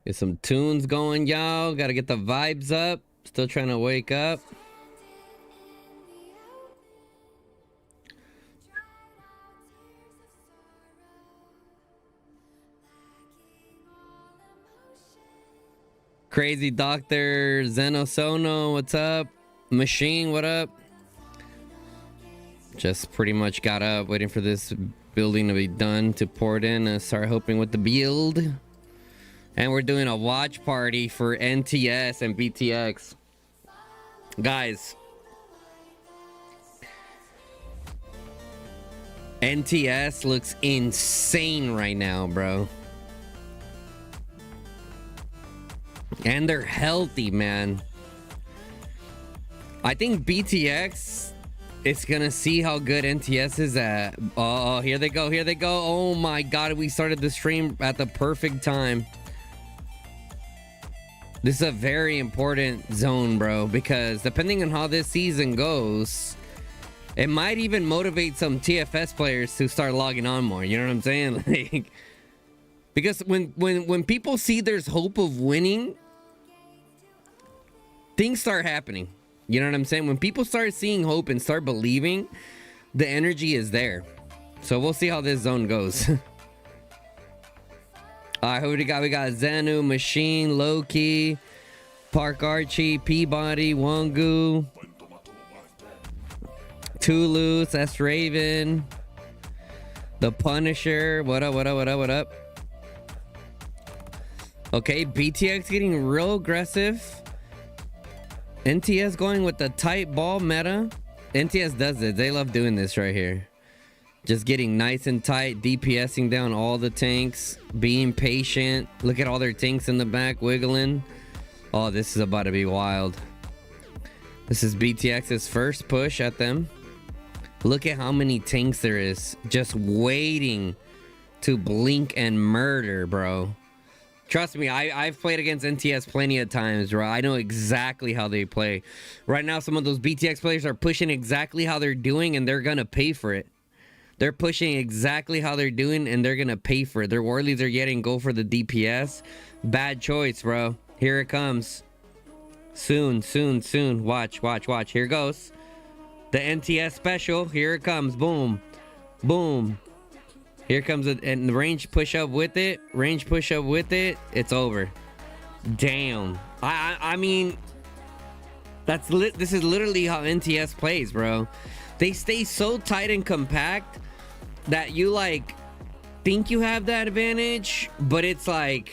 Get some tunes going, y'all. Gotta get the vibes up. Still trying to wake up. Crazy Doctor Zenosono, what's up? Machine, what up? Just pretty much got up, waiting for this building to be done to pour it in and start hoping with the build. And we're doing a watch party for NTS and BTX. Guys, NTS looks insane right now, bro. And they're healthy, man. I think BTX is gonna see how good NTS is at. Oh, here they go, here they go. Oh my god, we started the stream at the perfect time. This is a very important zone, bro, because depending on how this season goes, it might even motivate some TFS players to start logging on more. You know what I'm saying? Like, because when people see there's hope of winning, things start happening. You know what I'm saying? When people start seeing hope and start believing, the energy is there. So we'll see how this zone goes. Alright, who we got? We got Zanu, Machine, Loki, Park Archie, Peabody, Wangu, Toulouse, S Raven, The Punisher. What up, what up, what up, what up? Okay, BTX getting real aggressive. NTS going with the tight ball meta. NTS does it. They love doing this right here. Just getting nice and tight, DPSing down all the tanks, being patient. Look at all their tanks in the back wiggling. Oh, this is about to be wild. This is BTX's first push at them. Look at how many tanks there is just waiting to blink and murder, bro. Trust me, I've played against NTS plenty of times, bro. I know exactly how they play. Right now, some of those BTX players are pushing exactly how they're doing, and they're going to pay for it. They're pushing exactly how they're doing, and they're going to pay for it. Their Warleys are getting go for the DPS. Bad choice, bro. Here it comes. Soon, soon, soon. Watch, watch, watch. Here it goes. The NTS special. Here it comes. Boom. Boom. Here comes it, and the range push up with it. Range push up with it. It's over. Damn. I mean, this is literally how NTS plays, bro. They stay so tight and compact that you like think you have that advantage, but it's like,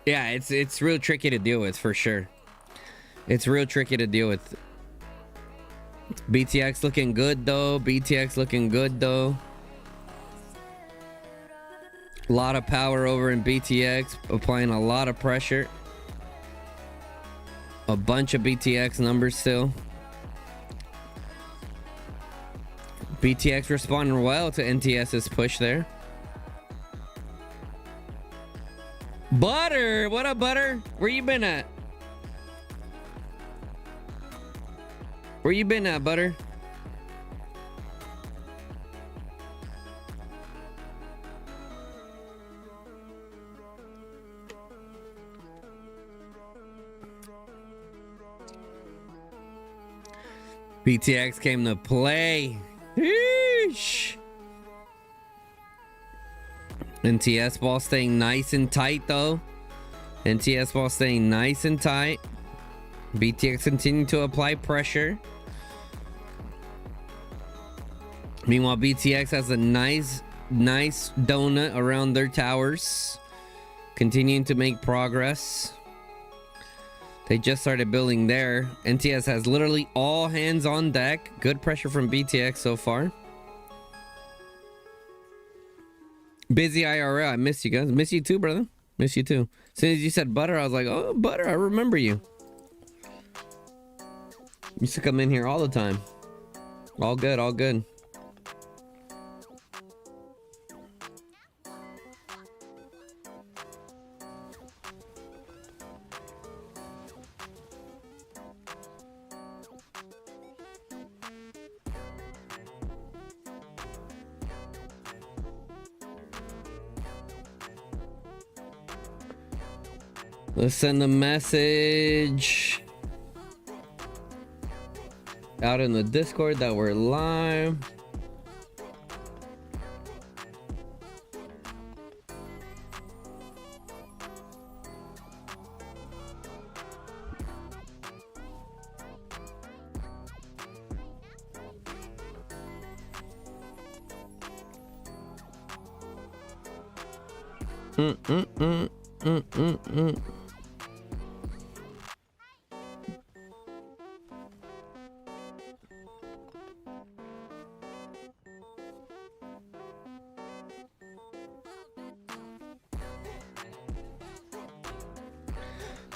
yeah, it's real tricky to deal with for sure. It's real tricky to deal with. BTX looking good though. BTX looking good though. A lot of power over in BTX, applying a lot of pressure. A bunch of BTX numbers still. BTX responding well to NTS's push there. Butter, what up, Butter? Where you been at? Where you been at, Butter? BTX came to play. Eesh. NTS ball staying nice and tight though. NTS ball staying nice and tight. BTX continuing to apply pressure. Meanwhile, BTX has a nice donut around their towers. Continuing to make progress. They just started building there. NTS has literally all hands on deck. Good pressure from BTX so far. Busy IRL. I miss you guys. Miss you too, brother. Miss you too. As soon as you said Butter, I was like, oh, Butter, I remember you. Used to come in here all the time. All good, all good. Let's send a message out in the Discord that we're live.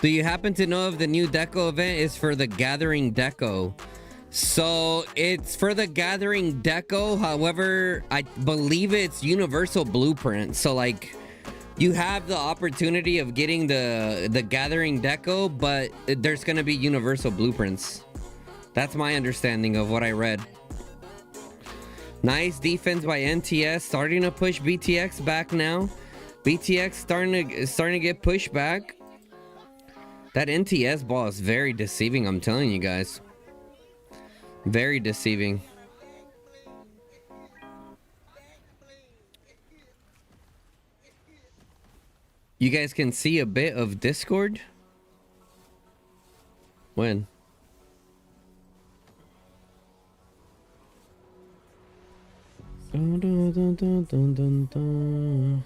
Do you happen to know if the new deco event is for the Gathering deco? So it's for the Gathering deco. However, I believe it's universal blueprint. So like you have the opportunity of getting the Gathering deco, but there's going to be universal blueprints. That's my understanding of what I read. Nice defense by NTS, starting to push BTX back now. BTX starting to get pushed back. That NTS ball is very deceiving, I'm telling you guys. Very deceiving. You guys can see a bit of Discord? When? Dun, dun, dun, dun, dun, dun, dun.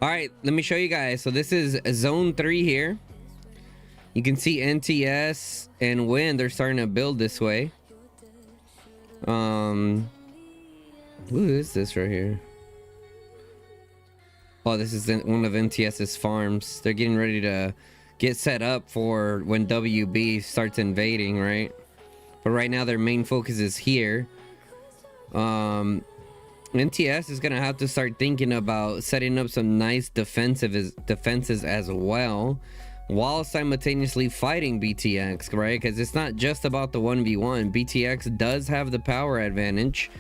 All right, let me show you guys. So this is zone 3 here. You can see NTS and Win, they're starting to build this way. Who is this right here? Oh, this is one of NTS's farms. They're getting ready to get set up for when WB starts invading, right? But right now their main focus is here. NTS is gonna have to start thinking about setting up some nice defenses as well, while simultaneously fighting BTX, right? Because it's not just about the 1v1. BTX does have the power advantage.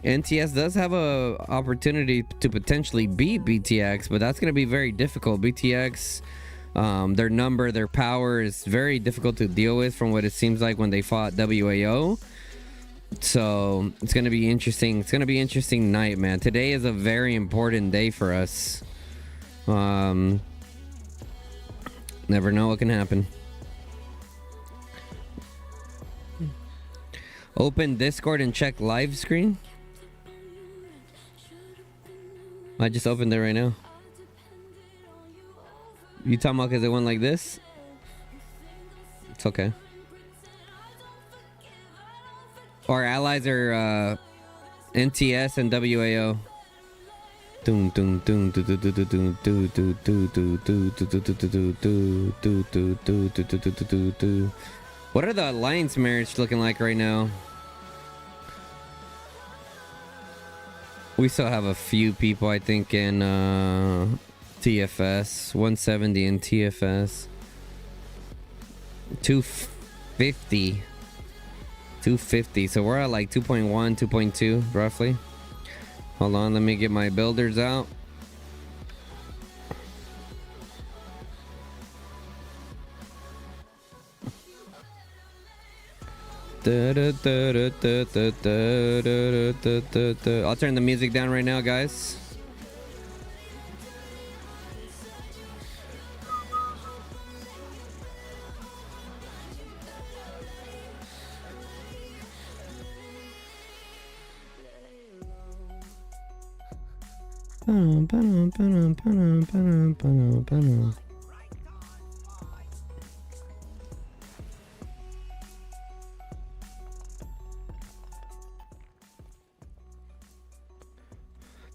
NTS does have a opportunity to potentially beat BTX, but that's gonna be very difficult. BTX, their number, their power is very difficult to deal with from what it seems like when they fought WAO. So it's gonna be interesting. It's gonna be an interesting night, man. Today is a very important day for us. Never know what can happen. Open Discord and check live screen. I just opened it right now. You talking about because it went like this? It's okay. Our allies are NTS and WAO. What are the alliance marriage looking like right now? We still have a few people, I think, in TFS. 170 in TFS. 250. 250. So we're at like 2.1, 2.2 roughly. Hold on, let me get my builders out. I'll turn the music down right now, guys.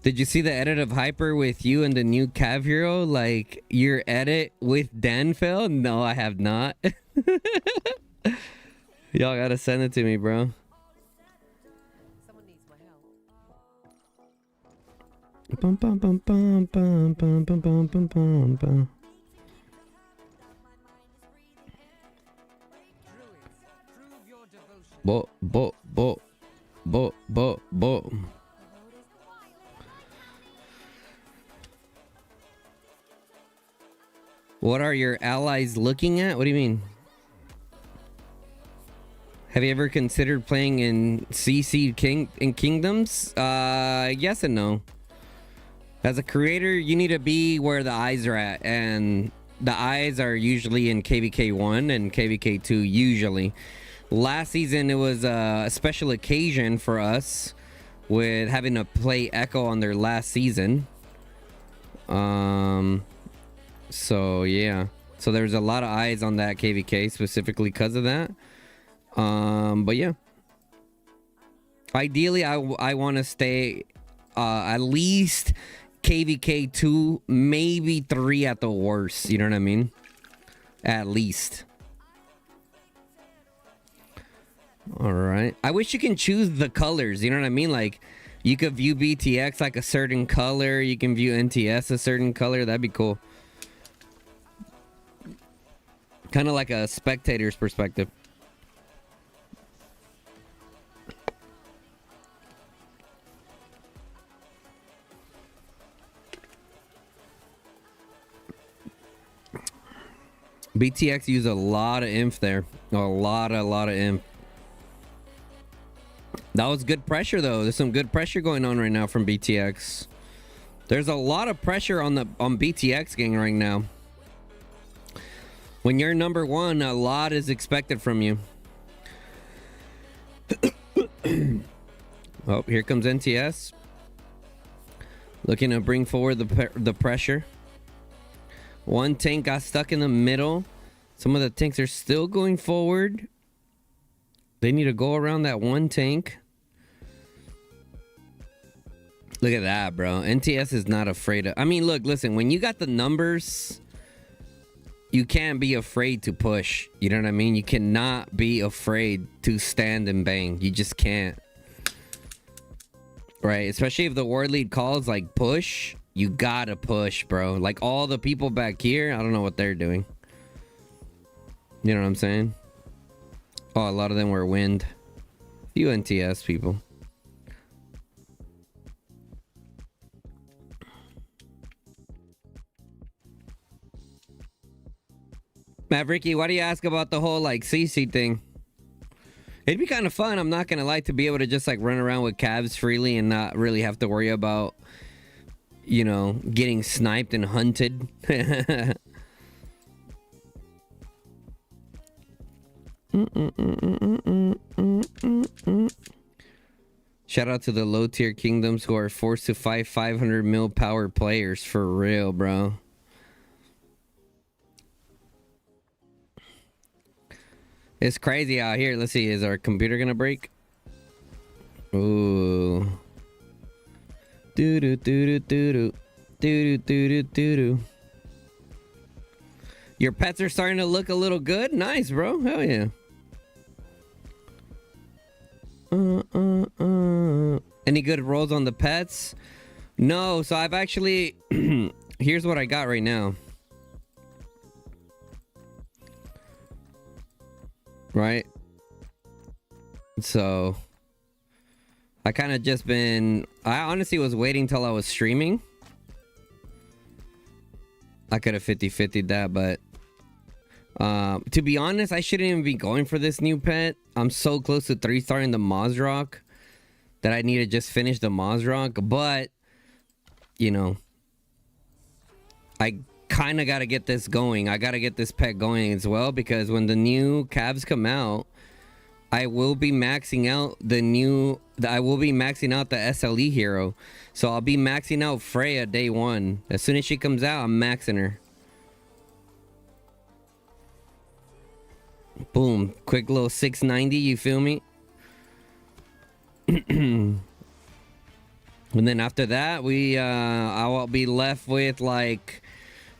Did you see the edit of Hyper with you and the new Cav Hero? Like your edit with Danfell? No, I have not. Y'all gotta send it to me, bro. Bum, bum, bum, bum, bum, bum, bum, bum, bum, bum, bum. Bo, bo, bo, bo, bo, bo. eyes looking at? What do you mean? Have you ever considered playing in CC Kingdoms? Yes and no. As a creator, you need to be where the eyes are at, and the eyes are usually in KVK 1 and KVK 2 usually. Last season, it was a special occasion for us with having to play Echo on their last season. So yeah. So there's a lot of eyes on that KVK specifically because of that. But yeah. Ideally, I want to stay at least KVK 2, maybe 3 at the worst. You know what I mean? At least. All right. I wish you can choose the colors. You know what I mean? Like, you could view BTX like a certain color. You can view NTS a certain color. That'd be cool. Kind of like a spectator's perspective. BTX used a lot of inf there. A lot of inf. That was good pressure though. There's some good pressure going on right now from BTX. There's a lot of pressure on BTX gang right now. When you're number one, a lot is expected from you. Oh, here comes NTS. Looking to bring forward the pressure. One tank got stuck in the middle. Some of the tanks are still going forward. They need to go around that one tank. Look at that, bro. NTS is not afraid of... I mean, look, listen. When you got the numbers, you can't be afraid to push. You know what I mean? You cannot be afraid to stand and bang. You just can't. Right? Especially if the ward lead calls, like, push. You gotta push, bro. Like, all the people back here, I don't know what they're doing. You know what I'm saying? Oh, a lot of them were wind. Few NTS people. Mavericky, why do you ask about the whole, like, CC thing? It'd be kind of fun, I'm not gonna lie, to be able to just, like, run around with calves freely and not really have to worry about, you know, getting sniped and hunted. Shout out to the low tier kingdoms who are forced to fight 500 mil power players, for real, bro. It's crazy out here. Let's see, is our computer gonna break? Ooh. Do do do do do do do do do do. Your pets are starting to look a little good. Nice, bro. Hell yeah. Any good rolls on the pets? No. So I've actually. Here's what I got right now. Right. So. I kind of just been... I honestly was waiting till I was streaming. I could have 50-50'd that, but... to be honest, I shouldn't even be going for this new pet. I'm so close to 3-starring the Mozrock that I need to just finish the Mozrock. But, you know... I kind of got to get this going. I got to get this pet going as well, because when the new calves come out... I will be maxing out the SLE hero. So I'll be maxing out Freya day one. As soon as she comes out, I'm maxing her. Boom. Quick little 690, you feel me? And then after that, I will be left with like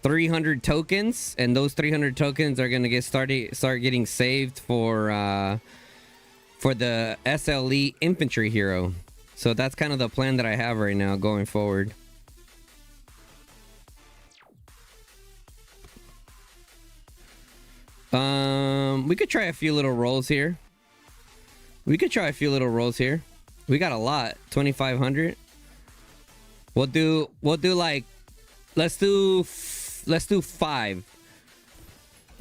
300 tokens. And those 300 tokens are gonna start getting saved for the SLE infantry hero. So that's kind of the plan that I have right now going forward. We could try a few little rolls here. We got a lot. 2,500. We'll do like, let's do 5.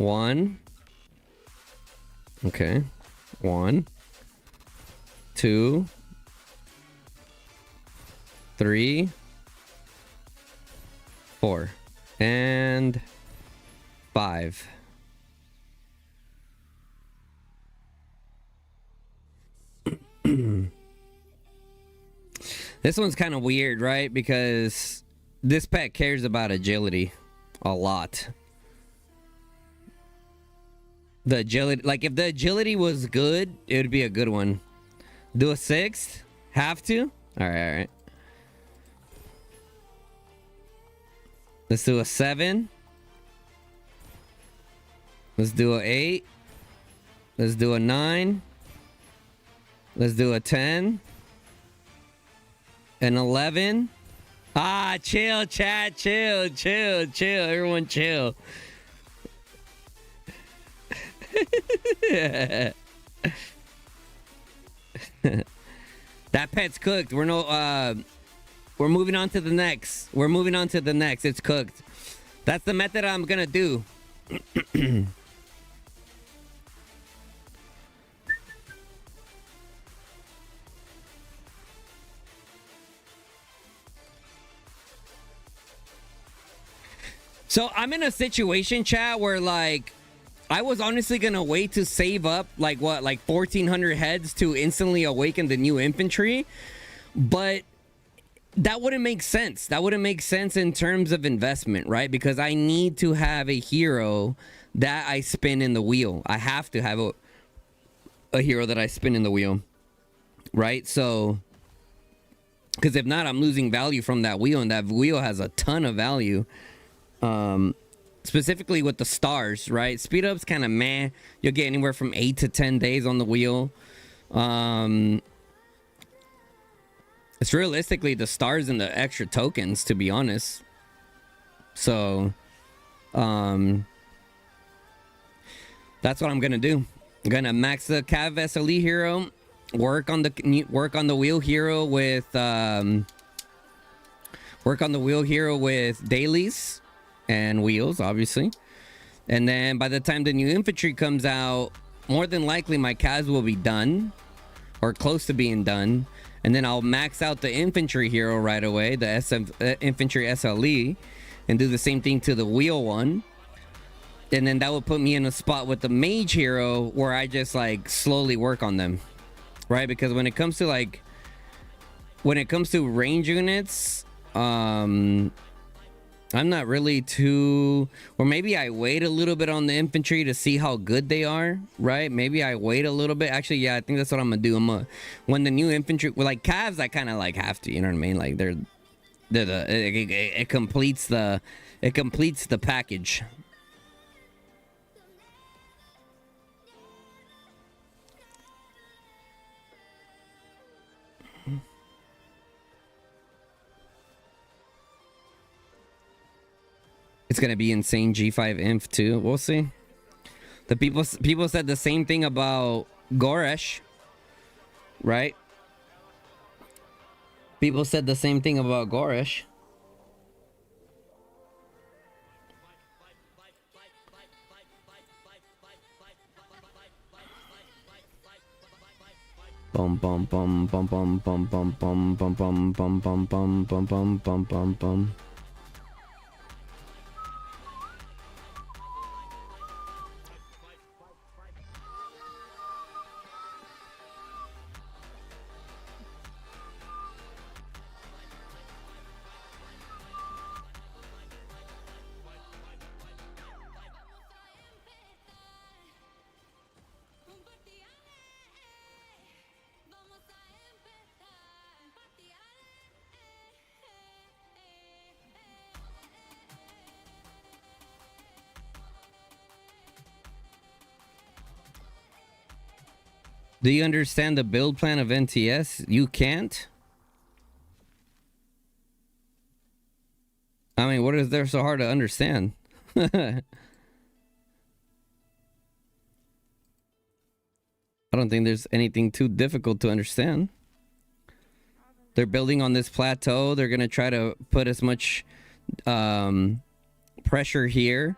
1. Okay. 1, 2, 3, 4, and 5. This one's kind of weird, right? Because this pet cares about agility a lot. The agility, like if the agility was good, it would be a good one. Do a 6th? Have to? All right. Let's do a 7. Let's do a 8. Let's do a 9. Let's do a 10. An 11. Ah, chill, chat, chill. Everyone chill. That pet's cooked. We're moving on to the next. It's cooked. That's the method I'm gonna do. So I'm in a situation, chat, where like I was honestly gonna wait to save up like 1,400 heads to instantly awaken the new infantry, but that wouldn't make sense. That wouldn't make sense in terms of investment, right? Because I need to have a hero that I spin in the wheel. I have to have a hero that I spin in the wheel, right? So, because if not, I'm losing value from that wheel, and that wheel has a ton of value. Specifically with the stars, right? Speed up's kind of meh. You'll get anywhere from 8 to 10 days on the wheel. It's realistically the stars and the extra tokens, to be honest. So, that's what I'm gonna do. I'm gonna max the Cav SLE hero, work on the wheel hero with dailies and wheels, obviously. And then by the time the new infantry comes out, more than likely my Cavs will be done or close to being done. And then I'll max out the infantry hero right away, the infantry SLE, and do the same thing to the wheel one. And then that will put me in a spot with the mage hero where I just like slowly work on them, right? Because when it comes to range units, I'm not really too, or maybe I wait a little bit on the infantry to see how good they are, right? Maybe I wait a little bit. Actually, yeah, I think that's what I'm gonna do. When the new infantry, well, like Cavs, I kind of like have to, you know what I mean? Like it completes the package. It's gonna be insane G5 inf too. We'll see. The people said the same thing about Goresh, right? People said the same thing about Goresh. Bum bum bum bum bum bum bum bum bum bum bum bum bum bum bum bum bum bum. Do you understand the build plan of NTS? You can't? I mean, what is there so hard to understand? I don't think there's anything too difficult to understand. They're building on this plateau. They're going to try to put as much pressure here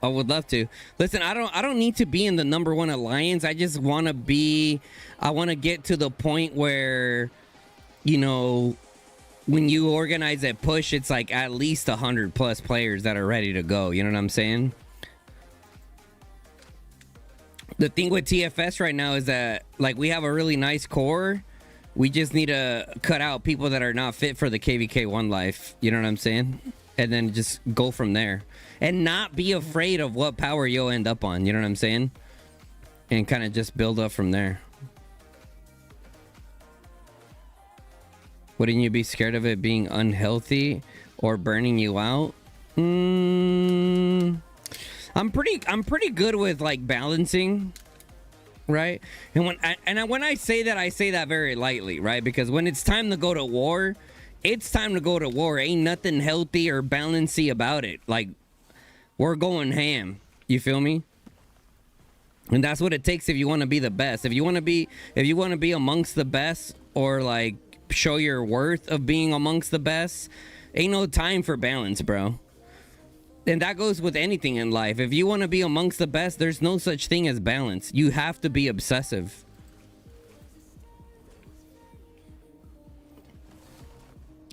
I would love to. Listen, I don't need to be in the #1 alliance. I just want to be. I want to get to the point where, you know, when you organize a push, it's like at least 100+ players that are ready to go. You know what I'm saying? The thing with TFS right now is that, like, we have a really nice core. We just need to cut out people that are not fit for the KVK1 life. You know what I'm saying? And then just go from there. And not be afraid of what power you'll end up on. You know what I'm saying? And kind of just build up from there. Wouldn't you be scared of it being unhealthy or burning you out? I'm pretty good with, like, balancing, right? And when I say that, I say that very lightly, right? Because when it's time to go to war, it's time to go to war. Ain't nothing healthy or balancy about it. Like, we're going ham. You feel me? And that's what it takes if you want to be the best. If you want to be amongst the best, or like show your worth of being amongst the best, ain't no time for balance, bro. And that goes with anything in life. If you want to be amongst the best, there's no such thing as balance. You have to be obsessive.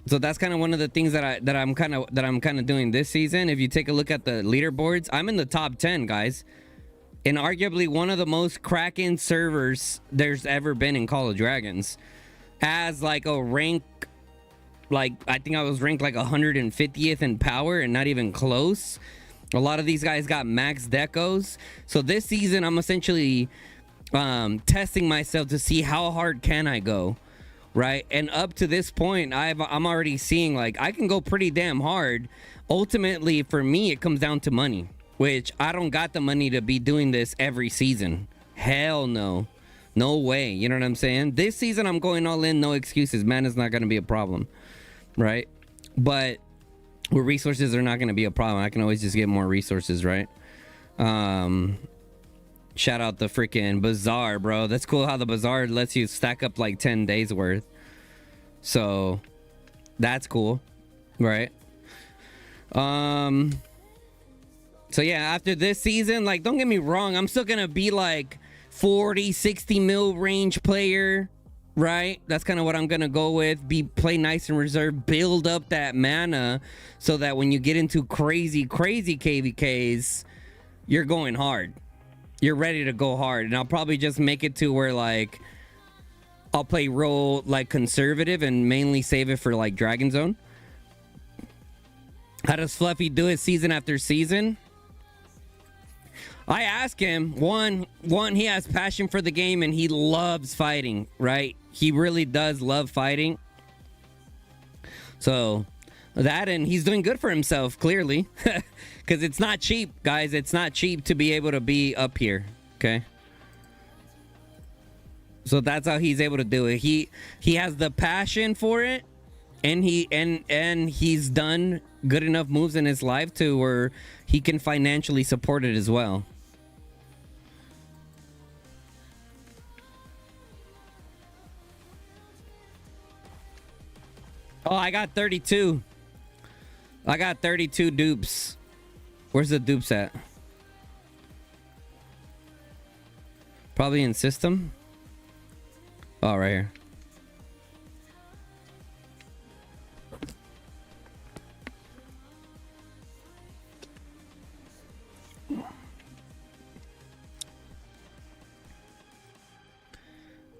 So that's kind of one of the things that I'm kind of doing this season. If you take a look at the leaderboards, I'm in the top 10, guys, in arguably one of the most cracking servers there's ever been in Call of Dragons. As like a rank, like I think I was ranked like 150th in power and not even close. A lot of these guys got max decos. So this season I'm essentially testing myself to see how hard can I go. Right, and up to this point, I'm already seeing like I can go pretty damn hard. Ultimately, for me, it comes down to money, which I don't got the money to be doing this every season. Hell no, no way. You know what I'm saying? This season, I'm going all in, no excuses. Man, it's not going to be a problem, right? But with resources, they're not going to be a problem. I can always just get more resources, right? Shout out the freaking bazaar, bro. That's cool how the bazaar lets you stack up like 10 days worth. So that's cool, right? So yeah, after this season, like, don't get me wrong, I'm still gonna be like 40-60 mil range player, right? That's kind of what I'm gonna go with. Play nice and reserved, build up that mana so that when you get into crazy KVKs, you're going hard. You're ready to go hard. And I'll probably just make it to where, like, I'll play real, like, conservative and mainly save it for, like, Dragon Zone. How does Fluffy do it season after season? I ask him. One, he has passion for the game and he loves fighting, right? He really does love fighting. So that, and he's doing good for himself, clearly. Because it's not cheap, guys. It's not cheap to be able to be up here, okay? So that's how he's able to do it. He has the passion for it, and he's done good enough moves in his life to where he can financially support it as well. Oh, I got 32. I got 32 dupes. Where's the dupes at? Probably in system. Oh, right here.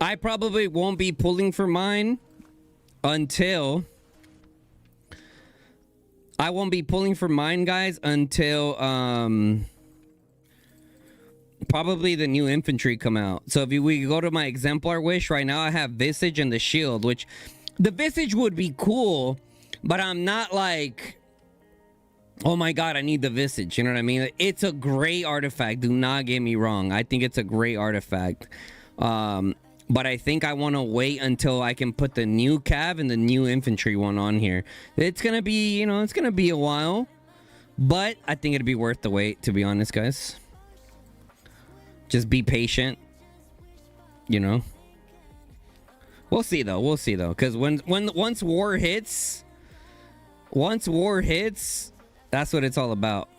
I probably won't be pulling for mine until... I won't be pulling for mine, guys, until probably the new infantry come out. So if we go to my exemplar wish right now, I have Visage and the shield, which the Visage would be cool, but I'm not like, oh my god, I need the Visage. You know what I mean? It's a great artifact. Do not get me wrong. I think it's a great artifact. But I think I want to wait until I can put the new cav and the new infantry one on here. It's going to be, you know, it's going to be a while. But I think it'd be worth the wait, to be honest, guys. Just be patient. You know. We'll see, though. We'll see, though. Because once war hits... Once war hits, that's what it's all about.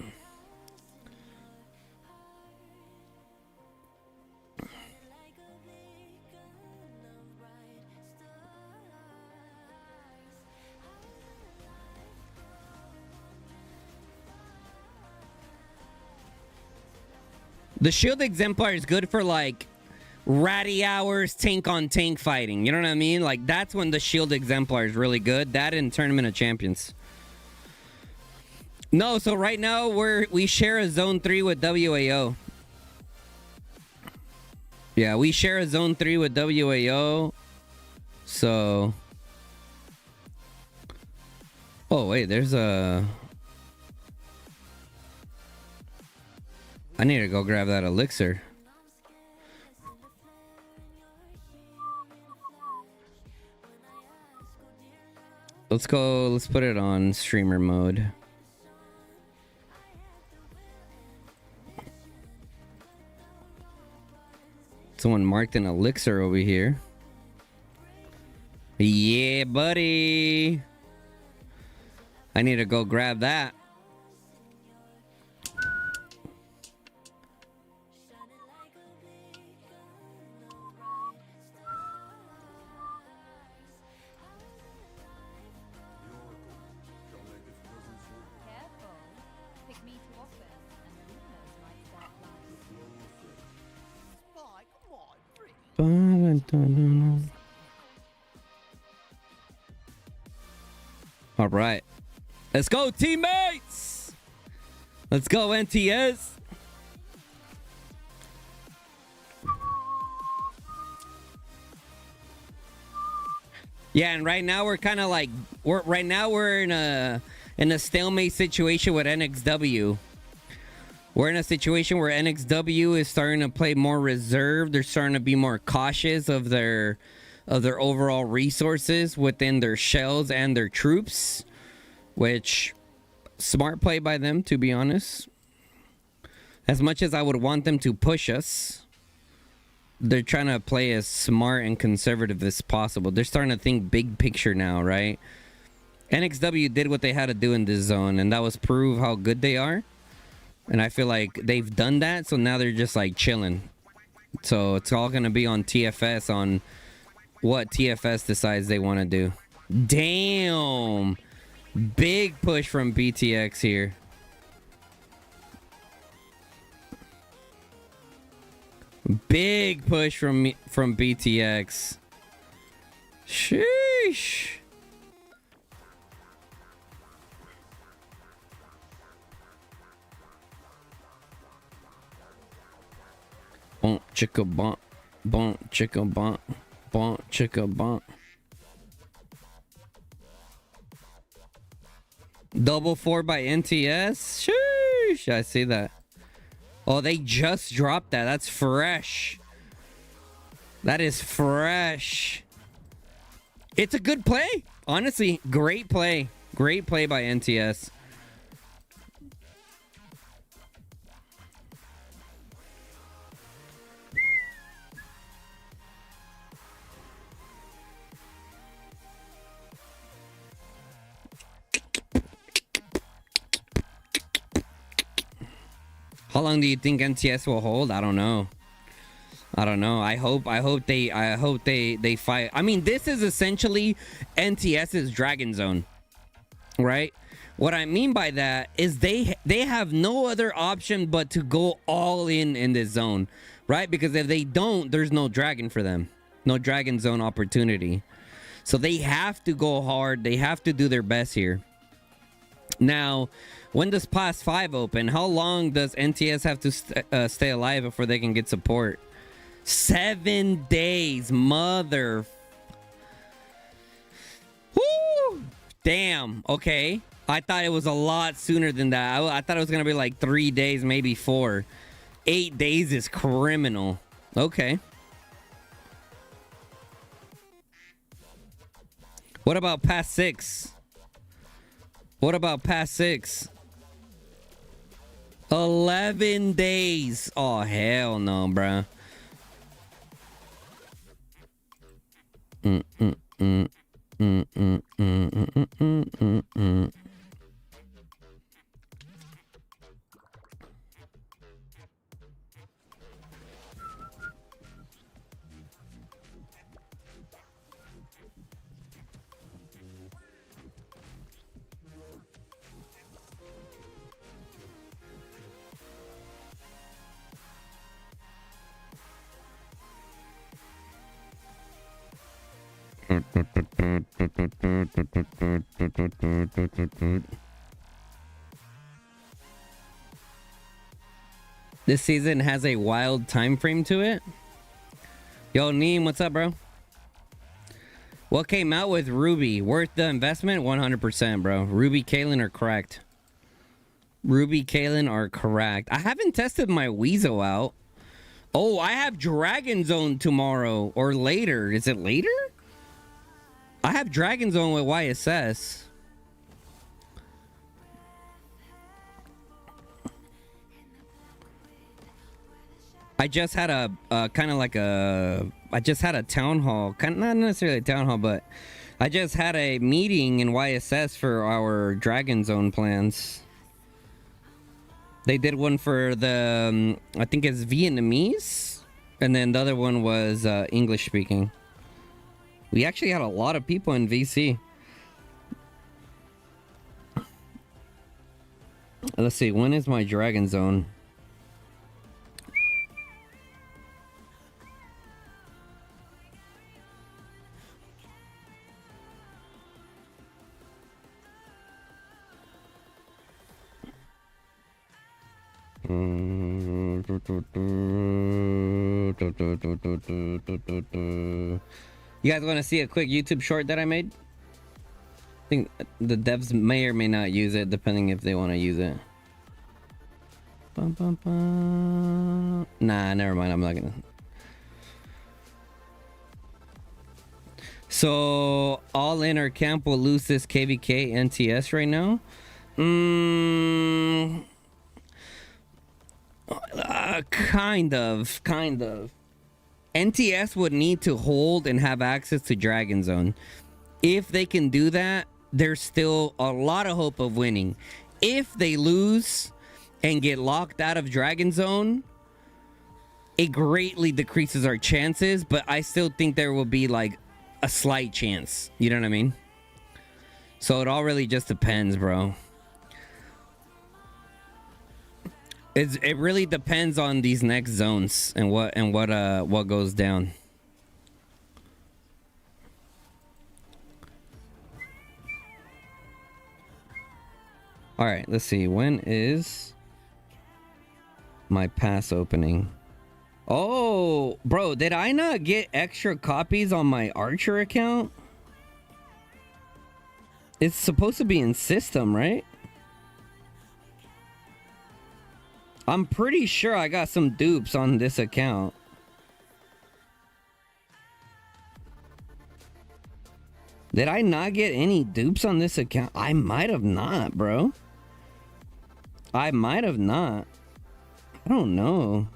The shield exemplar is good for like ratty hours, tank on tank fighting. You know what I mean? Like that's when the shield exemplar is really good. That in Tournament of Champions. No, so right now we share a zone 3 with WAO. Yeah, we share a zone 3 with WAO. So oh wait, there's a I need to go grab that elixir. Let's go, let's put it on streamer mode. Someone marked an elixir over here. Yeah, buddy. I need to go grab that. All right, let's go, teammates. Let's go, NTS. Yeah, and right now we're kind of like we're in a stalemate situation with NXW. We're in a situation where NXW is starting to play more reserved. They're starting to be more cautious of their overall resources within their shells and their troops, which smart play by them, to be honest. As much as I would want them to push us, they're trying to play as smart and conservative as possible. They're starting to think big picture now, right? NXW did what they had to do in this zone, and that was prove how good they are. And I feel like they've done that, so now they're just like chilling. So it's all gonna be on TFS, on what TFS decides they want to do. Damn, big push from BTX here. Big push from BTX. Sheesh. Bonk chicka bonk, bonk chicka bonk, bonk chicka bonk. Double 4 by NTS. Sheesh, I see that. Oh, they just dropped that. That's fresh. That is fresh. It's a good play. Honestly, great play. Great play by NTS. How long do you think NTS will hold? I don't know. I don't know. I hope they fight. I mean, this is essentially NTS's Dragon Zone, right? What I mean by that is they have no other option but to go all in this zone, right? Because if they don't, there's no dragon for them. No Dragon Zone opportunity. So they have to go hard. They have to do their best here. Now, when does Pass 5 open? How long does NTS have to stay alive before they can get support? 7 days, mother. Woo! Damn. Okay. I thought it was a lot sooner than that. I thought it was going to be like 3 days, maybe 4. 8 days is criminal. Okay. What about Pass 6? What about Pass 6? 11 days. Oh, hell no, bruh. This season has a wild time frame to it. Yo, Neem, what's up, bro? What came out with Ruby? Worth the investment? 100%, bro. Ruby, Kalen are correct. Ruby, Kalen are correct. I haven't tested my Weasel out. Oh, I have Dragon Zone tomorrow or later. Is it later? I have Dragon Zone with YSS. I just had a kind of like a... I just had a town hall. Not necessarily a town hall, but I just had a meeting in YSS for our Dragon Zone plans. They did one for the... I think it's Vietnamese. And then the other one was English speaking. We actually had a lot of people in VC. Let's see. When is my Dragon Zone? You guys want to see a quick YouTube short that I made? I think the devs may or may not use it, depending if they want to use it. Bum, bum, bum. Nah, never mind. I'm not gonna. So, all in our camp will lose this KVK NTS right now. Kind of. NTS would need to hold and have access to Dragon Zone. If they can do that, there's still a lot of hope of winning. If they lose and get locked out of Dragon Zone, it greatly decreases our chances, but I still think there will be like a slight chance. You know what I mean? So it all really just depends, bro. It really depends on these next zones and what goes down. All right, let's see. When is my pass opening? Oh, bro, did I not get extra copies on my Archer account? It's supposed to be in system, right? I'm pretty sure I got some dupes on this account. Did I not get any dupes on this account? I might have not, bro. I might have not. I don't know.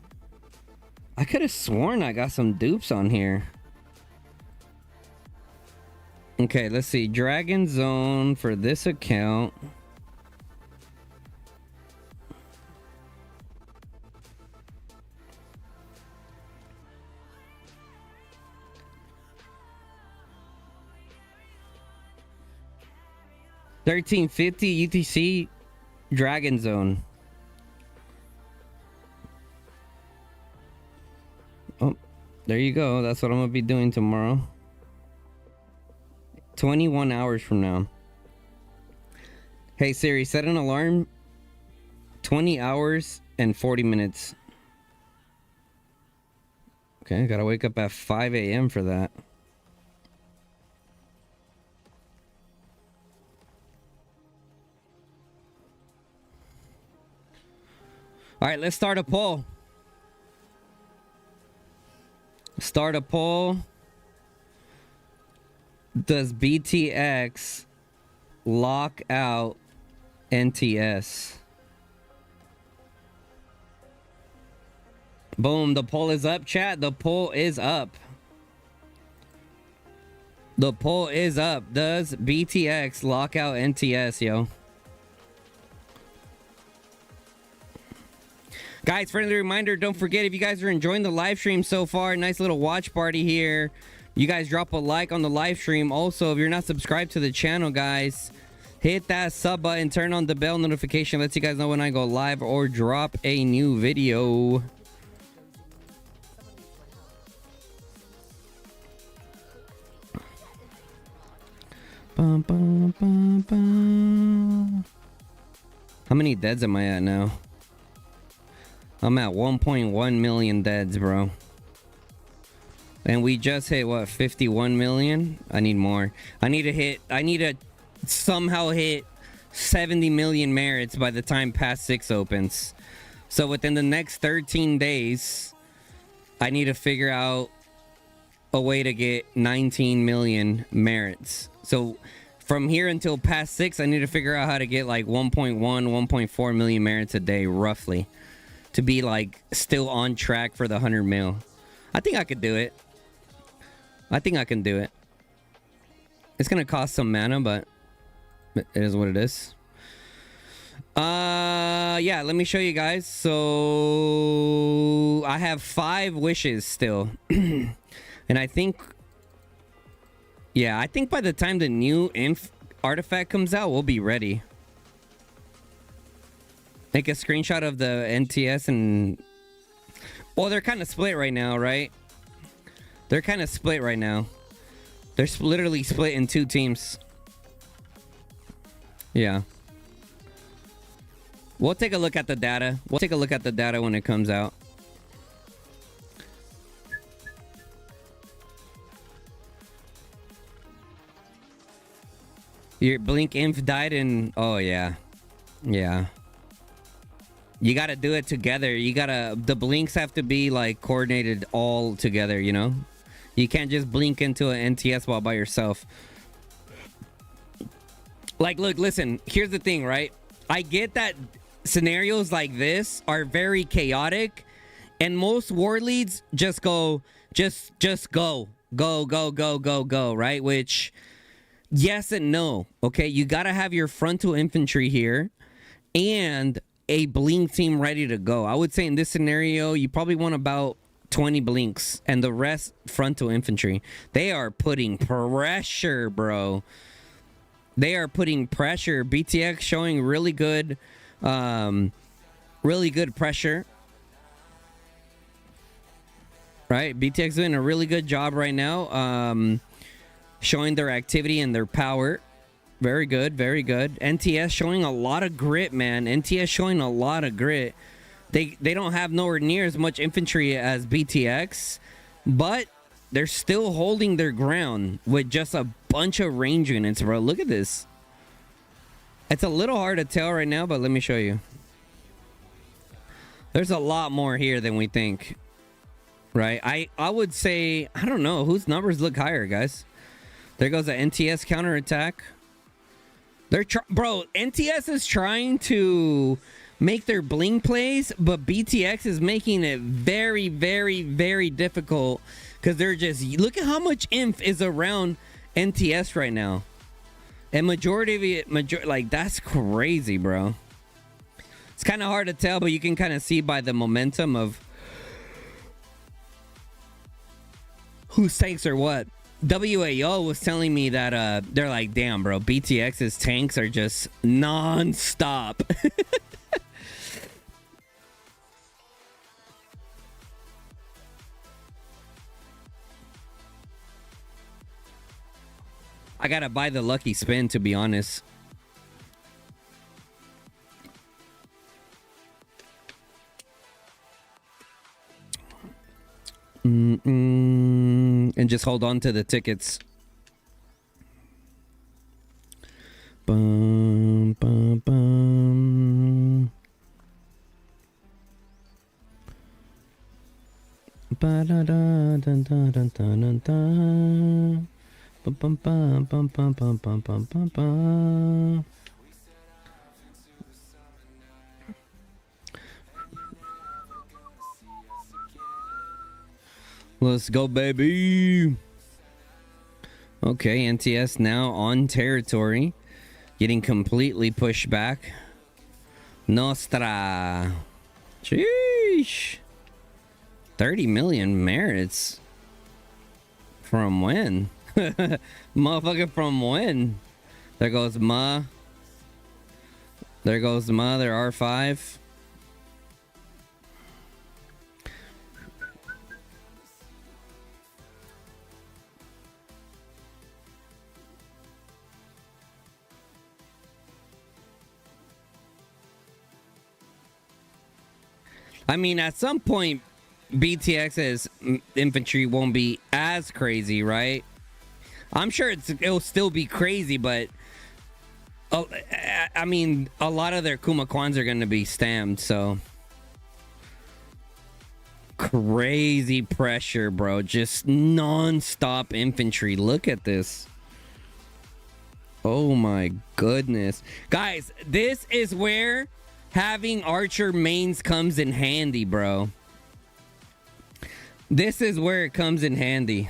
I could have sworn I got some dupes on here. Okay, let's see. Dragon Zone for this account. $13.50 UTC Dragon Zone. Oh, there you go. That's what I'm gonna be doing tomorrow. 21 hours from now. Hey Siri, set an alarm. 20 hours and 40 minutes. Okay, gotta wake up at 5 a.m. for that. All right, let's start a poll. Start a poll. Does BTX lock out NTS? Boom, the poll is up, chat. The poll is up. The poll is up. Does BTX lock out NTS, yo? Guys, friendly reminder, don't forget, if you guys are enjoying the live stream so far, nice little watch party here. You guys drop a like on the live stream. Also, if you're not subscribed to the channel, guys, hit that sub button, turn on the bell notification, lets you guys know when I go live or drop a new video. Bum, bum, bum, bum. How many deads am I at now? I'm at 1.1 million deads, bro. And we just hit, what, 51 million? I need more. I need to somehow hit 70 million merits by the time Pass 6 opens. So within the next 13 days, I need to figure out a way to get 19 million merits. So from here until Pass 6, I need to figure out how to get like 1.1, 1.4 million merits a day, roughly, to be like still on track for the 100 mil. I think I could do it. I think I can do it. It's gonna cost some mana, but it is what it is. Yeah, let me show you guys. So I have 5 wishes still. And I think, yeah, I think by the time the new artifact comes out, we'll be ready. Make a screenshot of the NTS and... Well, they're kind of split right now, right? They're kind of split right now. They're literally split in 2 teams. Yeah. We'll take a look at the data. We'll take a look at the data when it comes out. Your Blink Inf died in... Oh, yeah. Yeah. You gotta do it together. You gotta... The blinks have to be, like, coordinated all together, you know? You can't just blink into an NTS ball by yourself. Like, look, listen. Here's the thing, right? I get that scenarios like this are very chaotic, and most war leads just go, just go, right? Which, yes and no. Okay, you gotta have your frontal infantry here and a blink team ready to go. I would say in this scenario, you probably want about 20 blinks and the rest frontal infantry. They are putting pressure, bro. They are putting pressure. BTX showing really good pressure. Right? BTX doing a really good job right now. Showing their activity and their power. Very good, very good. NTS showing a lot of grit, man. NTS showing a lot of grit. They don't have nowhere near as much infantry as BTX, but they're still holding their ground with just a bunch of range units, bro. Look at this. It's a little hard to tell right now, but let me show you. There's a lot more here than we think, right? I would say, I don't know, whose numbers look higher, guys? There goes the NTS counterattack. Bro, NTS is trying to make their bling plays, but BTX is making it very, very, very difficult because they're just... Look at how much inf is around NTS right now. And majority of it... like, that's crazy, bro. It's kind of hard to tell, but you can kind of see by the momentum of whose tanks are what. WAO was telling me that they're like, damn, bro, BTX's tanks are just non-stop. I gotta buy the lucky spin, to be honest. And just hold on to the tickets. Bum, bum, bum. Ba da da da da da da da. Bum bum bum bum bum bum bum bum bum bum. Let's go, baby. Okay, NTS now on territory. Getting completely pushed back. Nostra. Sheesh. 30 million merits. From when? Motherfucker, from when? There goes Ma. There goes Ma, their R5. I mean, at some point, BTX's infantry won't be as crazy, right? I'm sure it'll still be crazy, but I mean, a lot of their Kumakwans are going to be stammed, so crazy pressure, bro. Just non-stop infantry. Look at this. Oh my goodness. Guys, this is where having archer mains comes in handy, bro. This is where it comes in handy.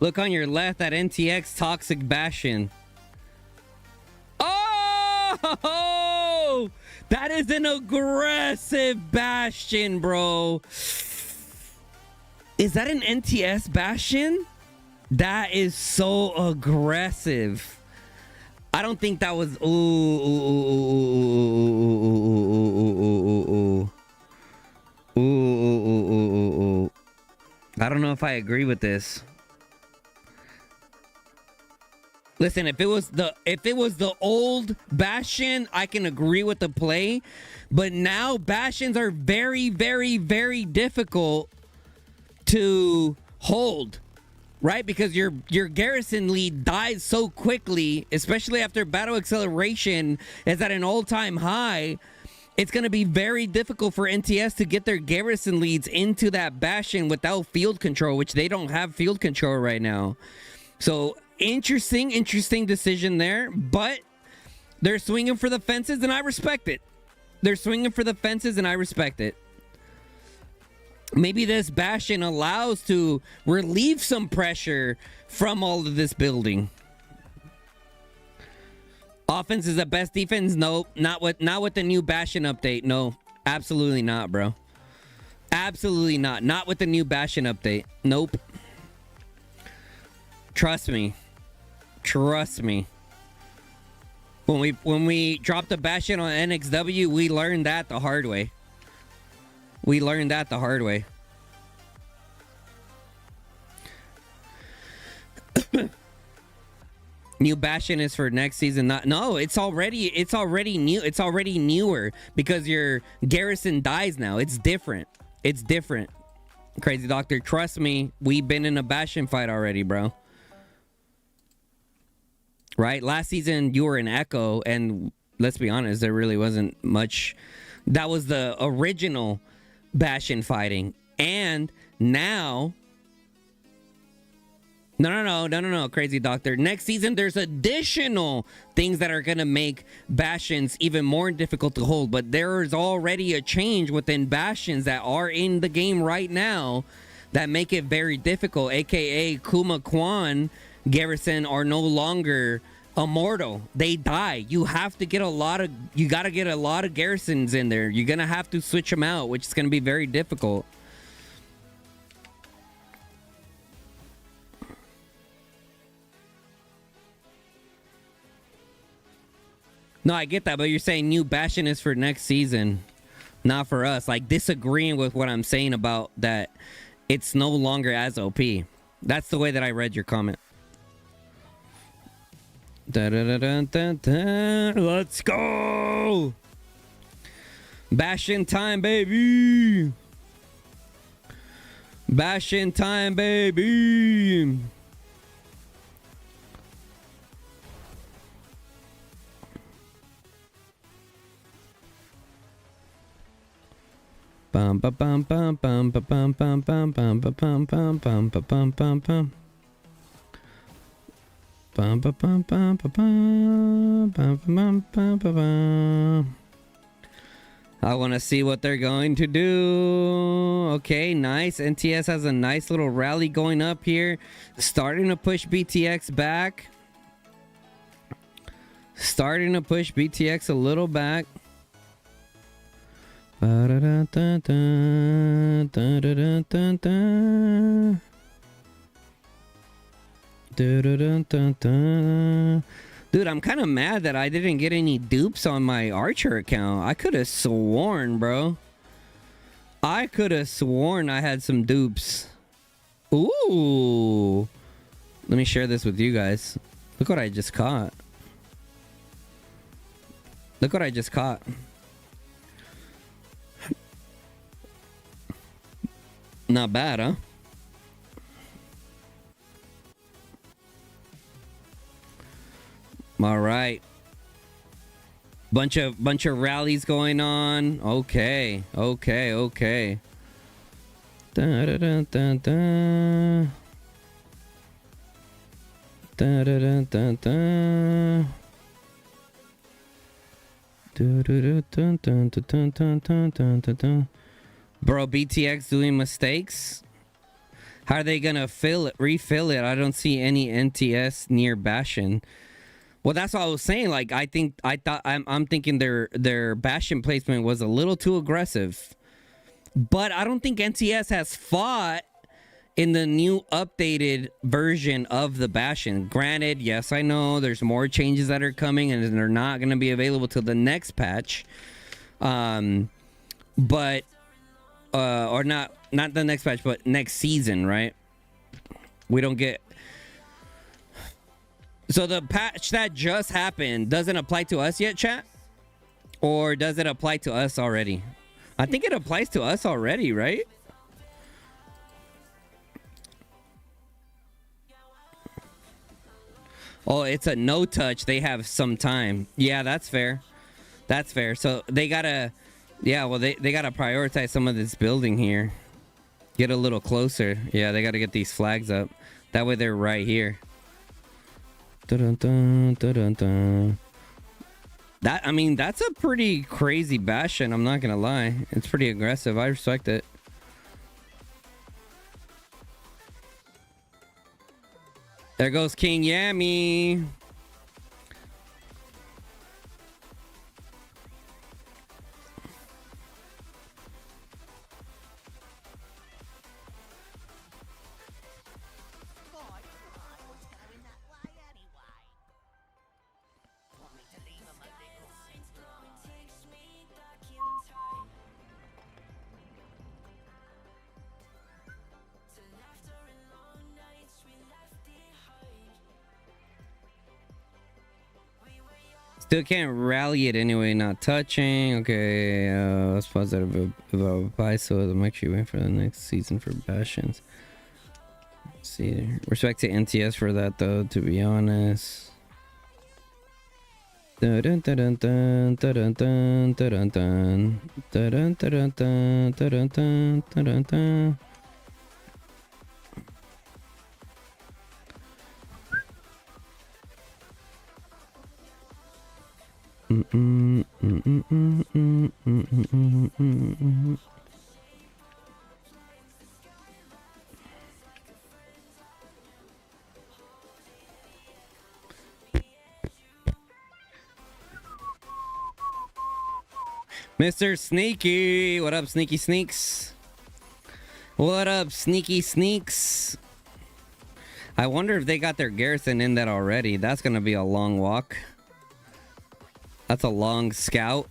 Look on your left at NTX Toxic Bastion. Oh! That is an aggressive Bastion, bro. Is that an NTS Bastion? That is so aggressive. I don't think that was... Ooh. I don't know if I agree with this. Listen, if it was the old Bastion, I can agree with the play, but now Bastions are very, very, very difficult to hold, right? Because your garrison lead dies so quickly, especially after battle acceleration is at an all-time high. It's going to be very difficult for NTS to get their garrison leads into that Bastion without field control, which they don't have field control right now. So interesting decision there, but they're swinging for the fences and I respect it. Maybe this Bastion allows to relieve some pressure from all of this building. Offense is the best defense? Nope. Not with the new Bastion update. No, absolutely not, bro. Absolutely not. Not with the new Bastion update. Nope. Trust me. When we dropped the Bastion on NXW, we learned that the hard way. New Bastion is for next season. No, it's already new. It's already newer because your garrison dies now. It's different. Crazy Doctor, trust me, we've been in a Bastion fight already, bro. Right? Last season you were in Echo, and let's be honest, there really wasn't much. That was the original Bastion fighting. And now No, Crazy Doctor. Next season, there's additional things that are going to make Bastions even more difficult to hold. But there is already a change within Bastions that are in the game right now that make it very difficult, aka Kuma Kwan garrison are no longer immortal. They die. You have to get you gotta get a lot of garrisons in there. You're gonna have to switch them out, which is gonna be very difficult. No, I get that, but you're saying new Bastion is for next season, not for us. Like, disagreeing with what I'm saying about that it's no longer as OP. That's the way that I read your comment. Let's go! Bastion time, baby! Bastion time, baby! Bum ba bum bum bum ba bum bum bum bum ba bum bum bum ba bum bum bum. Bum ba bum bum ba bum bum bum bum ba bum. I want to see what they're going to do. Okay, nice. NTS has a nice little rally going up here. Starting to push BTX back. Starting to push BTX a little back. Dude, I'm kind of mad that I didn't get any dupes on my Archer account. I could have sworn, bro. I could have sworn I had some dupes. Ooh. Let me share this with you guys. Look what I just caught. Look what I just caught. Not bad, huh? All right. Bunch of rallies going on. Okay. Da, da, da, da, da. Da, da, da, da, da. Do, do, do, dun, dun, dun, dun, dun, dun, dun, dun. Bro, BTX doing mistakes? How are they gonna refill it? I don't see any NTS near Bastion. Well, that's what I was saying. Like, I'm thinking their Bastion placement was a little too aggressive. But I don't think NTS has fought in the new updated version of the Bastion. Granted, yes, I know there's more changes that are coming and they're not gonna be available till the next patch. But or not the next patch, but next season, right? We don't get. So the patch that just happened doesn't apply to us yet, chat? Or does it apply to us already? I think it applies to us already, right? Oh, it's a no touch. They have some time. Yeah, that's fair. That's fair. So they gotta. Yeah, well, they got to prioritize some of this building here. Get a little closer. Yeah, they got to get these flags up. That way they're right here. Dun-dun-dun, dun-dun-dun. I mean, that's a pretty crazy Bastion. I'm not going to lie. It's pretty aggressive. I respect it. There goes King Yami. Still can't rally it anyway, not touching. Okay, let's pause that if I apply, so I'm actually waiting for the next season for Bastions. Let's see. Respect to NTS for that though, to be honest. Dun dun dun dun dun dun dun dun dun dun dun dun dun dun dun dun. Mr. Sneaky. What up, Sneaky Sneaks? What up, Sneaky Sneaks? I wonder if they got their garrison in that already. That's gonna be a long walk. That's a long scout.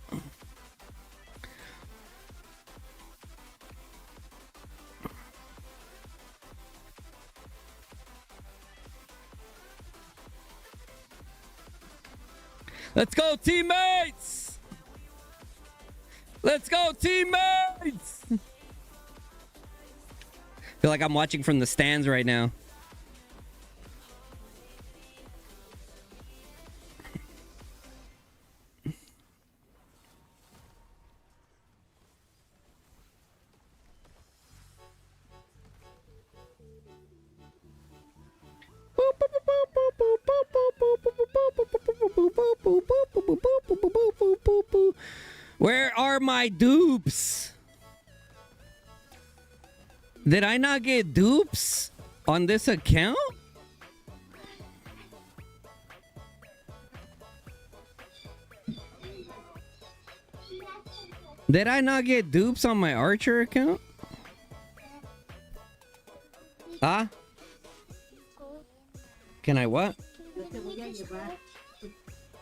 Let's go, teammates! Let's go, teammates! Feel like I'm watching from the stands right now. Where are my dupes? Did I not get dupes on this account? Did I not get dupes on my Archer account? Ah? Can I what?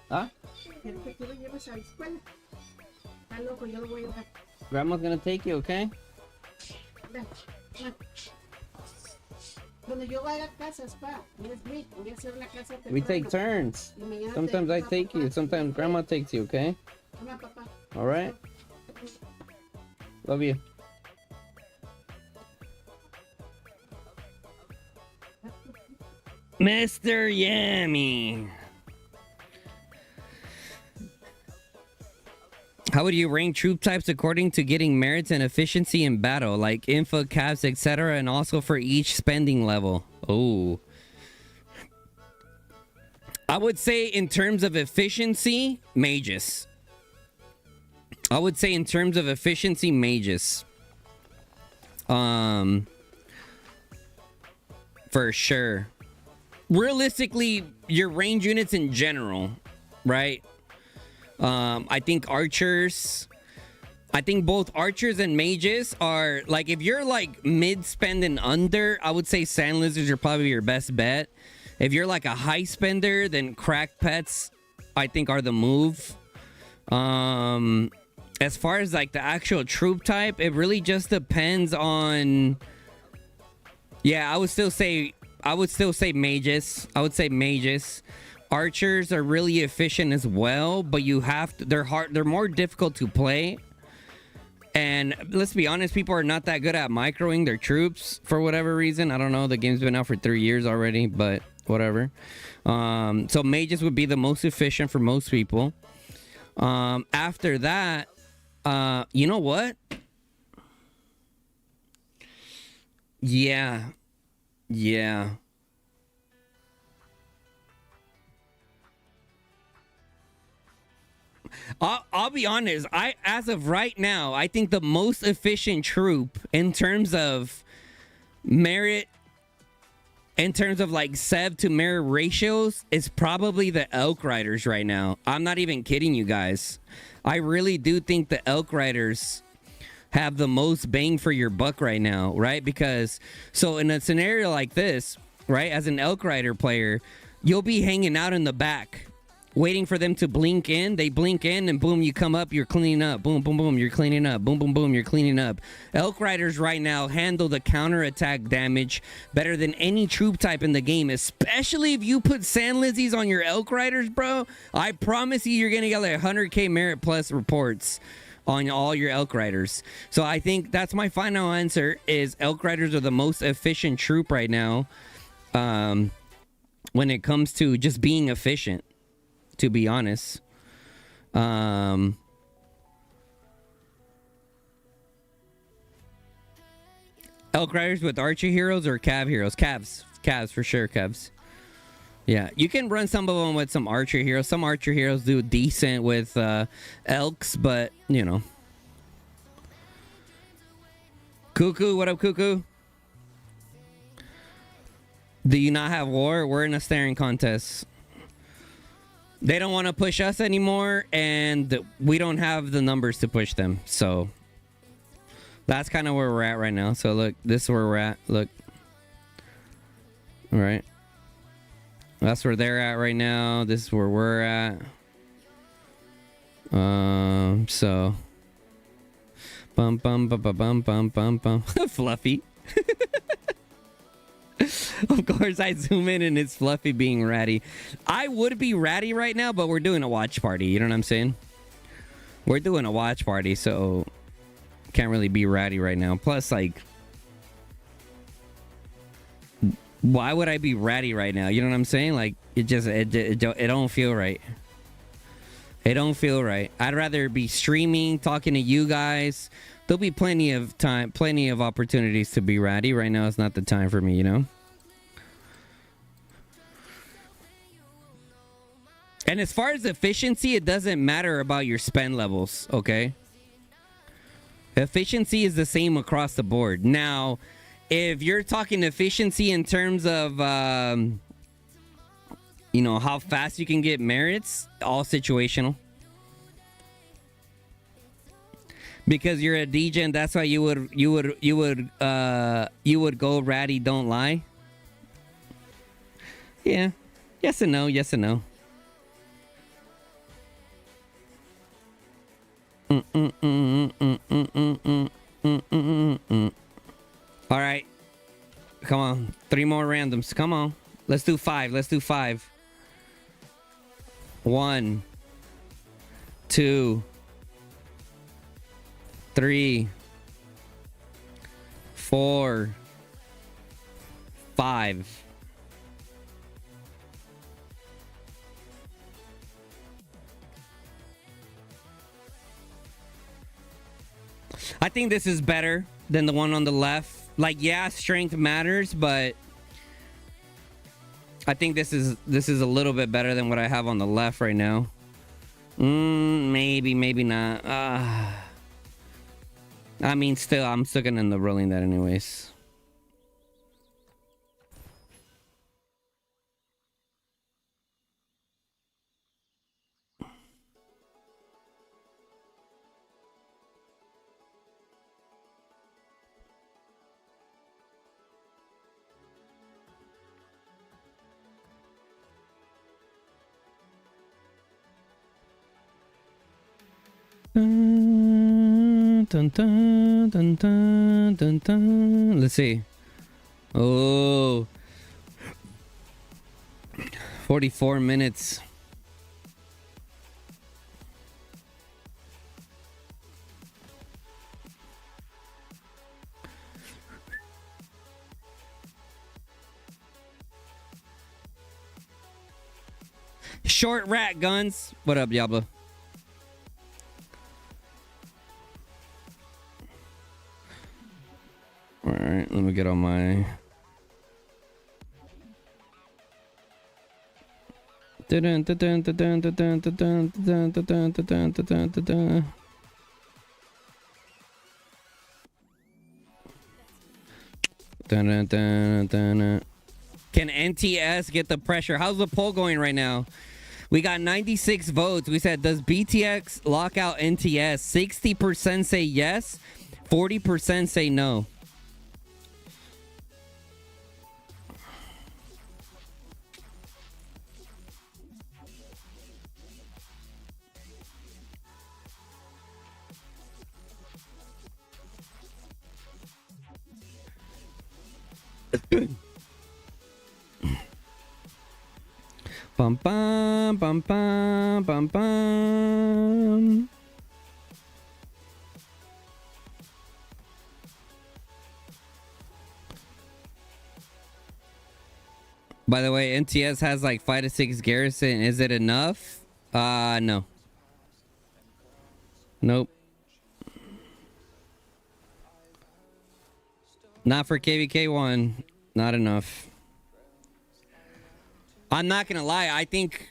Huh? Grandma's gonna take you, okay? We take turns. Sometimes I take you, sometimes Grandma takes you, okay? Alright? Love you. Mr. Yummy. How would you rank troop types according to getting merits and efficiency in battle, like info, caps, etc., and also for each spending level? Oh. I would say in terms of efficiency, mages. I would say in terms of efficiency, mages. For sure. Realistically, your range units in general, right? I think archers, I think both archers and mages are like, if you're like mid spend and under, I would say sand lizards are probably your best bet. If you're like a high spender, then crack pets, I think, are the move. As far as like the actual troop type, it really just depends on. Yeah, I would still say mages. I would say mages. Archers are really efficient as well, but you have to, they're more difficult to play. And let's be honest, people are not that good at microing their troops for whatever reason. I don't know, the game's been out for 3 years already, but whatever. So mages would be the most efficient for most people. After that, you know what? Yeah. I'll be honest. As of right now, I think the most efficient troop in terms of merit, in terms of like sev to merit ratios, is probably the Elk Riders right now. I'm not even kidding you guys. I really do think the Elk Riders have the most bang for your buck right now, right? Because so in a scenario like this, right, as an Elk Rider player, you'll be hanging out in the back waiting for them to blink in. They blink in and boom, you come up, you're cleaning up. Boom, boom, boom, you're cleaning up. Boom, boom, boom, you're cleaning up. Elk Riders right now handle the counterattack damage better than any troop type in the game, especially if you put Sand Lizzies on your Elk Riders, bro. I promise you're going to get like 100k merit plus reports on all your Elk Riders. So I think that's my final answer, is Elk Riders are the most efficient troop right now when it comes to just being efficient, to be honest. Elk Riders with Archer heroes or Cav heroes? Cavs for sure, Cavs. Yeah, you can run some of them with some Archer heroes. Some Archer heroes do decent with Elks, but, you know. Cuckoo, what up, Cuckoo? Do you not have war? We're in a staring contest. They don't want to push us anymore, and we don't have the numbers to push them. So that's kind of where we're at right now. So look, this is where we're at. Look. All right. That's where they're at right now. This is where we're at. So bum bum bum bum bum bum bum bum. Fluffy. Of course, I zoom in and it's Fluffy being ratty. I would be ratty right now, but we're doing a watch party. You know what I'm saying? We're doing a watch party, so can't really be ratty right now. Plus, like, why would I be ratty right now? You know what I'm saying? Like, it don't feel right. It don't feel right. I'd rather be streaming, talking to you guys. There'll be plenty of time, plenty of opportunities to be ratty. Right now, it's not the time for me, you know? And as far as efficiency, it doesn't matter about your spend levels, okay? Efficiency is the same across the board. Now, if you're talking efficiency in terms of, you know, how fast you can get merits, all situational. Because you're a DJ, and that's why you would go ratty, don't lie. Yeah, yes and no, yes and no. All right, come on, 3 more randoms. Come on, let's do 5. Let's do 5. 1, 2, 3, 4, 5. I think this is better than the one on the left. Like, yeah, strength matters, but I think this is a little bit better than what I have on the left right now. Maybe not. I mean, still, I'm still gonna end up rolling that anyways. Dun, dun, dun, dun, dun, dun. Let's see. Oh, 44 minutes. Short rat guns. What up, Diablo? All right, let me get on my. Can NTS get the pressure? How's the poll going right now? We got 96 votes. We said, does BTX lock out NTS? 60% say yes, 40% say no. Bum bum bum bum bum bum. By the way, NTS has like 5 to 6 garrison. Is it enough? No. Nope. Not for KVK1. Not enough. I'm not gonna lie. I think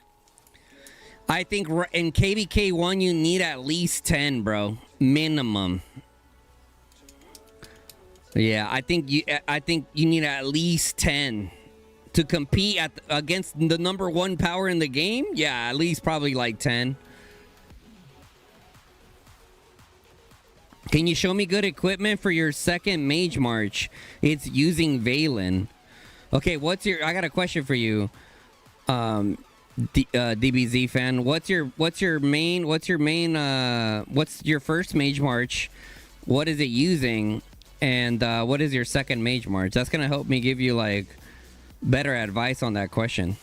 in KVK1 you need at least 10, bro, minimum. Yeah, I think you need at least 10 to compete against the #1 power in the game? Yeah, at least probably like 10. Can you show me good equipment for your second Mage March? It's using Valen. Okay, I got a question for you. DBZ fan, what's your first Mage March? What is it using? And what is your second Mage March? That's gonna help me give you like better advice on that question.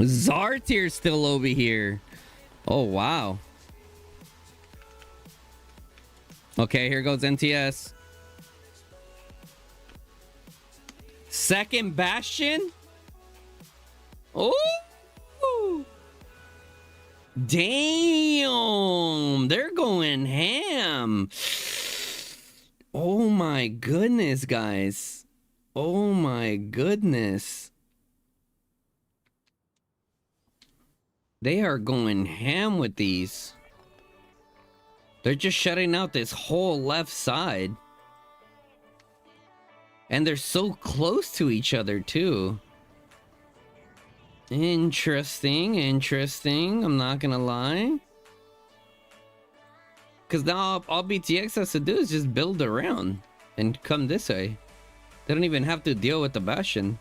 Zartier's still over here. Oh, wow. Okay, here goes NTS. Second Bastion? Oh! Damn! They're going ham. Oh my goodness, guys. Oh my goodness. They are going ham with these. They're just shutting out this whole left side. And they're so close to each other, too. Interesting, interesting. I'm not gonna lie. Because now all BTX has to do is just build around and come this way. They don't even have to deal with the Bastion.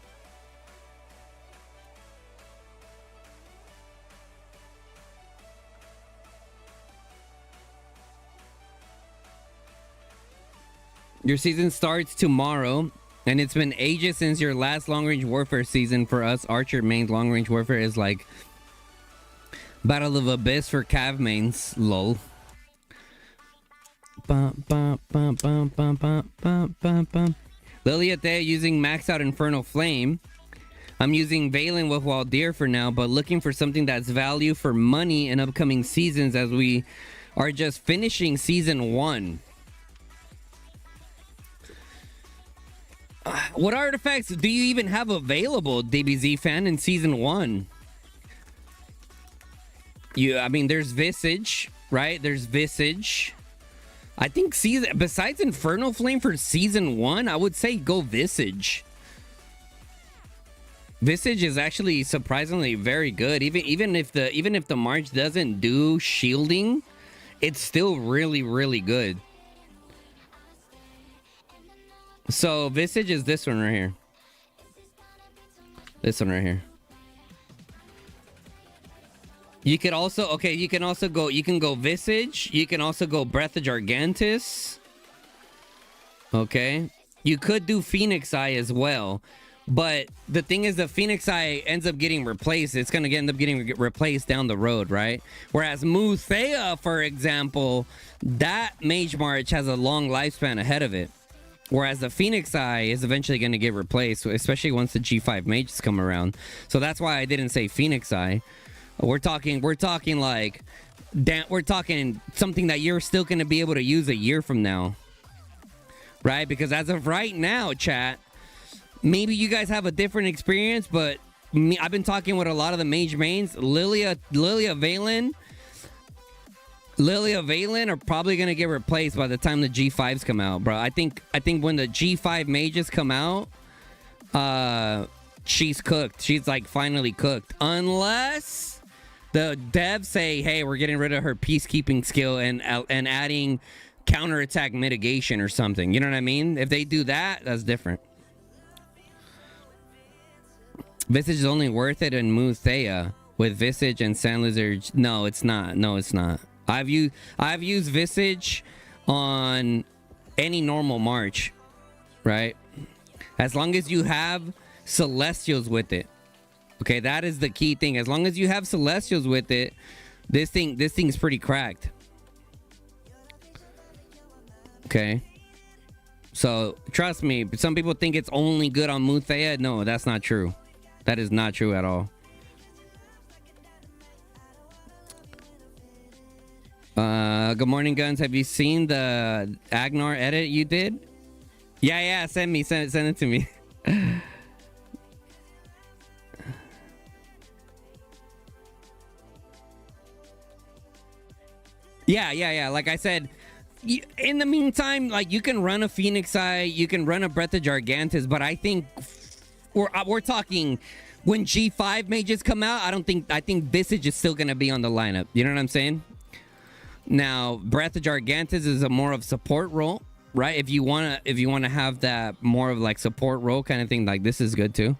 Your season starts tomorrow, and it's been ages since your last long-range warfare season. For us Archer main, long-range warfare is like Battle of Abyss for Cav mains. Lol. Lilia using maxed out Infernal Flame. I'm using Valen with Waldir for now, but looking for something that's value for money in upcoming seasons, as we are just finishing season 1. What artifacts do you even have available, DBZ fan, in season 1? I mean, there's Visage, right? There's Visage. I think besides Infernal Flame for season 1, I would say go Visage. Visage is actually surprisingly very good. Even if the March doesn't do shielding, it's still really, really good. So Visage is this one right here. This one right here. You could also, okay, you can go Visage. You can also go Breath of Gigantus. Okay. You could do Phoenix Eye as well. But the thing is, the Phoenix Eye ends up getting replaced. It's going to end up getting replaced down the road, right? Whereas Muthea, for example, that Mage March has a long lifespan ahead of it. Whereas the Phoenix Eye is eventually going to get replaced, especially once the G5 mages come around. So that's why I didn't say Phoenix Eye. We're talking like, we're talking something that you're still going to be able to use a year from now, right? Because as of right now, chat, maybe you guys have a different experience, but I've been talking with a lot of the mage mains. Lilia Valen are probably gonna get replaced by the time the G5s come out, bro. I think when the G5 mages come out, she's cooked. She's like finally cooked. Unless the devs say, hey, we're getting rid of her peacekeeping skill and adding counterattack mitigation or something. You know what I mean? If they do that, that's different. Visage is only worth it in Muthea with Visage and Sand Lizard. No, it's not. No, it's not. I've used Visage on any normal March, right? As long as you have Celestials with it. Okay, that is the key thing. As long as you have Celestials with it, this thing's pretty cracked. Okay. So, trust me, some people think it's only good on Muthea. No, that's not true. That is not true at all. Good morning, Guns. Have you seen the Agnar edit you did? Yeah, send it to me. Yeah. Like I said, in the meantime, like you can run a Phoenix Eye, you can run a Breath of Gigantus, but I think we're talking when G5 mages come out. I think Visage is still gonna be on the lineup. You know what I'm saying? Now, Breath of Gigantus is a more of support role, right? If you wanna have that more of like support role kind of thing, like this is good too.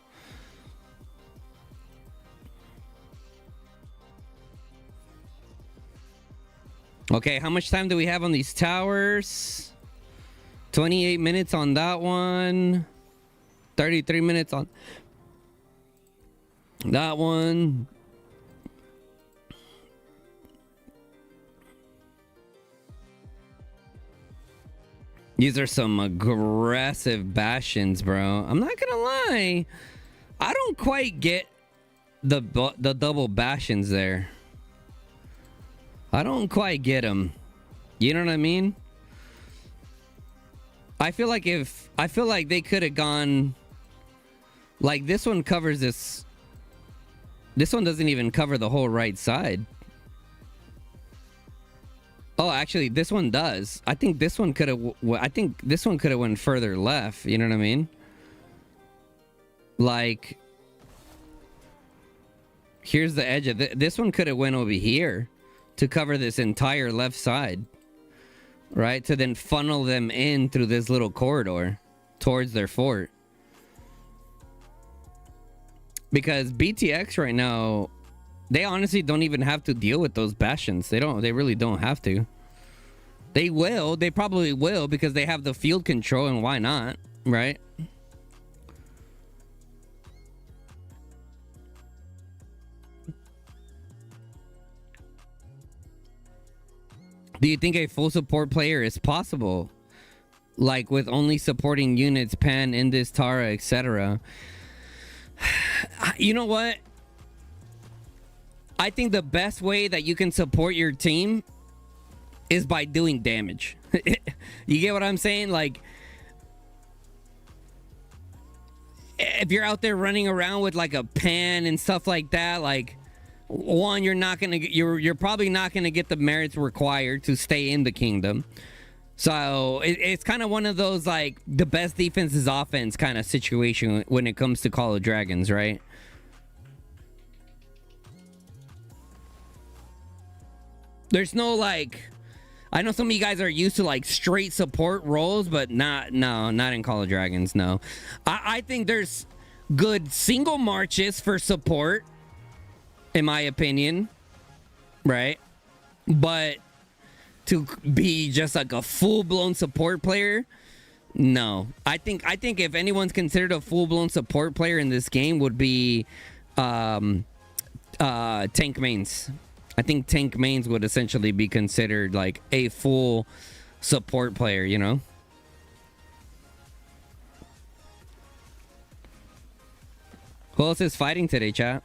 Okay, how much time do we have on these towers? 28 minutes on that one. 33 minutes on that one. These are some aggressive Bastions, bro. I'm not gonna lie. I don't quite get the double Bastions there. I don't quite get them. You know what I mean? I feel like they could have gone like this one covers this. This one doesn't even cover the whole right side. Oh, actually, this one does. I think this one could have. I think this one could have went further left. You know what I mean? Like, here's the edge of this one could have went over here to cover this entire left side, right? To then funnel them in through this little corridor towards their fort. Because BTX right now, they honestly don't even have to deal with those Bastions. They really don't have to. They will. They probably will because they have the field control, and why not, right? Do you think a full support player is possible? Like with only supporting units, Pan, Indus, Tara, etc. You know what? I think the best way that you can support your team is by doing damage. You get what I'm saying? Like, if you're out there running around with like a Pan and stuff like that, like, one, you're probably not gonna get the merits required to stay in the kingdom. So it's kind of one of those like the best defense is offense kind of situation when it comes to Call of Dragons, right? There's no like, I know some of you guys are used to like straight support roles, but not in Call of Dragons. No, I think there's good single marches for support, in my opinion, right? But to be just like a full-blown support player, no. I think if anyone's considered a full-blown support player in this game would be tank mains. I think tank mains would essentially be considered like a full support player, you know? Who else is fighting today, chat?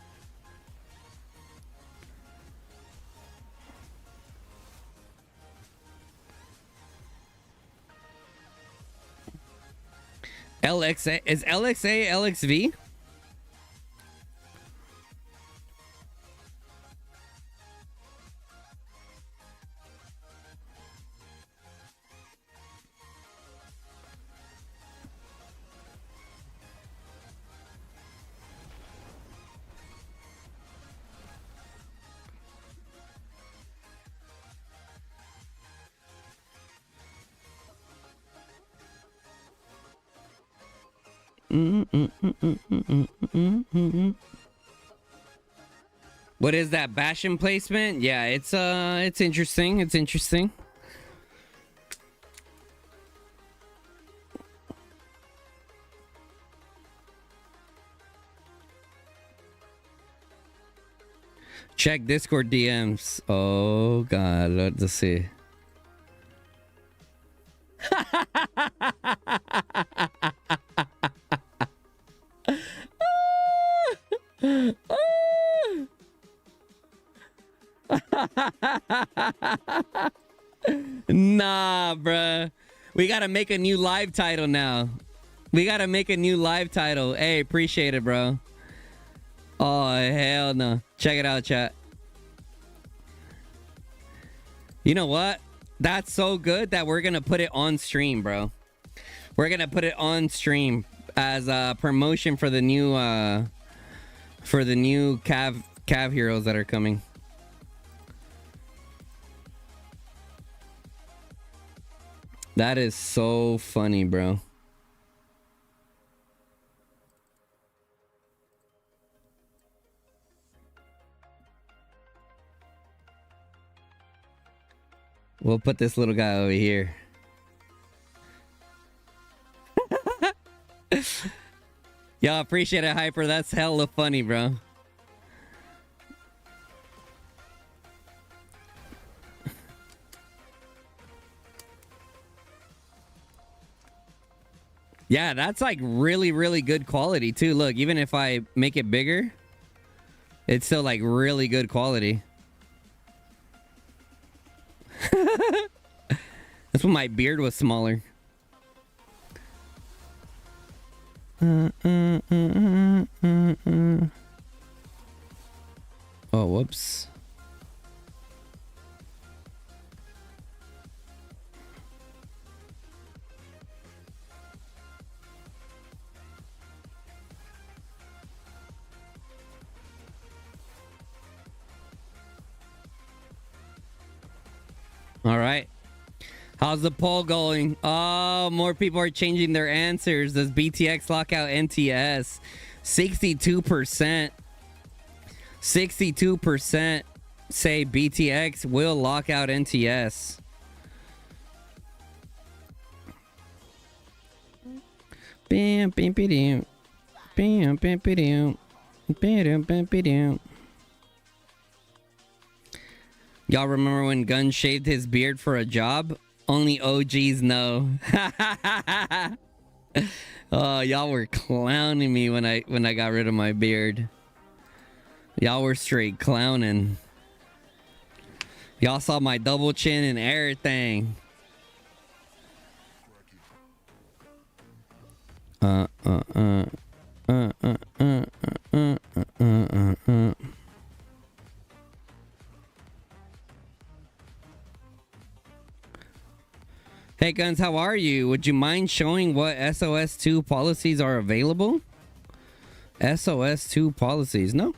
LXA is LXA LXV? What is that Bastion placement? Yeah, it's interesting. It's interesting. Check Discord DMs. Oh god, let's see. Nah, bruh. We gotta make a new live title now. We gotta make a new live title. Hey, appreciate it, bro. Oh, hell no. Check it out, chat. You know what? That's so good that we're gonna put it on stream, bro. We're gonna put it on stream as a promotion for the new Cav heroes that are coming. That is so funny, bro. We'll put this little guy over here. Y'all appreciate it, Hyper. That's hella funny, bro. Yeah, that's like really, really good quality too. Look, even if I make it bigger, it's still like really good quality. That's when my beard was smaller. Oh, whoops. All right. How's the poll going? Oh, more people are changing their answers. Does BTX lock out NTS? 62%. 62% say BTX will lock out NTS. Bam, bam, bam, bam, bam, bam, bam, bam, bam. Y'all remember when Gunn shaved his beard for a job? Only OGs know. Oh, y'all were clowning me when I got rid of my beard. Y'all were straight clowning. Y'all saw my double chin and everything. Hey Guns, how are you? Would you mind showing what SOS2 policies are available? SOS2 policies, no?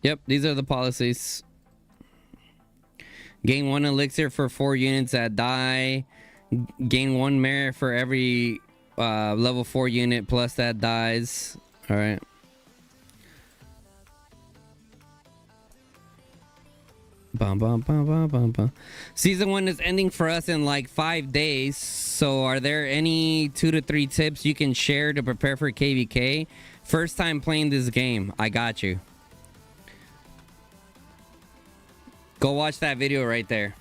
Yep, these are the policies. Gain 1 elixir for 4 units that die. Gain 1 merit for every level 4 unit plus that dies. All right. Bum, bum, bum, bum, bum, bum. Season 1 is ending for us in like 5 days. So are there any 2 to 3 tips you can share to prepare for KVK? First time playing this game. I got you. Go watch that video right there.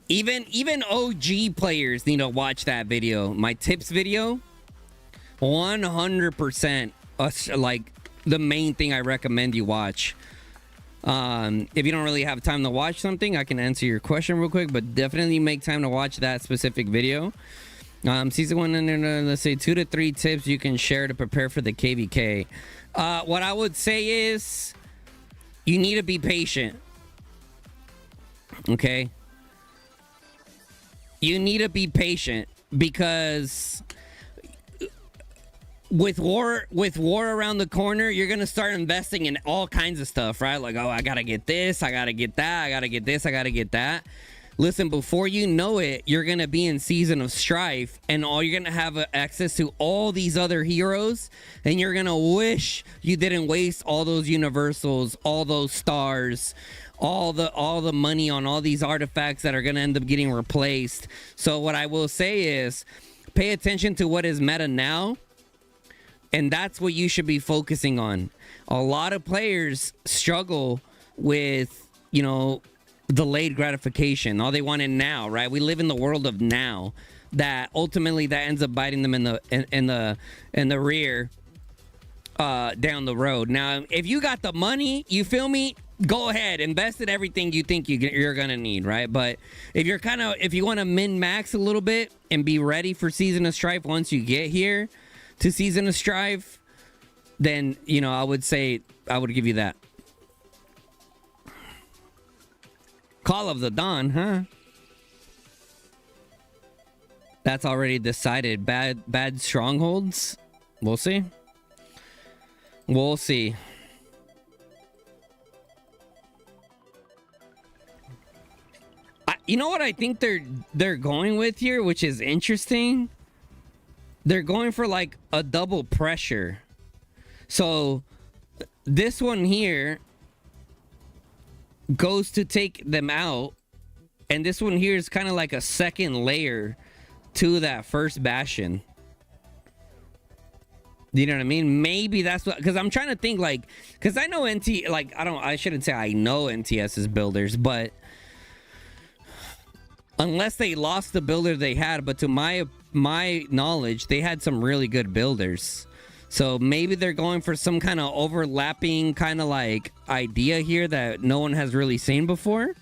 Even OG players need to watch that video. My tips video, 100% like the main thing I recommend you watch. If you don't really have time to watch something, I can answer your question real quick, but definitely make time to watch that specific video. Season 1, let's say 2 to 3 tips you can share to prepare for the KVK. What I would say is you need to be patient. Okay, you need to be patient because with war around the corner, you're gonna start investing in all kinds of stuff, right? Like, oh, I gotta get this, I gotta get that, I gotta get this, I gotta get that. Listen, before you know it, you're gonna be in Season of Strife, and you're gonna have access to all these other heroes, and you're gonna wish you didn't waste all those universals, all those stars, all the money on all these artifacts that are going to end up getting replaced. So what I will say is pay attention to what is meta now, and that's what you should be focusing on. A lot of players struggle with, you know, delayed gratification. All they want it now, right? We live in the world of now, that ultimately that ends up biting them in the rear down the road. Now, if you got the money, you feel me? Go ahead, invest in everything you think you're gonna need, right? But if you want to min max a little bit and be ready for Season of Strife once you get here to Season of Strife, then, you know, I would say I would give you that. Call of the Dawn, huh? That's already decided. Bad strongholds. We'll see. We'll see. You know what I think they're going with here, which is interesting? They're going for like a double pressure. So this one here goes to take them out, and this one here is kind of like a second layer to that first Bastion. You know what I mean? Maybe that's what, because I'm trying to think, like, because I know I shouldn't say I know NTS's builders, but unless they lost the builder they had, but to my knowledge, they had some really good builders. So maybe they're going for some kind of overlapping kind of like idea here that no one has really seen before,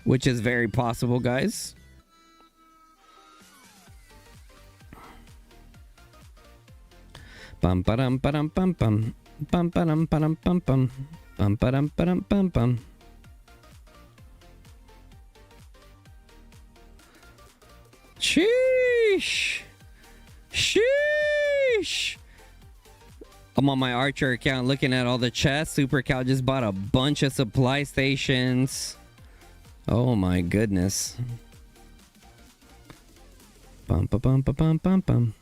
which is very possible, guys. Bum ba-dum ba-dum bum bum bum ba-dum ba-dum bum bum bum ba-dum ba-dum bum bum. Sheesh. Sheesh. I'm on my Archer account looking at all the chests. Super Cal just bought a bunch of supply stations. Oh my goodness. Bum ba bum ba bum bum bum.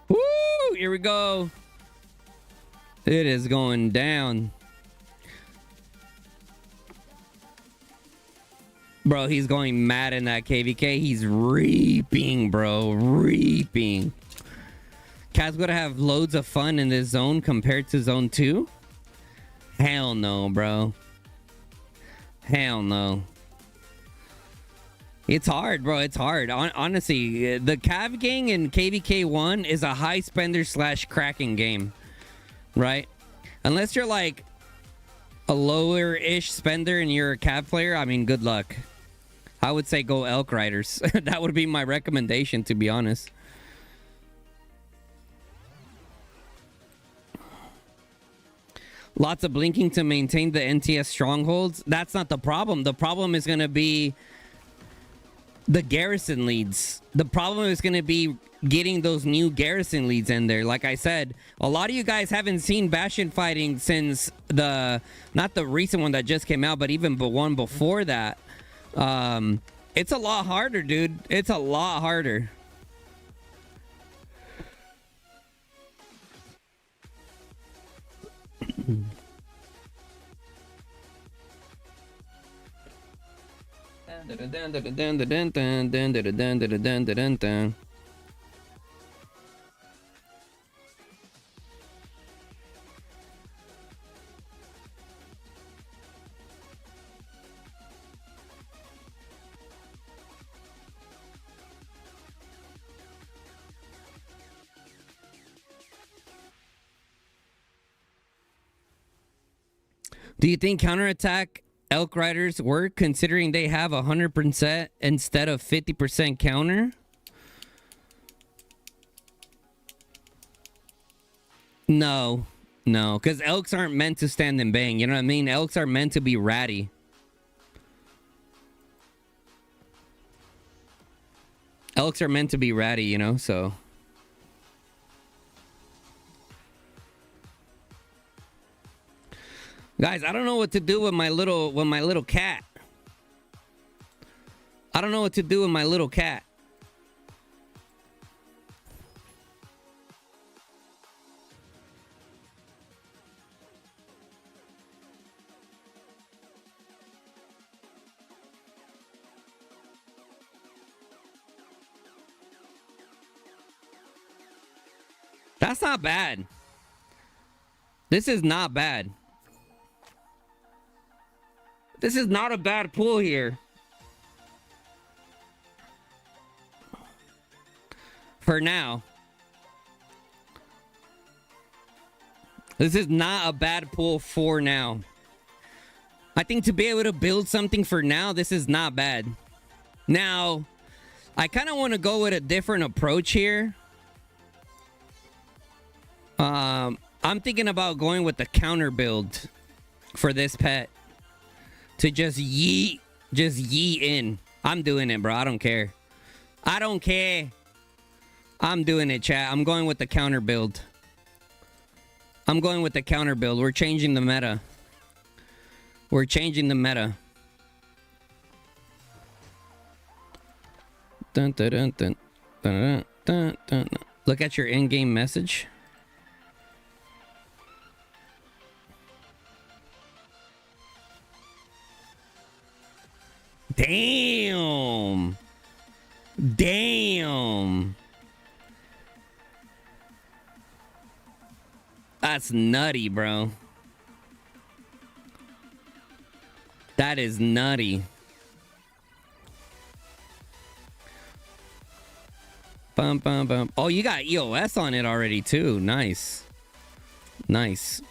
Woo! Here we go. It is going down. Bro, he's going mad in that KVK. He's reaping, bro. Reaping. Cat's gonna have loads of fun in this zone compared to zone 2? Hell no, bro. Hell no. It's hard, bro. It's hard. Honestly, the Cav gang in KVK 1 is a high spender / cracking game, right? Unless you're like a lower-ish spender and you're a Cav player, I mean, good luck. I would say go Elk Riders. That would be my recommendation, to be honest. Lots of blinking to maintain the NTS strongholds. That's not the problem. The problem is going to be the garrison leads. The problem is going to be getting those new garrison leads in there. Like I said, a lot of you guys haven't seen Bastion fighting since not the recent one that just came out, but even the one before that. It's a lot harder, dude. It's a lot harder. Do you think counterattack Elk Riders work, considering they have 100% instead of 50% counter? No, because Elks aren't meant to stand and bang. You know what I mean? Elks are meant to be ratty. Elks are meant to be ratty, you know, so. Guys, I don't know what to do with my little cat. I don't know what to do with my little cat. That's not bad. This is not bad. This is not a bad pull here. For now. This is not a bad pull for now. I think to be able to build something for now, this is not bad. Now, I kind of want to go with a different approach here. I'm thinking about going with the counter build for this pet. To just yeet in. I'm doing it, bro. I don't care. I don't care. I'm doing it, chat. I'm going with the counter build. I'm going with the counter build. We're changing the meta. We're changing the meta. Dun, dun, dun, dun, dun, dun, dun. Look at your in-game message. Damn. Damn. That's nutty, bro. That is nutty. Bum, bum, bum. Oh, you got EOS on it already, too. Nice. Nice.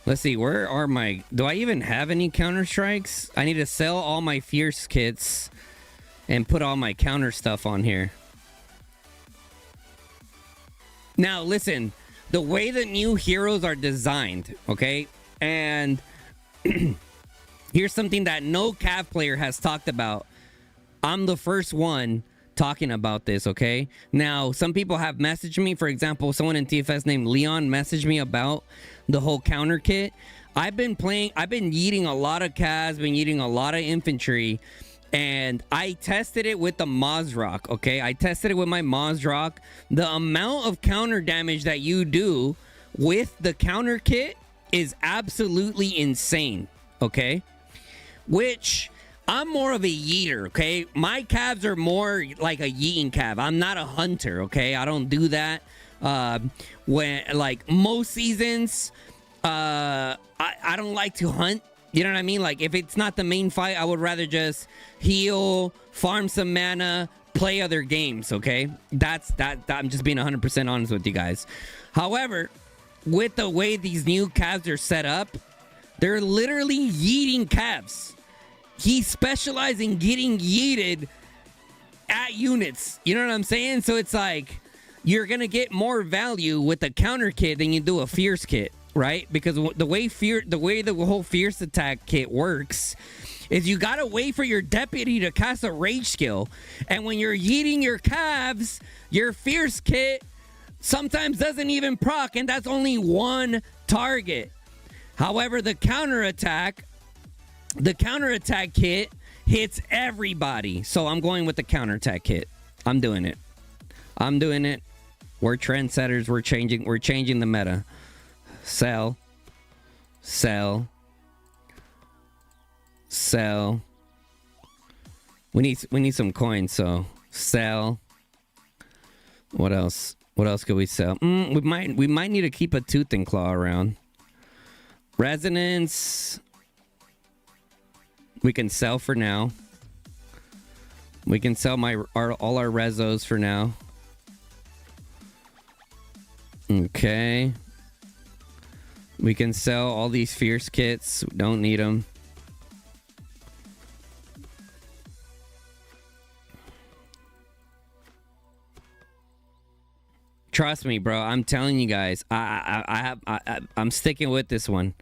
Let's see, where are my... Do I even have any counter strikes? I need to sell all my fierce kits and put all my counter stuff on here. Now, listen. The way the new heroes are designed, okay? And here's something that no Cav player has talked about. I'm the first one talking about this, okay? Now, some people have messaged me. For example, someone in TFS named Leon messaged me about the whole counter kit. I've been yeeting a lot of Cavs, been yeeting a lot of infantry, and I tested it with the Mozrock, okay? I tested it with my Mozrock. The amount of counter damage that you do with the counter kit is absolutely insane, okay? Which... I'm more of a yeeter, okay? My calves are more like a yeeting calf. I'm not a hunter, okay? I don't do that. When like most seasons, I don't like to hunt. You know what I mean? Like if it's not the main fight, I would rather just heal, farm some mana, play other games, okay? That's I'm just being 100% honest with you guys. However, with the way these new calves are set up, they're literally yeeting calves. He specializes in getting yeeted at units. You know what I'm saying? So it's like you're going to get more value with a counter kit than you do a fierce kit, right? Because the way the whole fierce attack kit works is you got to wait for your deputy to cast a rage skill. And when you're yeeting your calves, your fierce kit sometimes doesn't even proc, and that's only one target. However, the counterattack kit hits everybody. So I'm going with the counterattack kit. I'm doing it. We're trendsetters. We're changing the meta. Sell. We need some coins, so sell. What else? What else could we sell? We might need to keep a tooth and claw around. Resonance. We can sell for now. We can sell all our rezos for now. Okay. We can sell all these fierce kits. Don't need them. Trust me, bro. I'm telling you guys. I'm sticking with this one.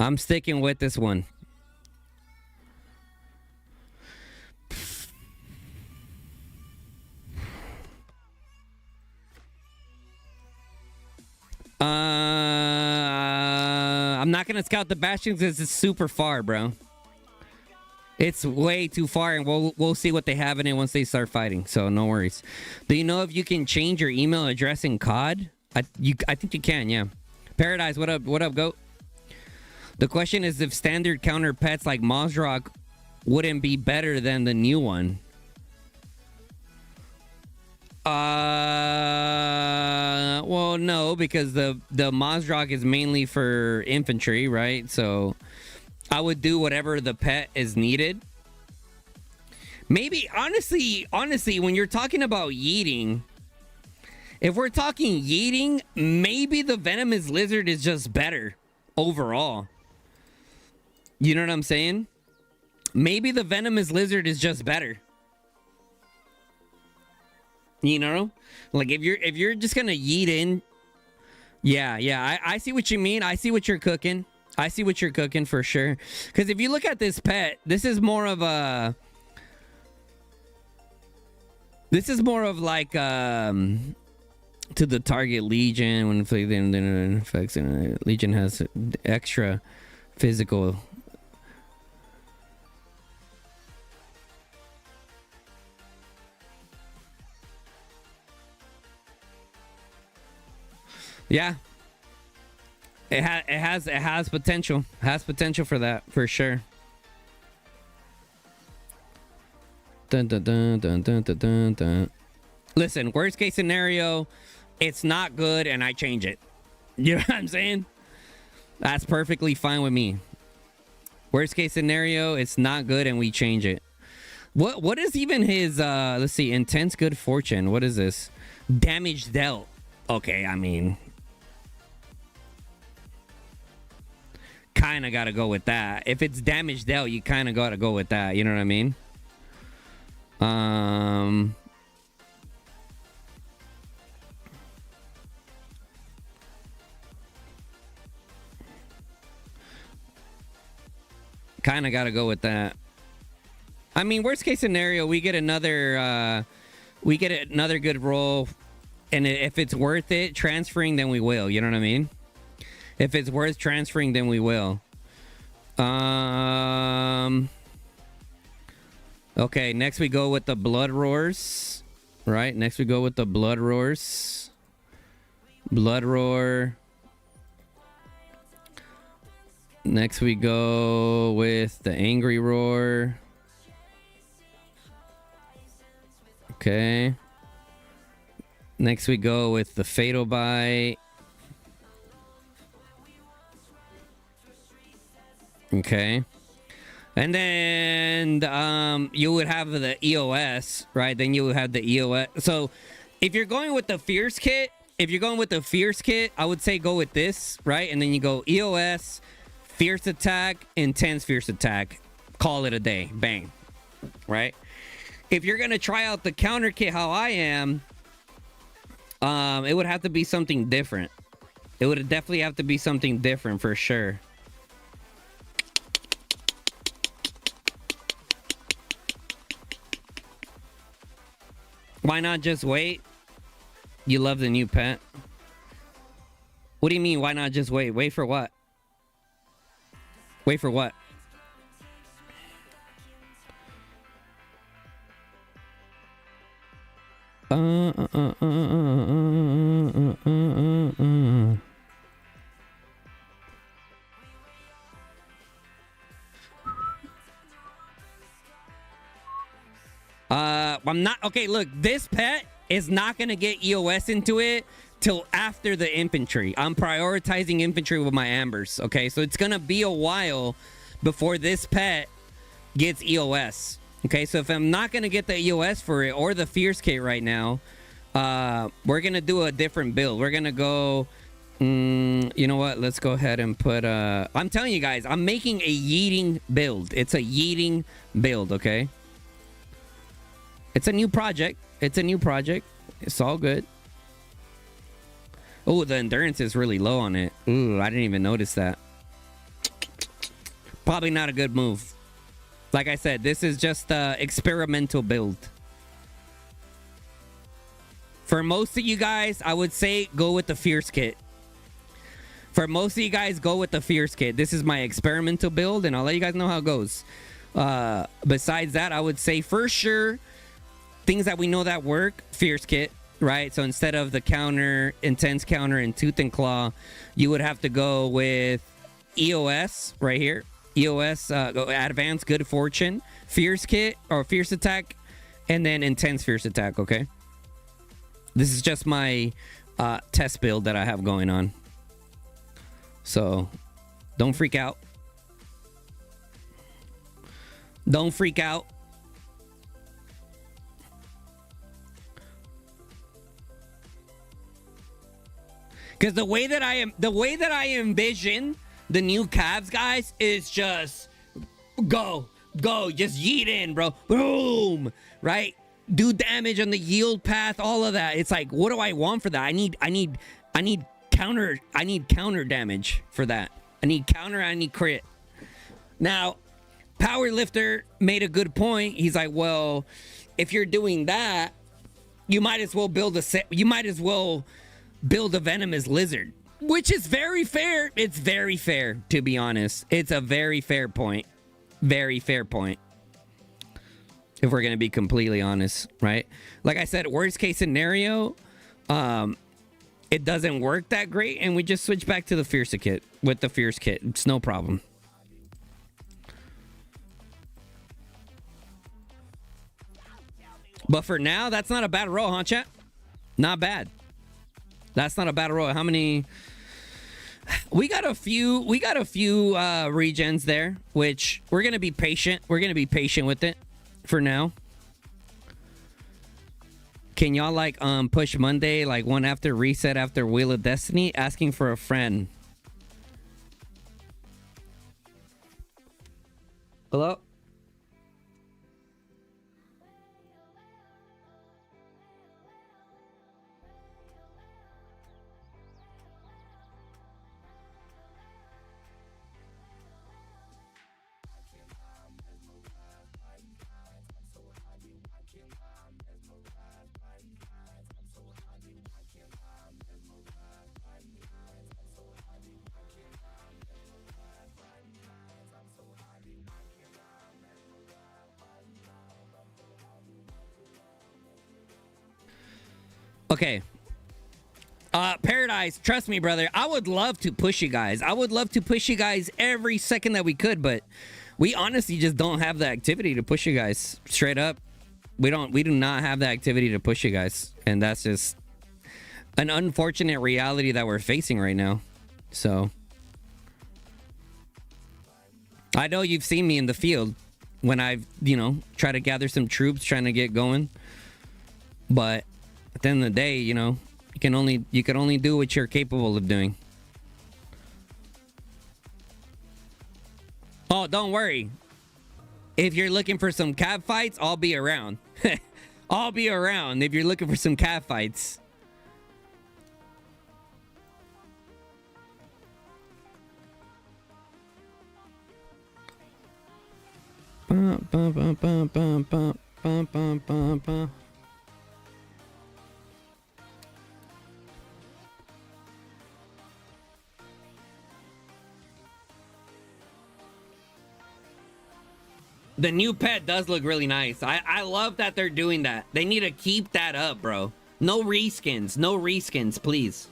I'm sticking with this one. I'm not gonna scout the Bastion because it's super far, bro. It's way too far, and we'll see what they have in it once they start fighting. So no worries. Do you know if you can change your email address in COD? I think you can, yeah. Paradise, what up? What up, goat? The question is if standard counter pets like Mozrock wouldn't be better than the new one. Well, no, because the Mozrock is mainly for infantry, right? So I would do whatever the pet is needed. Maybe, honestly, when you're talking about yeeting, if we're talking yeeting, maybe the Venomous Lizard is just better overall. You know what I'm saying? Maybe the Venomous Lizard is just better. You know? Like, if you're just gonna yeet in... Yeah, I see what you mean. I see what you're cooking. I see what you're cooking for sure. Because if you look at this pet, this is more of a... This is more of like... to the target Legion. When inflicted effects, Legion has extra physical... Yeah, it has potential. Has potential for that for sure. Dun, dun, dun, dun, dun, dun, dun, dun. Listen, worst case scenario, it's not good, and I change it. You know what I'm saying? That's perfectly fine with me. Worst case scenario, it's not good, and we change it. What is even his? Let's see, intense good fortune. What is this? Damage dealt. Okay, I mean. Kind of got to go with that. If it's damage dealt, you kind of got to go with that. You know what I mean? Kind of got to go with that. I mean, worst case scenario, we get another good roll, and if it's worth it transferring, then we will. You know what I mean? If it's worth transferring, then we will. Okay, next we go with the Blood Roars. Right, next we go with the Blood Roars. Blood Roar. Next we go with the Angry Roar. Okay. Next we go with the Fatal Bite. Okay. And then you would have the EOS, right? Then you would have the EOS. So if you're going with the Fierce Kit, I would say go with this, right? And then you go EOS, Fierce Attack, Intense Fierce Attack. Call it a day. Bang. Right? If you're going to try out the counter kit how I am, it would have to be something different. It would definitely have to be something different for sure. Why not just wait? You love the new pet. What do you mean, why not just wait? Wait for what? Wait for what? I'm not okay. Look, this pet is not gonna get EOS into it till after the infantry. I'm prioritizing infantry with my ambers. Okay, so it's gonna be a while before this pet gets EOS. Okay, so if I'm not gonna get the EOS for it or the Fierce Kit right now, we're gonna do a different build. We're gonna go. You know what? Let's go ahead and put. I'm telling you guys, I'm making a yeeting build. It's a yeeting build. Okay. It's a new project. It's all good. Oh, the endurance is really low on it. Ooh, I didn't even notice that. Probably not a good move. Like I said, this is just an experimental build. For most of you guys, I would say go with the Fierce Kit. For most of you guys, go with the Fierce Kit. This is my experimental build, and I'll let you guys know how it goes. Besides that, I would say for sure, things that we know that work, Fierce Kit, right? So instead of the counter, intense counter, and tooth and claw, you would have to go with EOS right here. EOS, advanced good fortune, Fierce Kit or Fierce attack, and then intense Fierce attack, okay? This is just my test build that I have going on. So don't freak out. Don't freak out. Because the way that I envision the new Cavs, guys, is just go, just yeet in, bro. Boom, right? Do damage on the yield path, all of that. It's like, what do I want for that? I need counter damage for that. I need counter, I need crit. Now, Powerlifter made a good point. He's like, well, if you're doing that, you might as well build a venomous lizard, which is very fair. It's very fair, to be honest. It's a very fair point. Very fair point. If we're going to be completely honest, right? Like I said, worst case scenario, it doesn't work that great, and we just switch back to the Fierce Kit with the Fierce Kit. It's no problem. But for now, that's not a bad roll, huh, chat? Not bad. That's not a bad roll. How many? We got a few regens there, which we're gonna be patient. We're gonna be patient with it for now. Can y'all like push Monday, like one after reset after Wheel of Destiny? Asking for a friend. Hello? Okay. Paradise, trust me, brother. I would love to push you guys. I would love to push you guys every second that we could, but we honestly just don't have the activity to push you guys. Straight up. We do not have the activity to push you guys. And that's just an unfortunate reality that we're facing right now. So I know you've seen me in the field when I've, tried to gather some troops, trying to get going. But at the end of the day, you can only do what you're capable of doing. Oh, don't worry. If you're looking for some cab fights, I'll be around. I'll be around if you're looking for some cab fights. Bum, bum, bum, bum, bum, bum, bum, bum, bum, bum. The new pet does look really nice. I love that they're doing that. They need to keep that up, bro. No reskins. No reskins, please.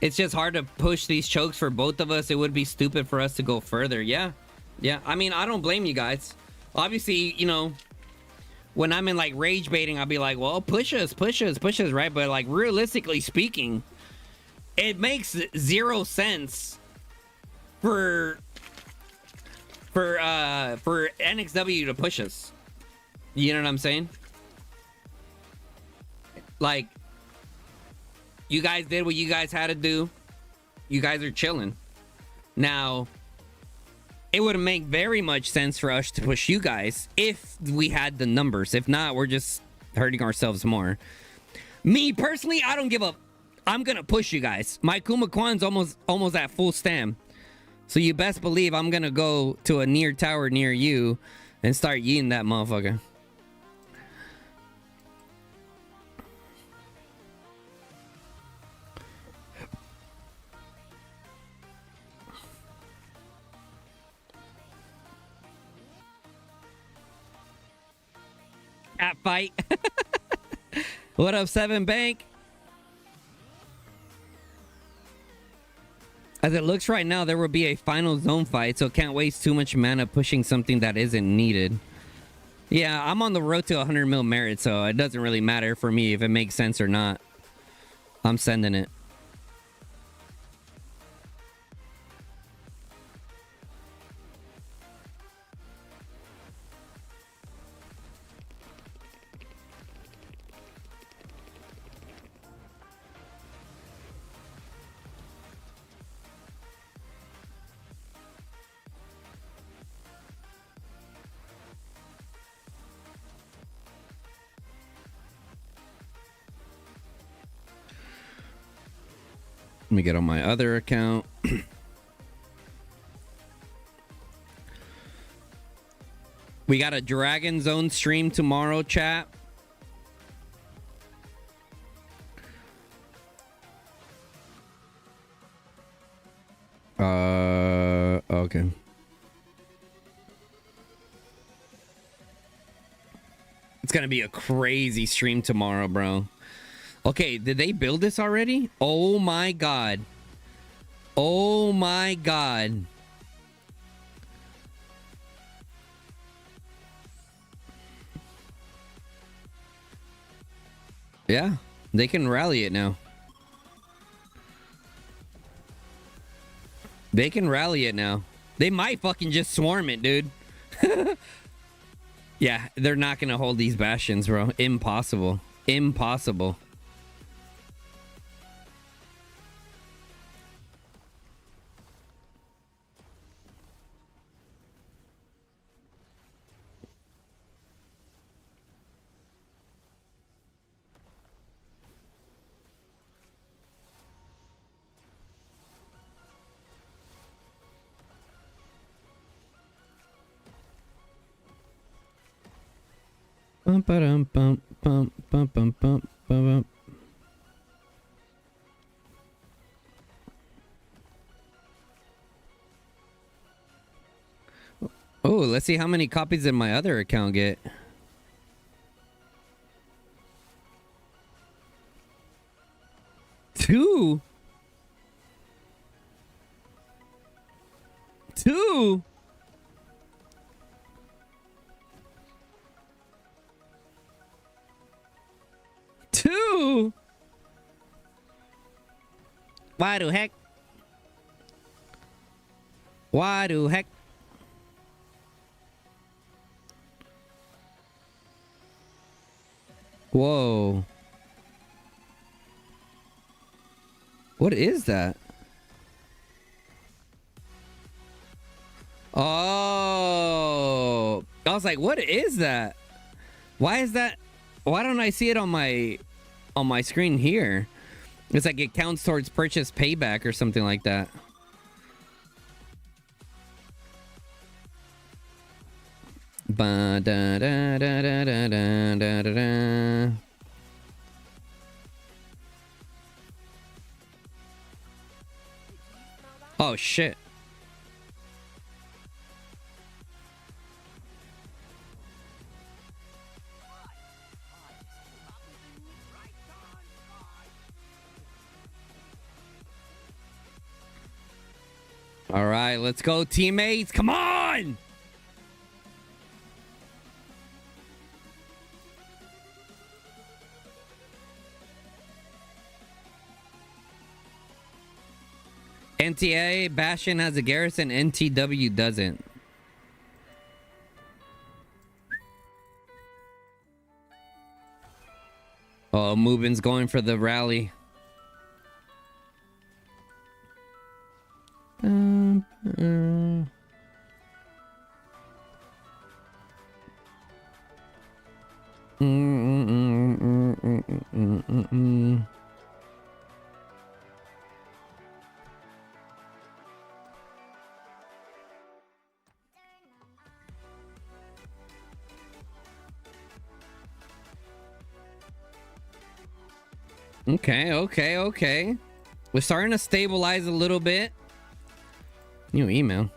It's just hard to push these chokes for both of us. It would be stupid for us to go further. Yeah. Yeah. I mean, I don't blame you guys. Obviously, when I'm in like rage baiting, I'll be like, well, push us, right? But like realistically speaking, it makes zero sense for NXW to push us. You know what I'm saying? Like, you guys did what you guys had to do. You guys are chilling. Now, it would make very much sense for us to push you guys if we had the numbers. If not, we're just hurting ourselves more. Me personally, I don't give up. I'm gonna push you guys. My Kuma Kwan's almost at full stam, so you best believe I'm gonna go to a near tower near you and start eating that motherfucker. Cat fight. What up, 7 Bank? As it looks right now, there will be a final zone fight, so can't waste too much mana pushing something that isn't needed. Yeah, I'm on the road to 100 mil merit, so it doesn't really matter for me if it makes sense or not. I'm sending it. Let me get on my other account. We got a Dragon Zone stream tomorrow, chat. Okay. It's gonna be a crazy stream tomorrow, bro. Okay, did they build this already? Oh my god. Oh my god. Yeah, they can rally it now. They can rally it now. They might fucking just swarm it, dude. Yeah, they're not gonna hold these bastions, bro. Impossible. Impossible. Bum bum bum bum bum bum bum bum. Oh, let's see how many copies did my other account get. Two. Why the heck? Why the heck? Whoa. What is that? Oh. I was like, what is that? Why is that? Why don't I see it on my screen here? It's like it counts towards purchase payback or something like that. Ba da da da da da da da da. Oh shit. All right, let's go, teammates. Come on. NTA, Bastion has a garrison, NTW doesn't. Oh, Mubin's going for the rally. Okay, okay, okay. We're starting to stabilize a little bit. New email.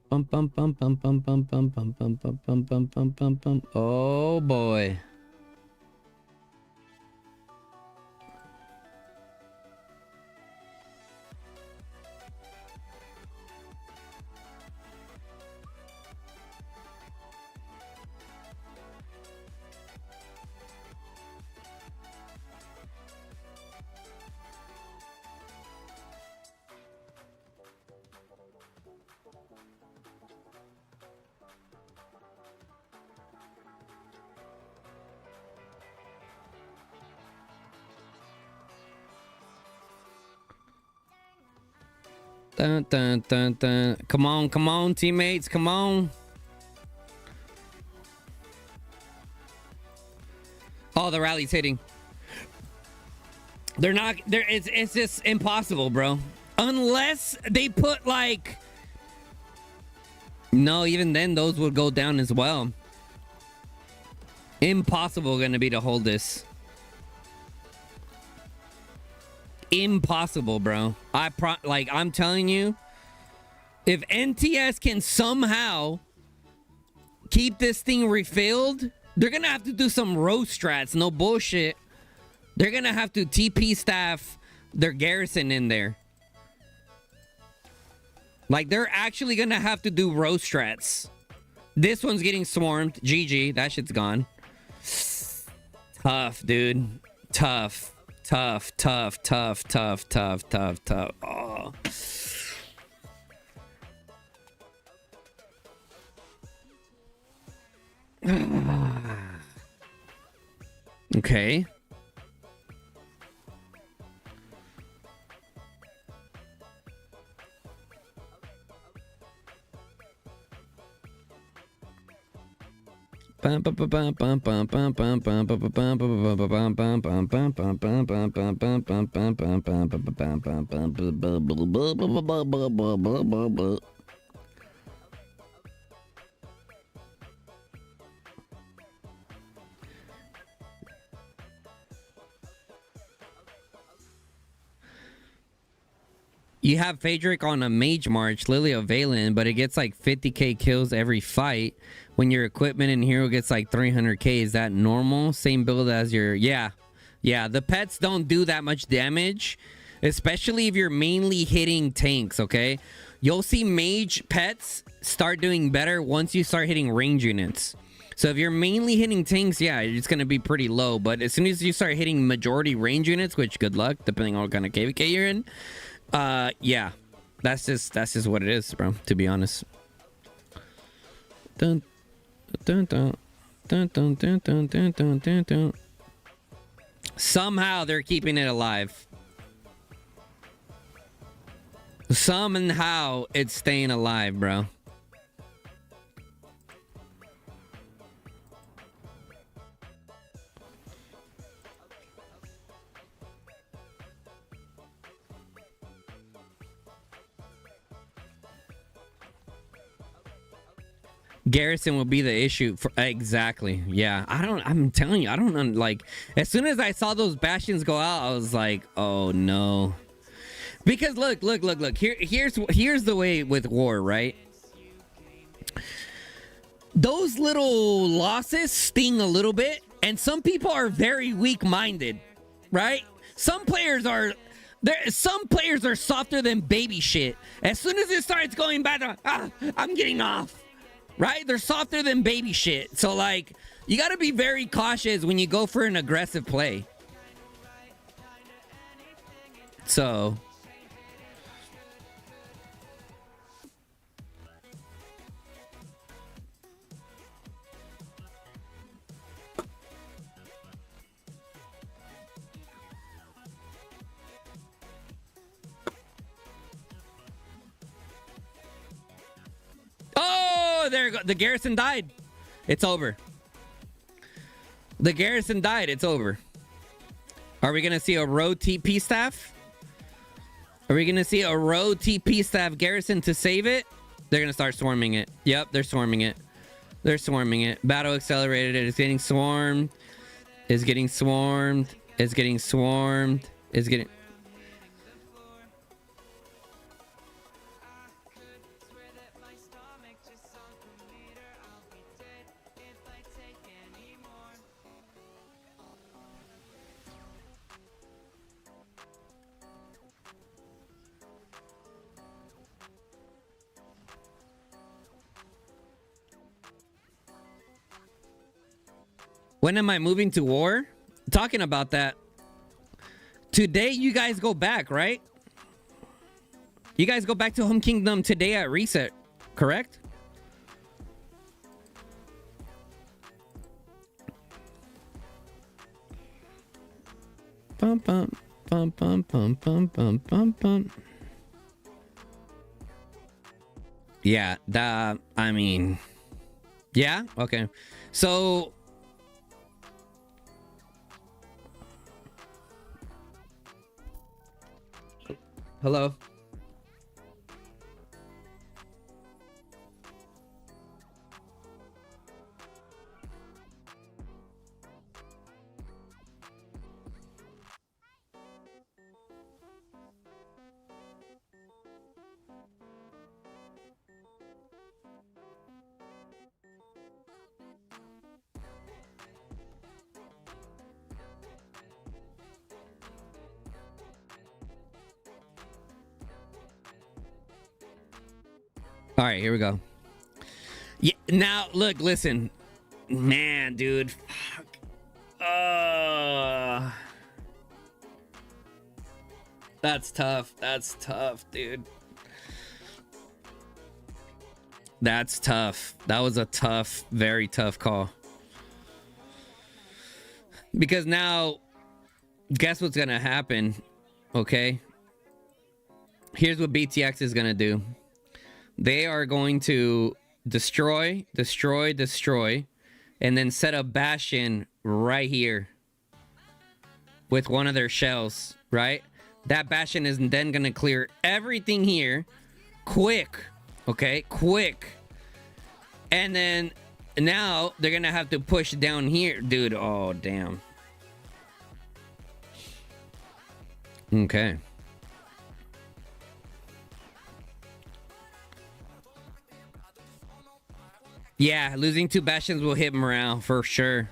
Bum bum bum bum bum bum bum bum bum bum bum bum bum bum bum. Oh boy. Dun, dun, dun, dun. Come on, teammates, come on. Oh, the rally's hitting. They're not. There. It's just impossible, bro. Unless they put like. No, even then those would go down as well. Impossible gonna be to hold this. Impossible, bro. I'm telling you, if NTS can somehow keep this thing refilled, they're gonna have to do some roast strats. No bullshit. They're gonna have to TP staff their garrison in there. Like, they're actually gonna have to do roast strats. This one's getting swarmed. GG. That shit's gone. Tough, dude. Tough. Tough, tough, tough, tough, tough, tough, tough. Oh. Okay. You have Phaedric on a Mage March, Lily of Valen, but it gets like 50k kills every fight. When your equipment and hero gets like 300k, is that normal? Same build as your... Yeah. Yeah, the pets don't do that much damage, especially if you're mainly hitting tanks, okay? You'll see mage pets start doing better once you start hitting range units. So if you're mainly hitting tanks, yeah, it's going to be pretty low. But as soon as you start hitting majority range units, which good luck, depending on what kind of KVK you're in, yeah, that's just what it is, bro, to be honest. Dun, dun, dun, dun, dun, dun, dun, dun, dun, dun, dun. Somehow they're keeping it alive. Somehow it's staying alive, bro. Garrison will be the issue for exactly. Yeah, I'm telling you, I don't like, as soon as I saw those bastions go out, I was like, oh no. Because look. Here's the way with war, right? Those little losses sting a little bit, and some people are very weak-minded, right? Some players are softer than baby shit. As soon as it starts going bad, I'm getting off. Right? They're softer than baby shit. So, like, you got to be very cautious when you go for an aggressive play. So... there it go. The garrison died. It's over. The garrison died. It's over. Are we going to see a road TP staff? Are we going to see a road TP staff garrison to save it? They're going to start swarming it. Yep, they're swarming it. They're swarming it. Battle accelerated. It's getting swarmed. It's getting swarmed. It's getting swarmed. It's getting... When am I moving to war? Talking about that. Today, you guys go back, right? You guys go back to Home Kingdom today at reset, correct? Bum, bum, bum, bum, bum, bum, bum, bum, bum. Yeah, I mean... Yeah? Okay. So... Hello. All right, here we go. Yeah, now look, listen, man, dude. Fuck. That's tough. That's tough, dude. That's tough. That was a tough, very tough call. Because now, guess what's gonna happen? Okay. Here's what BTX is gonna do. They are going to destroy, and then set up Bastion right here with one of their shells, right? That Bastion is then going to clear everything here quick, okay? Quick. And then now they're going to have to push down here. Dude, oh, damn. Okay. Yeah, losing 2 Bastions will hit morale for sure.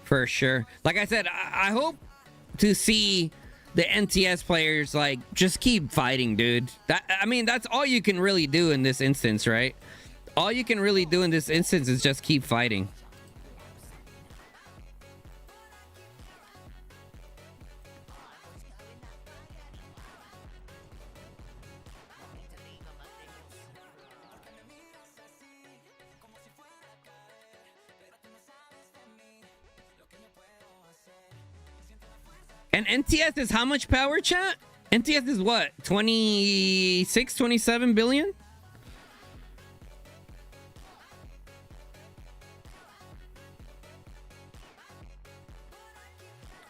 For sure. Like I said, I hope to see the NTS players like just keep fighting, dude. I mean, that's all you can really do in this instance, right? All you can really do in this instance is just keep fighting. And NTS is how much power, chat? NTS is what? 26, 27 billion?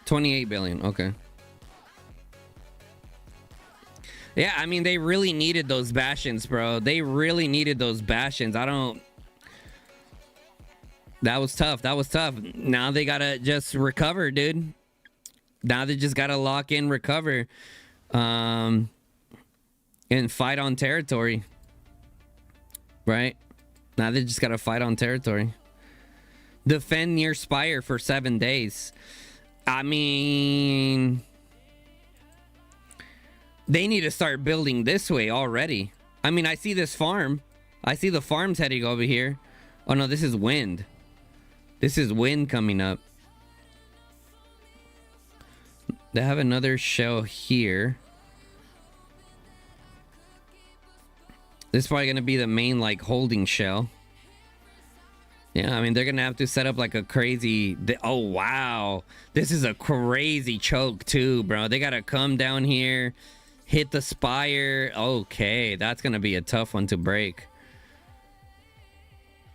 $28 billion, okay. Yeah, I mean, they really needed those Bastions, bro. They really needed those Bastions. That was tough. That was tough. Now they gotta just recover, dude. Now they just gotta lock in, recover, and fight on territory. Right? Now they just gotta fight on territory. Defend near Spire for 7 days. I mean, they need to start building this way already. I mean, I see this farm. I see the farms heading over here. Oh no, this is wind. This is wind coming up. They have another shell here. This is probably going to be the main, like, holding shell. Yeah, I mean, they're going to have to set up, like, a crazy... Oh, wow. This is a crazy choke, too, bro. They got to come down here, hit the spire. Okay, that's going to be a tough one to break.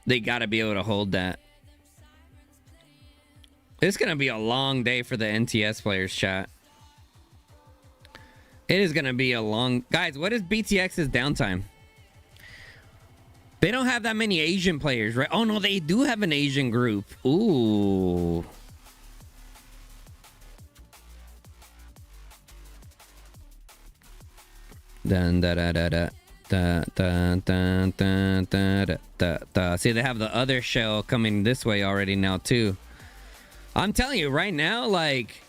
They gotta be able to hold that. It's gonna be a long day for the NTS players, chat. It is gonna be a long... Guys, what is BTX's downtime? They don't have that many Asian players, right? Oh, no, they do have an Asian group. Ooh. Dun, da, da, da, da. Da, da, da, da, da, da, da. See, they have the other shell coming this way already now, too. I'm telling you, right now, like...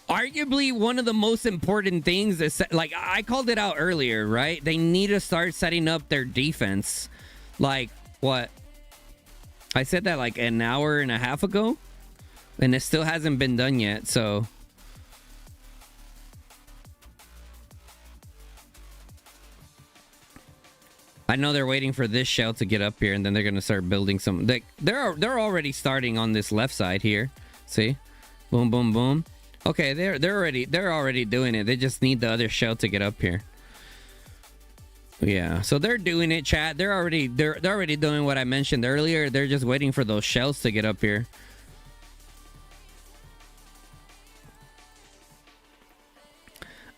Arguably, one of the most important things is, like, I called it out earlier, right? They need to start setting up their defense. Like, what? I said that like an hour and a half ago, and it still hasn't been done yet, so... I know they're waiting for this shell to get up here, and then they're going to start building some... They're already starting on this left side here. See? Boom, boom, boom. Okay, they're already doing it. They just need the other shell to get up here. Yeah, so they're doing it, chat. They're already doing what I mentioned earlier. They're just waiting for those shells to get up here.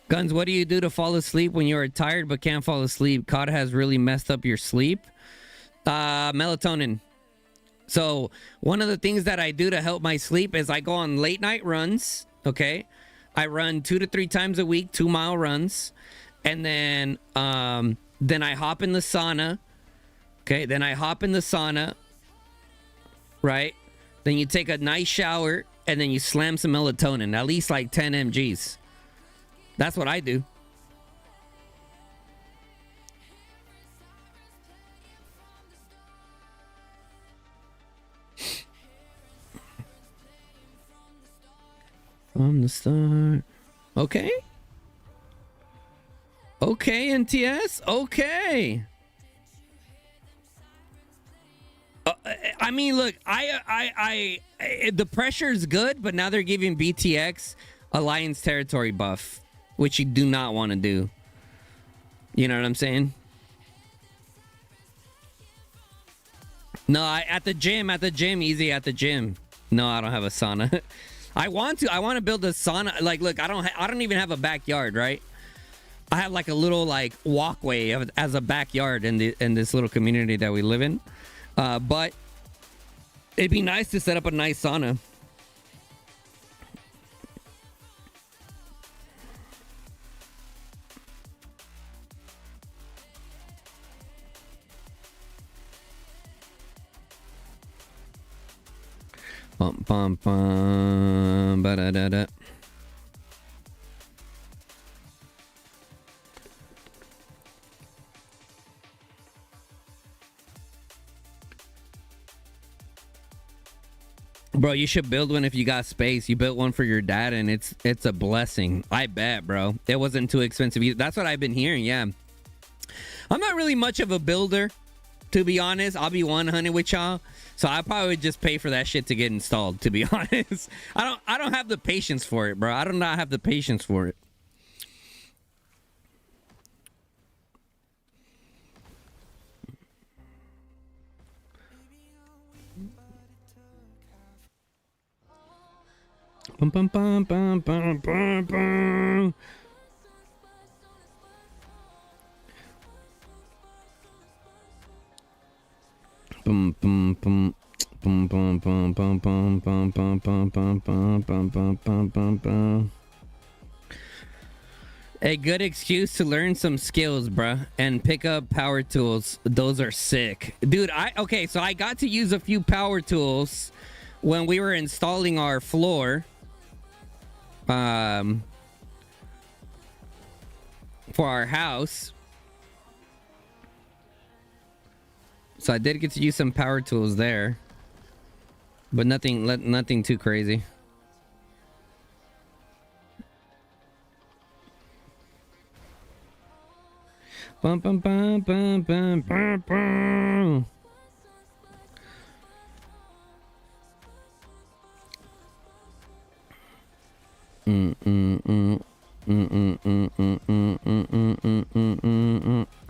Guns, what do you do to fall asleep when you are tired but can't fall asleep? COD has really messed up your sleep. Melatonin. So one of the things that I do to help my sleep is I go on late night runs. Okay, I run 2 to 3 times a week, 2-mile runs, and then I hop in the sauna. Okay, then I hop in the sauna. Right, then you take a nice shower, and then you slam some melatonin, at least like 10 mgs. That's what I do. From the start. Okay. Okay, NTS. Okay. I mean, look, the pressure is good, but now they're giving BTX Alliance territory buff, which you do not want to do. You know what I'm saying? No, at the gym, easy at the gym. No, I don't have a sauna. I want to build a sauna. Like, look, I don't even have a backyard, right? I have like a little like walkway as a backyard in this little community that we live in. But it'd be nice to set up a nice sauna. Bum bum bum ba da da da. Bro, you should build one if you got space. You built one for your dad, and it's a blessing. I bet, bro. It wasn't too expensive either. That's what I've been hearing. Yeah, I'm not really much of a builder, to be honest. I'll be 100 with y'all. So I probably would just pay for that shit to get installed, to be honest. I don't have the patience for it, bro. I do not have the patience for it. Bum, bum, bum, bum, bum, bum, bum. Boom, boom, boom. Boom, boom, boom, boom, boom, boom, boom, boom, boom, boom, boom, boom, boom, boom, boom. A good excuse to learn some skills, bruh, and pick up power tools. Those are sick. Dude, okay, so I got to use a few power tools when we were installing our floor. For our house. So I did get to use some power tools there, but nothing too crazy. Bum bum bum bum bum bum bum.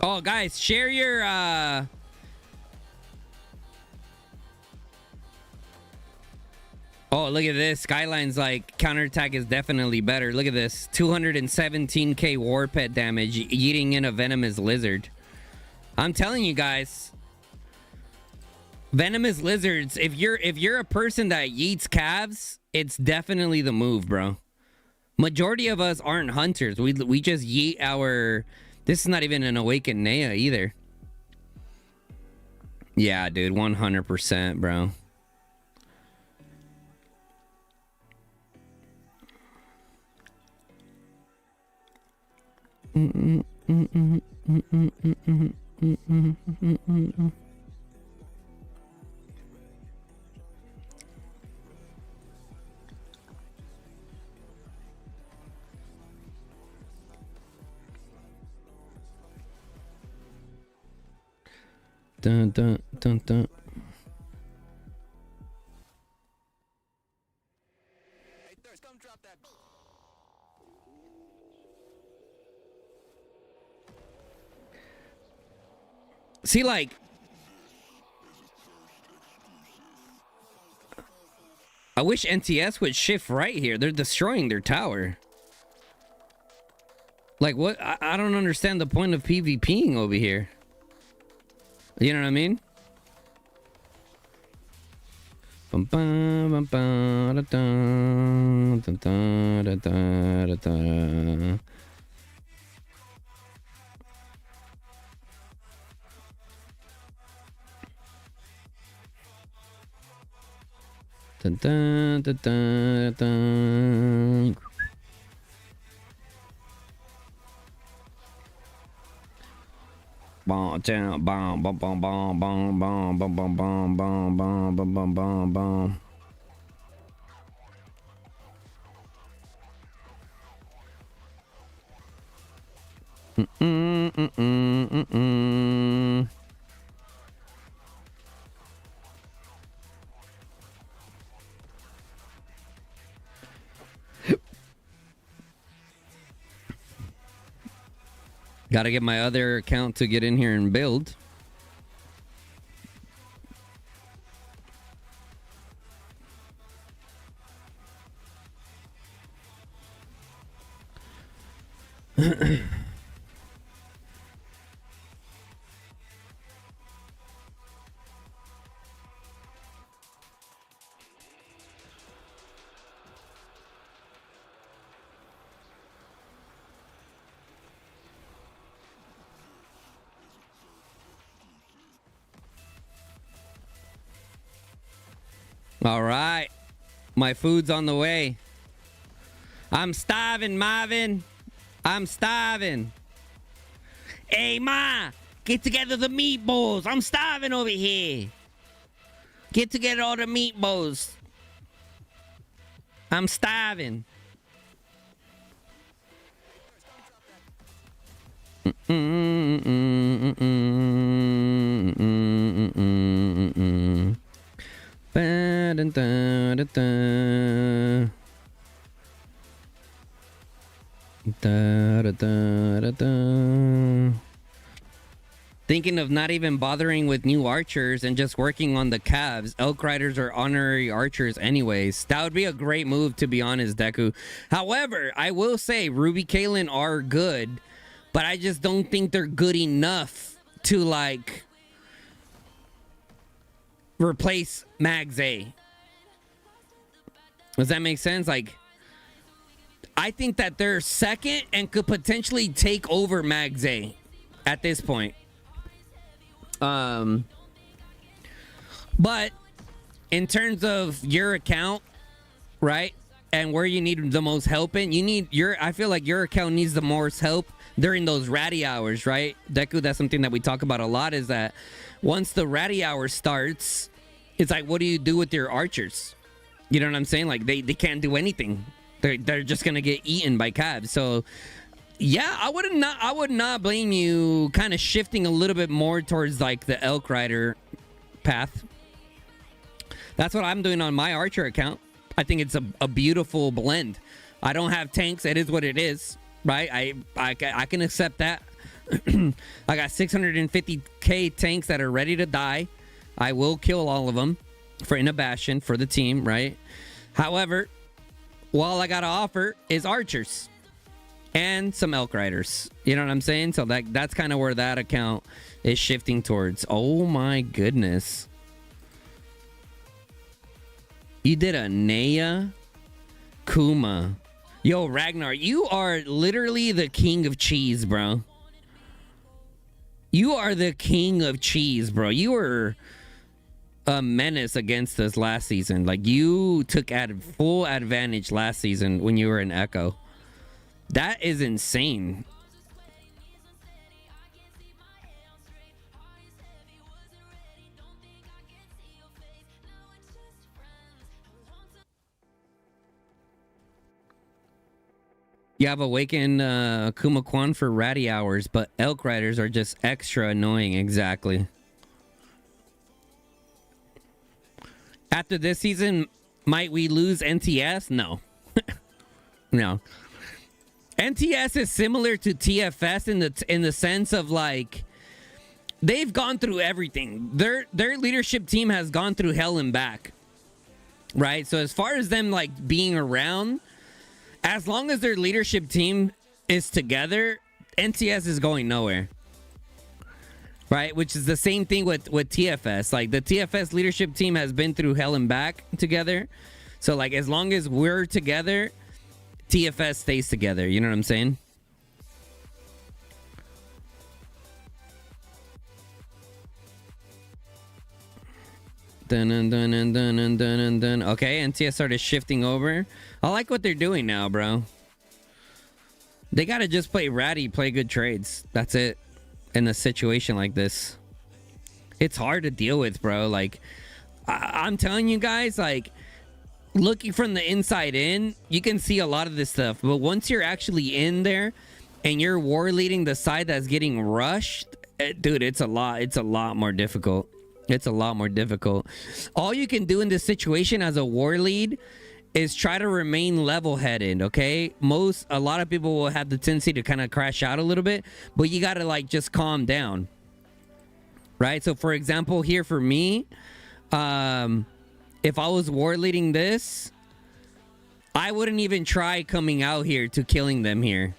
Oh, guys, share your Oh, look at this. Skyline's like counterattack is definitely better. Look at this. 217k war pet damage eating in a venomous lizard. I'm telling you guys. Venomous lizards, if you're a person that eats calves, it's definitely the move, bro. Majority of us aren't hunters. We just yeet our... This is not even an awakened Nea either. Yeah, dude, 100%, bro. Dun, dun, dun, dun. See, like, I wish NTS would shift right here. They're destroying their tower. Like, what? I don't understand the point of PvPing over here. You know what I mean? Bum, bum, bum, bum, da, da, da, da, da, da. Dun, dun, dun, dun, dun. Bom, bom, bom, bom, bom, bom, bom, bom, bom, bom, bom, bom, bom, bom, bom, bom. Gotta get my other account to get in here and build. All right. My food's on the way. I'm starving, Marvin. I'm starving. Hey, Ma, get together the meatballs. I'm starving over here. Get together all the meatballs. I'm starving. Thinking of not even bothering with new archers and just working on the calves. Elk riders are honorary archers anyways. That would be a great move, to be honest, Deku. However, I will say Ruby Kalen are good, but I just don't think they're good enough to, like, replace Mags A. Does that make sense? Like, I think that they're second and could potentially take over Mags A at this point. But in terms of your account, right, and where you need the most help in, I feel like your account needs the most help during those ratty hours, right? Deku, that's something that we talk about a lot, is that once the ratty hour starts, it's like, what do you do with your archers? You know what I'm saying? Like, they can't do anything. They're just gonna get eaten by calves. So yeah, I would not blame you kind of shifting a little bit more towards like the elk rider path. That's what I'm doing on my archer account. I think it's a beautiful blend. I don't have tanks. It is what it is, right? I can accept that. I got 650k tanks that are ready to die. I will kill all of them in a Bastion for the team, right? However, all I gotta offer is archers and some elk riders. You know what I'm saying? So that's kind of where that account is shifting towards. Oh my goodness. You did a Naya Kuma. Yo, Ragnar, you are literally the king of cheese, bro. You are the king of cheese, bro. You were a menace against us last season. Like, you took full advantage last season when you were in Echo. That is insane. You have Awaken Kuma Kwan for ratty hours, but elk riders are just extra annoying. Exactly. After this season, might we lose NTS? No. No. NTS is similar to TFS in the sense of, like, they've gone through everything. Their leadership team has gone through hell and back. Right? So as far as them, like, being around, as long as their leadership team is together, NTS is going nowhere. Right? Which is the same thing with TFS. Like, the TFS leadership team has been through hell and back together. So, like, as long as we're together, TFS stays together. You know what I'm saying? Dun, dun, dun, dun, dun, dun, dun. Okay, NTS started shifting over. I like what they're doing now, bro. They gotta just play ratty, play good trades. That's it. In a situation like this, it's hard to deal with, bro. Like, I'm telling you guys, like, looking from the inside in, you can see a lot of this stuff. But once you're actually in there and you're war leading the side that's getting rushed, dude, it's a lot more difficult. It's a lot more difficult. All you can do in this situation as a war lead is try to remain level-headed, okay? A lot of people will have the tendency to kind of crash out a little bit, but you gotta, like, just calm down, right? So, for example, here for me, if I was war leading this, I wouldn't even try coming out here to killing them here.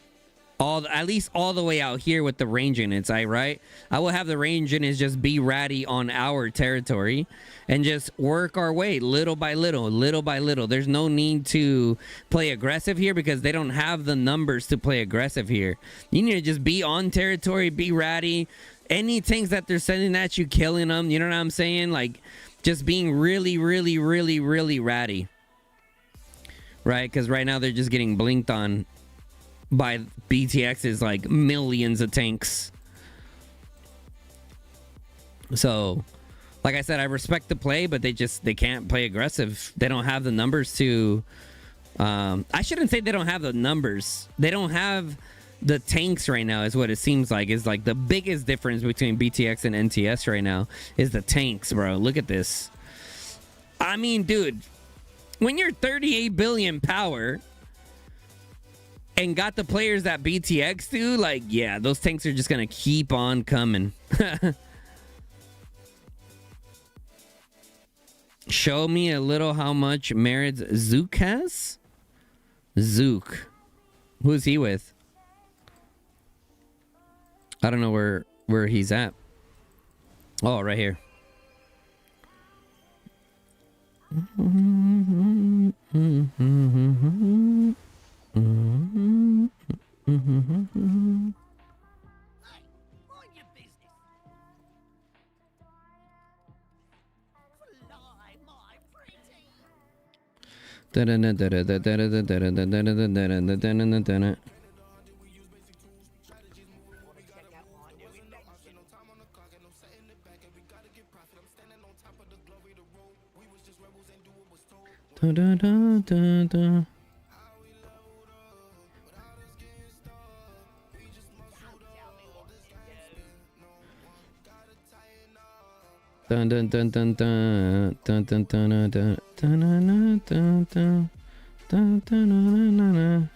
At least all the way out here with the range units, right? I will have the range units just be ratty on our territory and just work our way little by little, little by little. There's no need to play aggressive here because they don't have the numbers to play aggressive here. You need to just be on territory, be ratty. Any tanks that they're sending at you, killing them. You know what I'm saying? Like, just being really, really, really, really ratty. Right? Because right now they're just getting blinked on by BTX's, like, millions of tanks. So, like I said, I respect the play, but they can't play aggressive. They don't have the numbers to... I shouldn't say they don't have the numbers. They don't have the tanks right now, is what it seems like. Is like the biggest difference between BTX and NTS right now is the tanks, bro. Look at this. I mean, dude, when you're 38 billion power and got the players that BTX do, like, yeah, those tanks are just gonna keep on coming. Show me a little how much merits Zook has. Zook, who's he with? I don't know where he's at. Oh, right here. Dun dun dun dun dun dun dun dun dun dun dun dun dun dun dun.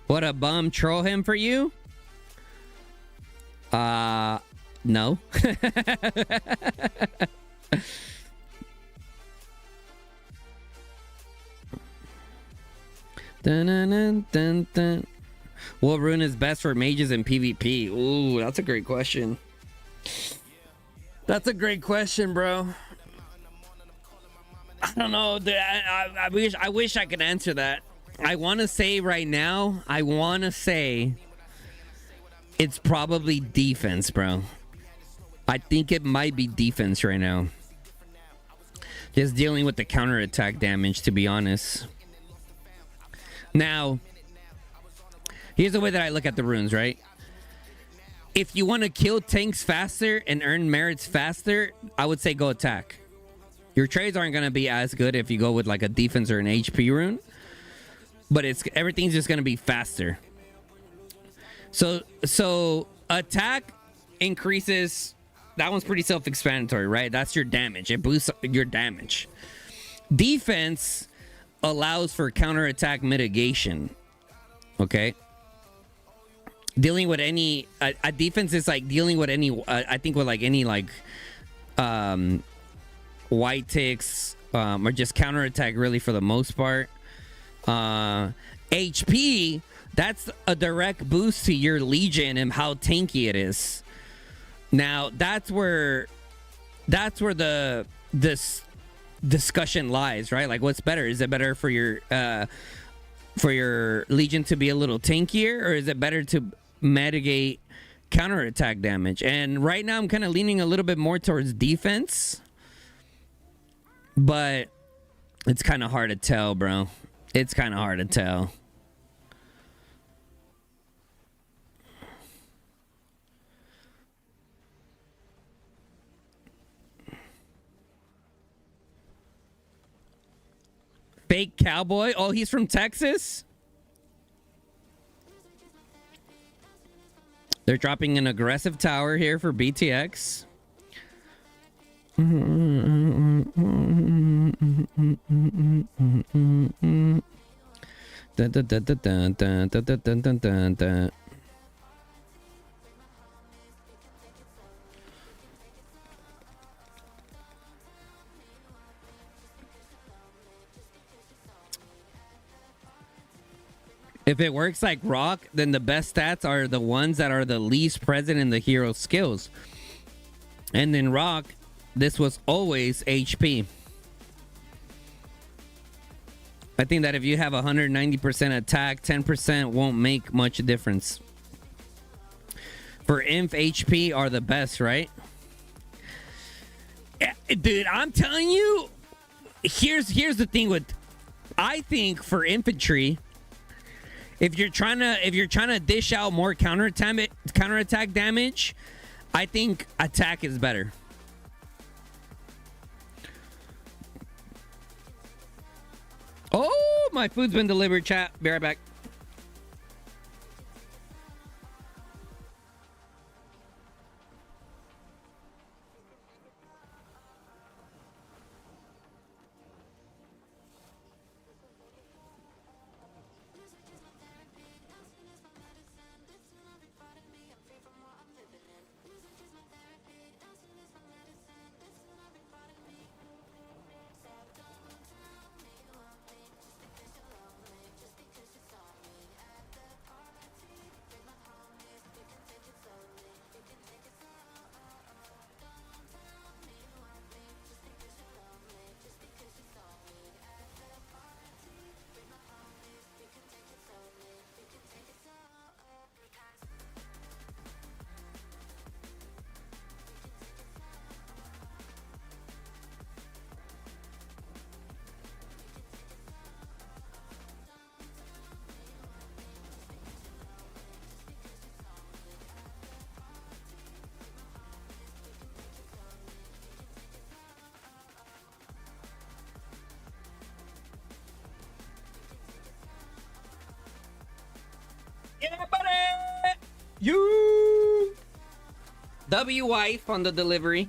What a bum, troll him for you? No. Dun, dun, dun, dun, dun. What rune is best for mages in PvP? Ooh, that's a great question. That's a great question, bro. I don't know. I wish I could answer that. I want to say right now, it's probably defense, bro. I think it might be defense right now. Just dealing with the counterattack damage, to be honest. Now, here's the way that I look at the runes, right? If you want to kill tanks faster and earn merits faster, I would say go attack. Your trades aren't going to be as good if you go with like a defense or an HP rune, but everything's just going to be faster. So attack increases. That one's pretty self-explanatory, right? That's your damage. It boosts your damage. Defense allows for counterattack mitigation. Okay. Dealing with any a defense is like dealing with any I think with like any like white ticks or just counterattack really for the most part. HP, that's a direct boost to your legion and how tanky it is. Now that's where this discussion lies, right? Like, what's better? Is it better for your legion to be a little tankier, or is it better to mitigate counterattack damage? And right now I'm kind of leaning a little bit more towards defense, but it's kind of hard to tell, bro. It's kind of hard to tell. Fake cowboy? Oh, he's from Texas? They're dropping an aggressive tower here for BTX. If it works like rock, then the best stats are the ones that are the least present in the hero's skills. And in rock, this was always HP. I think that if you have 190% attack, 10% won't make much difference. For Inf, HP are the best, right? Yeah, dude, I'm telling you, here's the thing with, I think for infantry, if you're trying to dish out more counterattack damage, I think attack is better. Oh, my food's been delivered, chat. Be right back. Yeah, buddy! You! W wife on the delivery.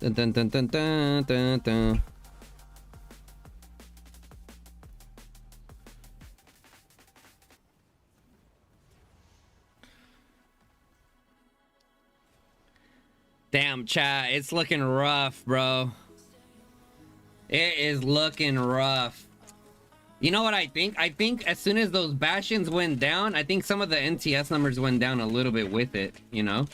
Dun, dun, dun, dun, dun, dun, dun. Damn, chat, it's looking rough, bro. It is looking rough. You know what I think? I think as soon as those Bastions went down, I think some of the NTS numbers went down a little bit with it, you know?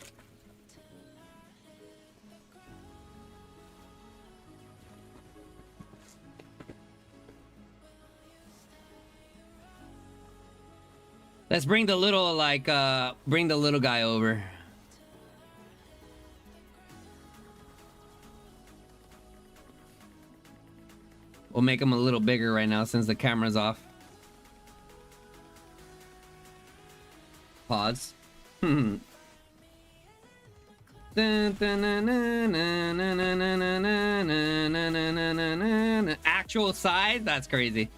Let's bring the little, like, bring the little guy over. We'll make him a little bigger right now since the camera's off. Pause. Actual size? That's crazy.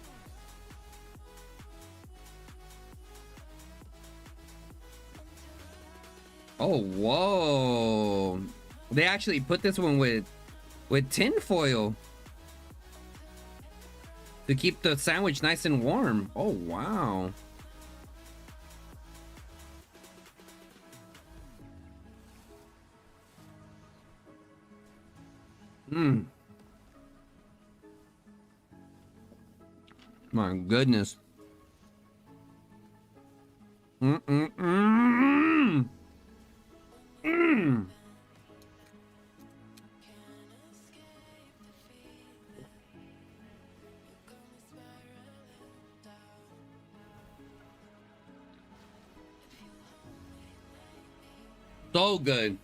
Oh, whoa. They actually put this one with tin foil to keep the sandwich nice and warm. Oh, wow. My goodness. So good.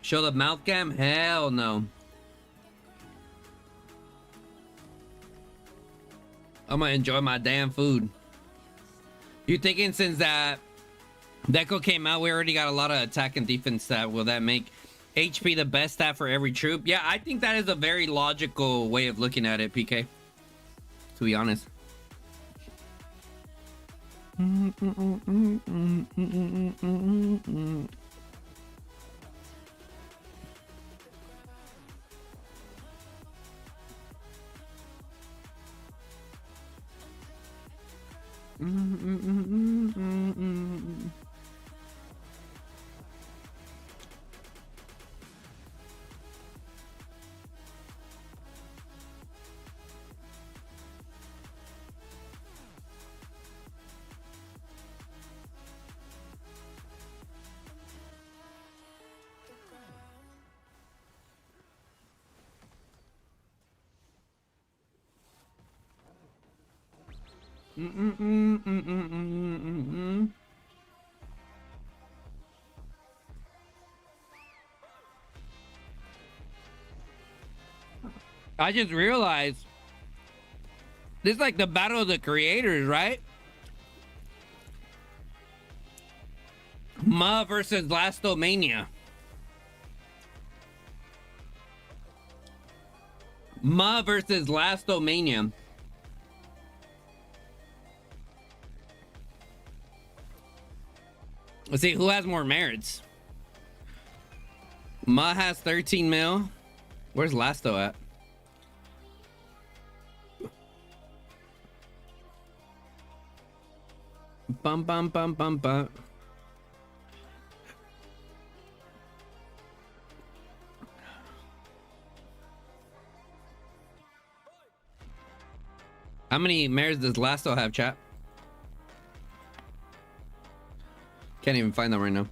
Show the mouth cam? Hell no. I'm gonna enjoy my damn food. You thinking since that Deco came out, we already got a lot of attack and defense stat? Will that make HP the best stat for every troop? Yeah, I think that is a very logical way of looking at it, PK. To be honest. I just realized this is like the battle of the creators, right? Ma versus Blastomania. Ma versus Blastomania. Let's see who has more merits. Ma has 13 mil. Where's Lasto at? Bum bum bum bum bum. How many mares does Lasto have, chat? Can't even find them right now.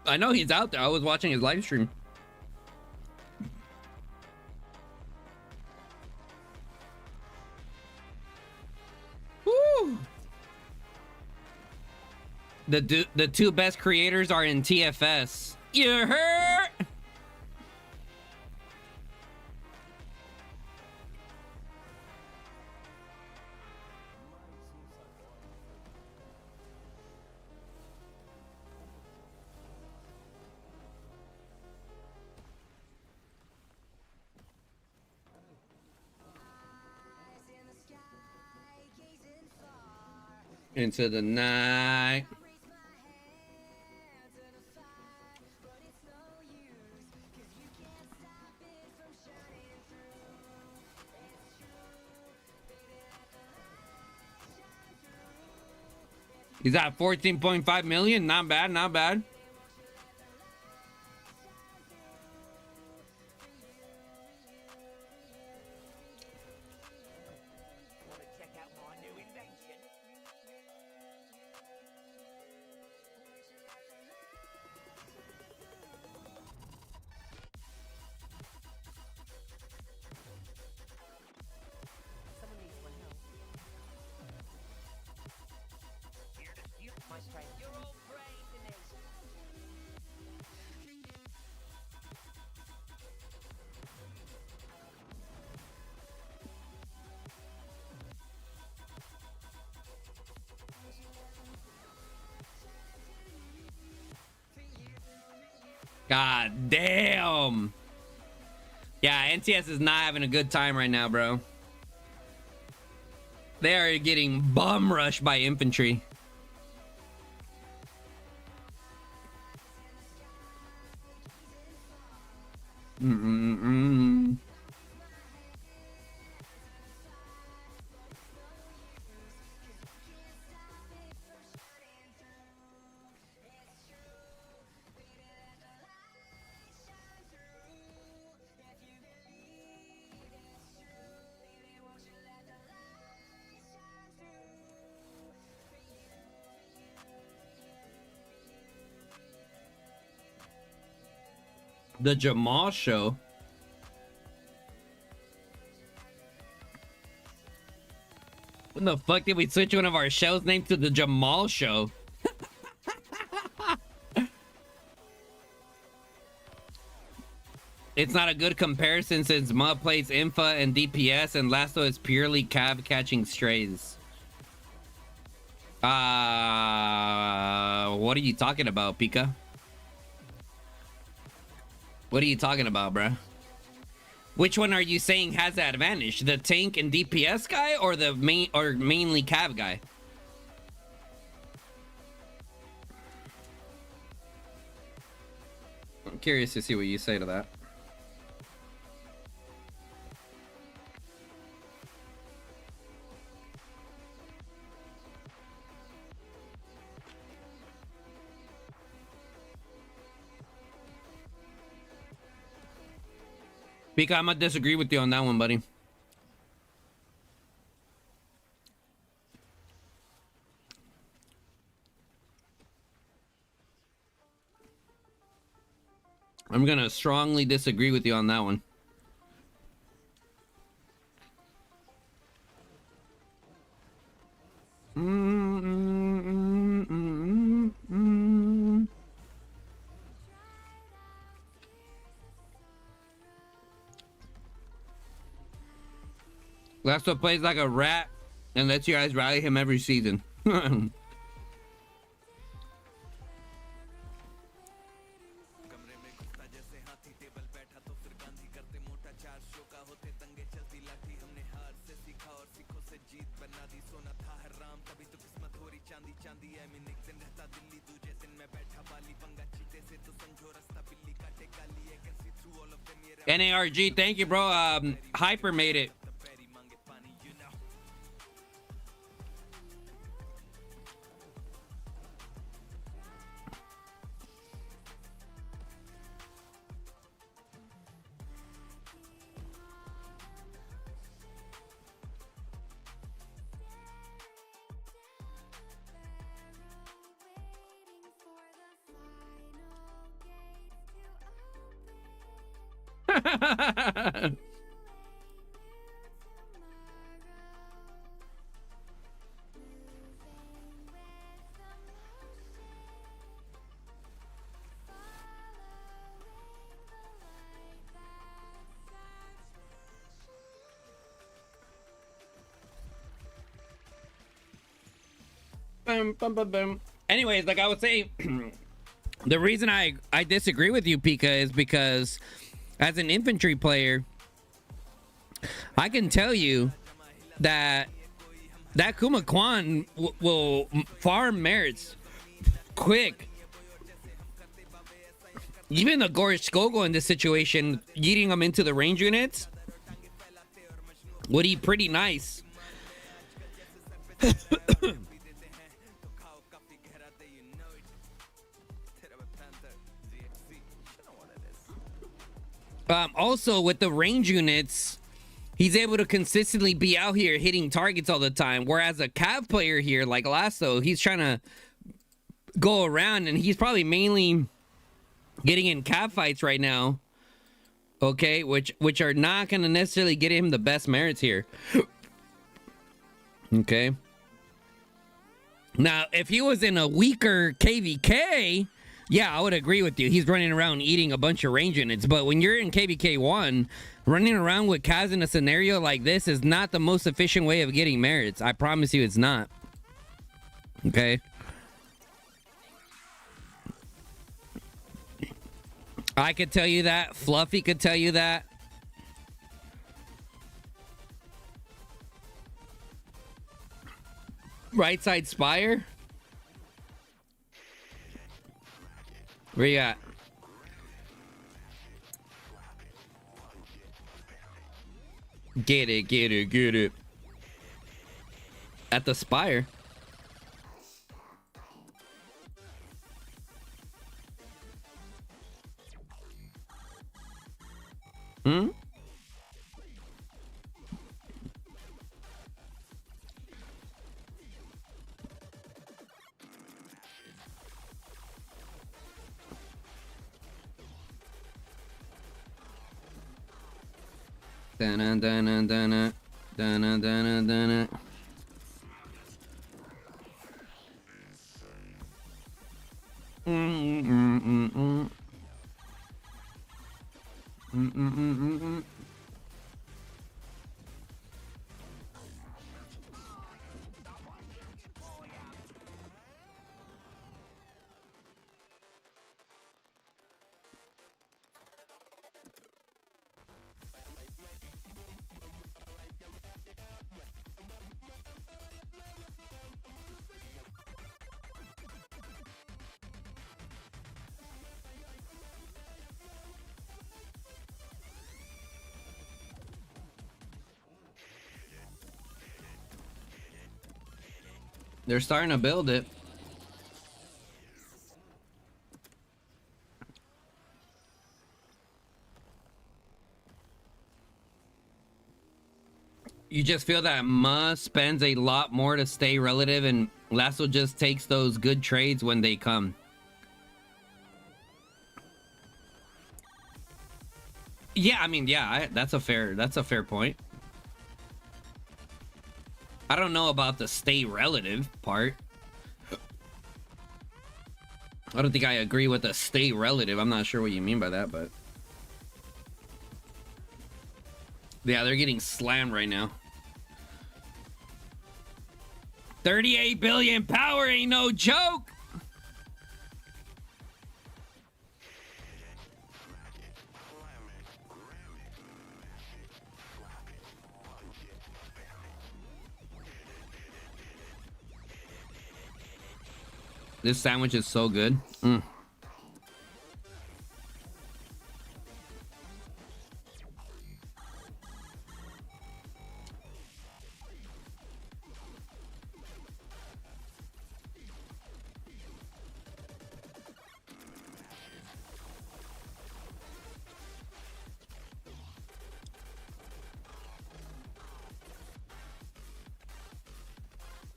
I know he's out there. I was watching his live stream. Woo! The two best creators are in TFS. You heard? into the night. He's at 14.5 million. Not bad, not bad. God damn. Yeah, NTS is not having a good time right now, bro. They are getting bum rushed by infantry. The Jamal Show. When the fuck did we switch one of our shows name to the Jamal Show? It's not a good comparison since Mud plays Infa and DPS and Lasso is purely cav catching strays. What are you talking about, Pika? What are you talking about, bruh? Which one are you saying has the advantage? The tank and DPS guy or the mainly cav guy? I'm curious to see what you say to that. Pika, I'm gonna disagree with you on that one, buddy. I'm gonna strongly disagree with you on that one. Lasso plays like a rat and lets you guys rally him every season. NARG, thank you, bro. Hyper made it. Anyways, like I was saying, the reason I disagree with you, Pika, is because as an infantry player, I can tell you that That Kuma Kwan will farm merits quick. Even the Gorish Gogo in this situation, eating them into the range units would eat pretty nice. Also, with the range units, he's able to consistently be out here hitting targets all the time. Whereas a Cav player here, like Lasso, he's trying to go around, and he's probably mainly getting in Cav fights right now. Okay, which are not going to necessarily get him the best merits here. Okay. Now, if he was in a weaker KVK, yeah, I would agree with you. He's running around eating a bunch of range units. But when you're in KVK 1, running around with Kaz in a scenario like this is not the most efficient way of getting merits. I promise you it's not. Okay? I could tell you that. Fluffy could tell you that. Right side Spire? Where you at? Get it, get it, get it. At the Spire. Hmm? Dana dana dana dana dana dana. They're starting to build it. You just feel that Ma spends a lot more to stay relative, and Lasso just takes those good trades when they come. Yeah, I mean, yeah, that's a fair point. I don't know about the stay relative part. I don't think I agree with the stay relative. I'm not sure what you mean by that, but yeah, they're getting slammed right now. 38 billion power ain't no joke. This sandwich is so good.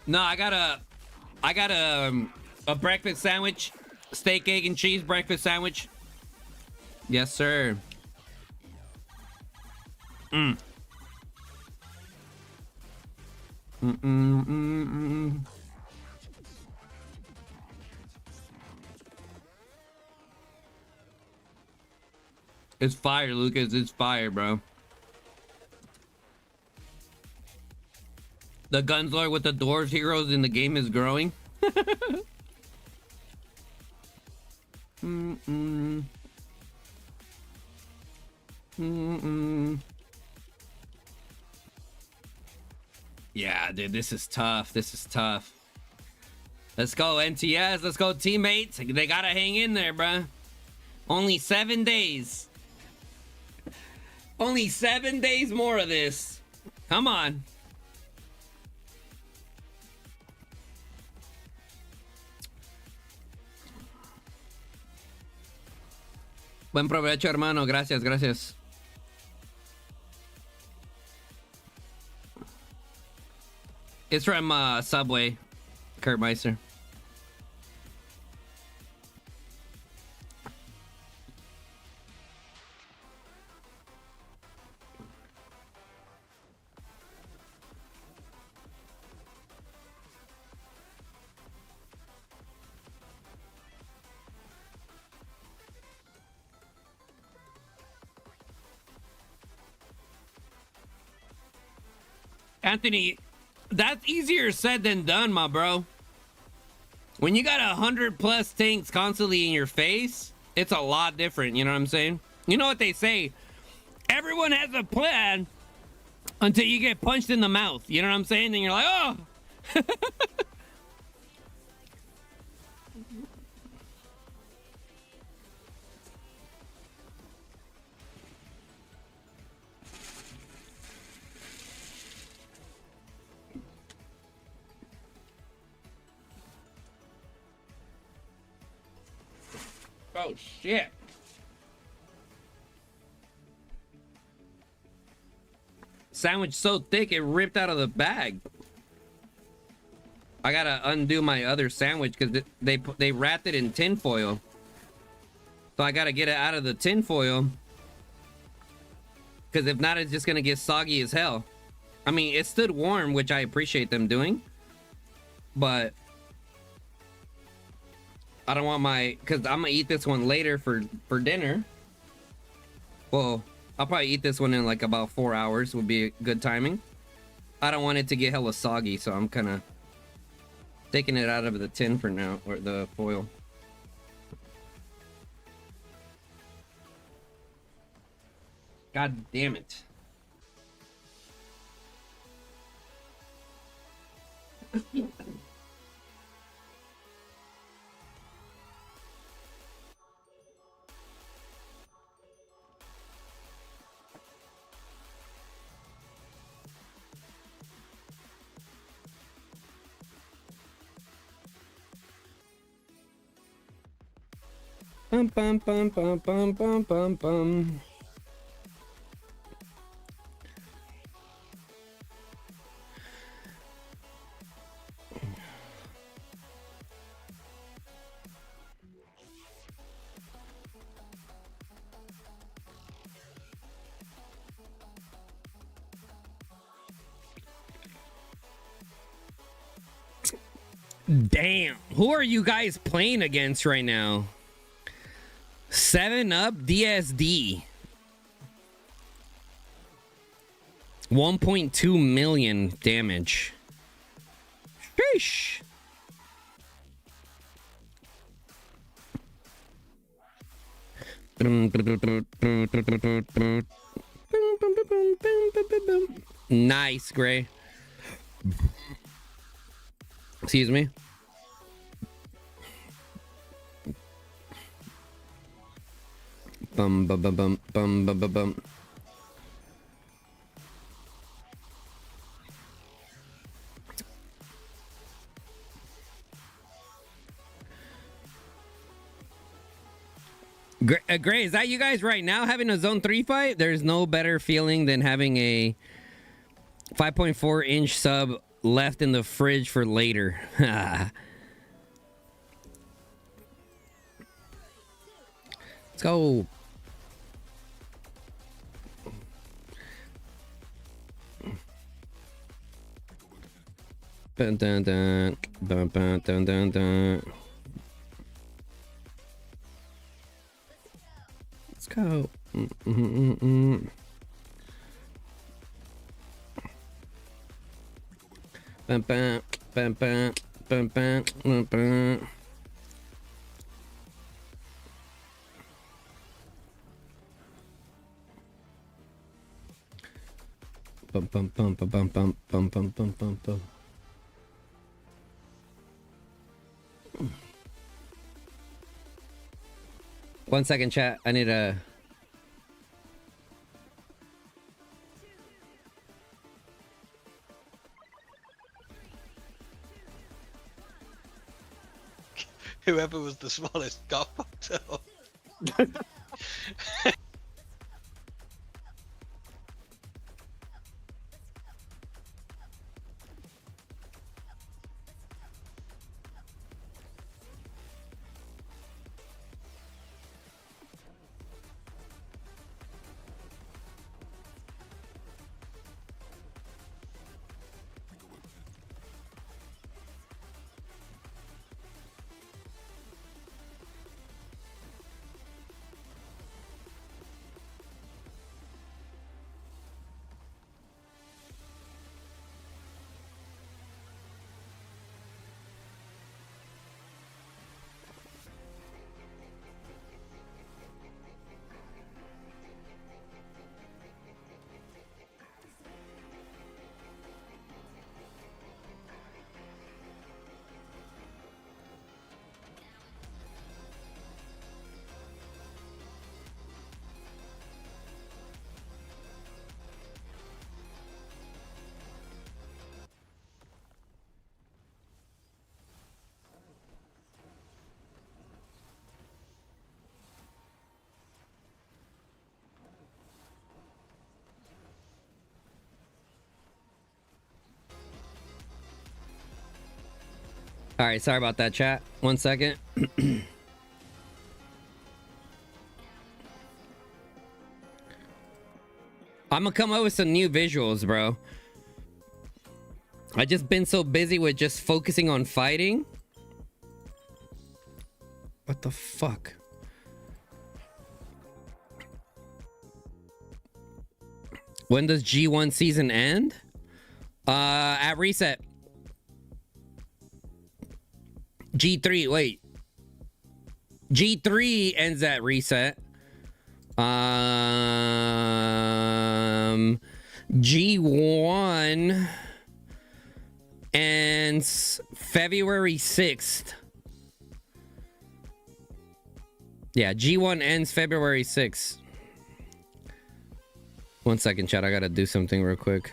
No, I got a breakfast sandwich, steak, egg, and cheese breakfast sandwich. Yes, sir. It's fire, Lucas. It's fire, bro. The Gunslord with the dwarves heroes in the game is growing. Yeah, dude, this is tough. This is tough. Let's go, NTS. Let's go, teammates. They gotta hang in there, bruh. Only 7 days. Only 7 days more of this. Come on. Buen provecho, hermano. Gracias, gracias. It's from Subway, Kurt Meister. Anthony, that's easier said than done, my bro. When you got 100+ tanks constantly in your face, it's a lot different. You know what I'm saying? You know what they say? Everyone has a plan until you get punched in the mouth. You know what I'm saying? And you're like, oh. Oh, shit. Sandwich so thick it ripped out of the bag. I gotta undo my other sandwich because they wrapped it in tin foil. So I gotta get it out of the tin foil. Because if not, it's just gonna get soggy as hell. I mean, it stood warm, which I appreciate them doing. But I don't want my, because I'm gonna eat this one later for dinner. Well, I'll probably eat this one in like about 4 hours would be good timing. I don't want it to get hella soggy, so I'm kind of taking it out of the tin for now, or the foil. God damn it. Bum bum bum bum bum bum bum bum. Damn, who are you guys playing against right now? 7-Up DSD. 1.2 million damage. Sheesh. Nice, Gray. Excuse me. Bum bum bum bum bum bum bum bum. Gray, is that you guys right now having a zone 3 fight? There's no better feeling than having a 5.4-inch sub left in the fridge for later. Let's go. Dun, dun, dun, dun, dun, dun, dun, dun. Let's go. Bam, bam, bam, bam, bam, bam, bam, bam. bum bum bum bum bum bum bum bum bum bum bum. One second, chat. I need a. Whoever was the smallest got fucked up. All right, sorry about that, chat. 1 second. I'm gonna come up with some new visuals, bro. I just been so busy with just focusing on fighting. What the fuck? When does G1 season end? At reset. G3, wait. G3 ends at reset. G1 ends February 6th. Yeah, G1 ends February 6th. 1 second, chat. I gotta do something real quick.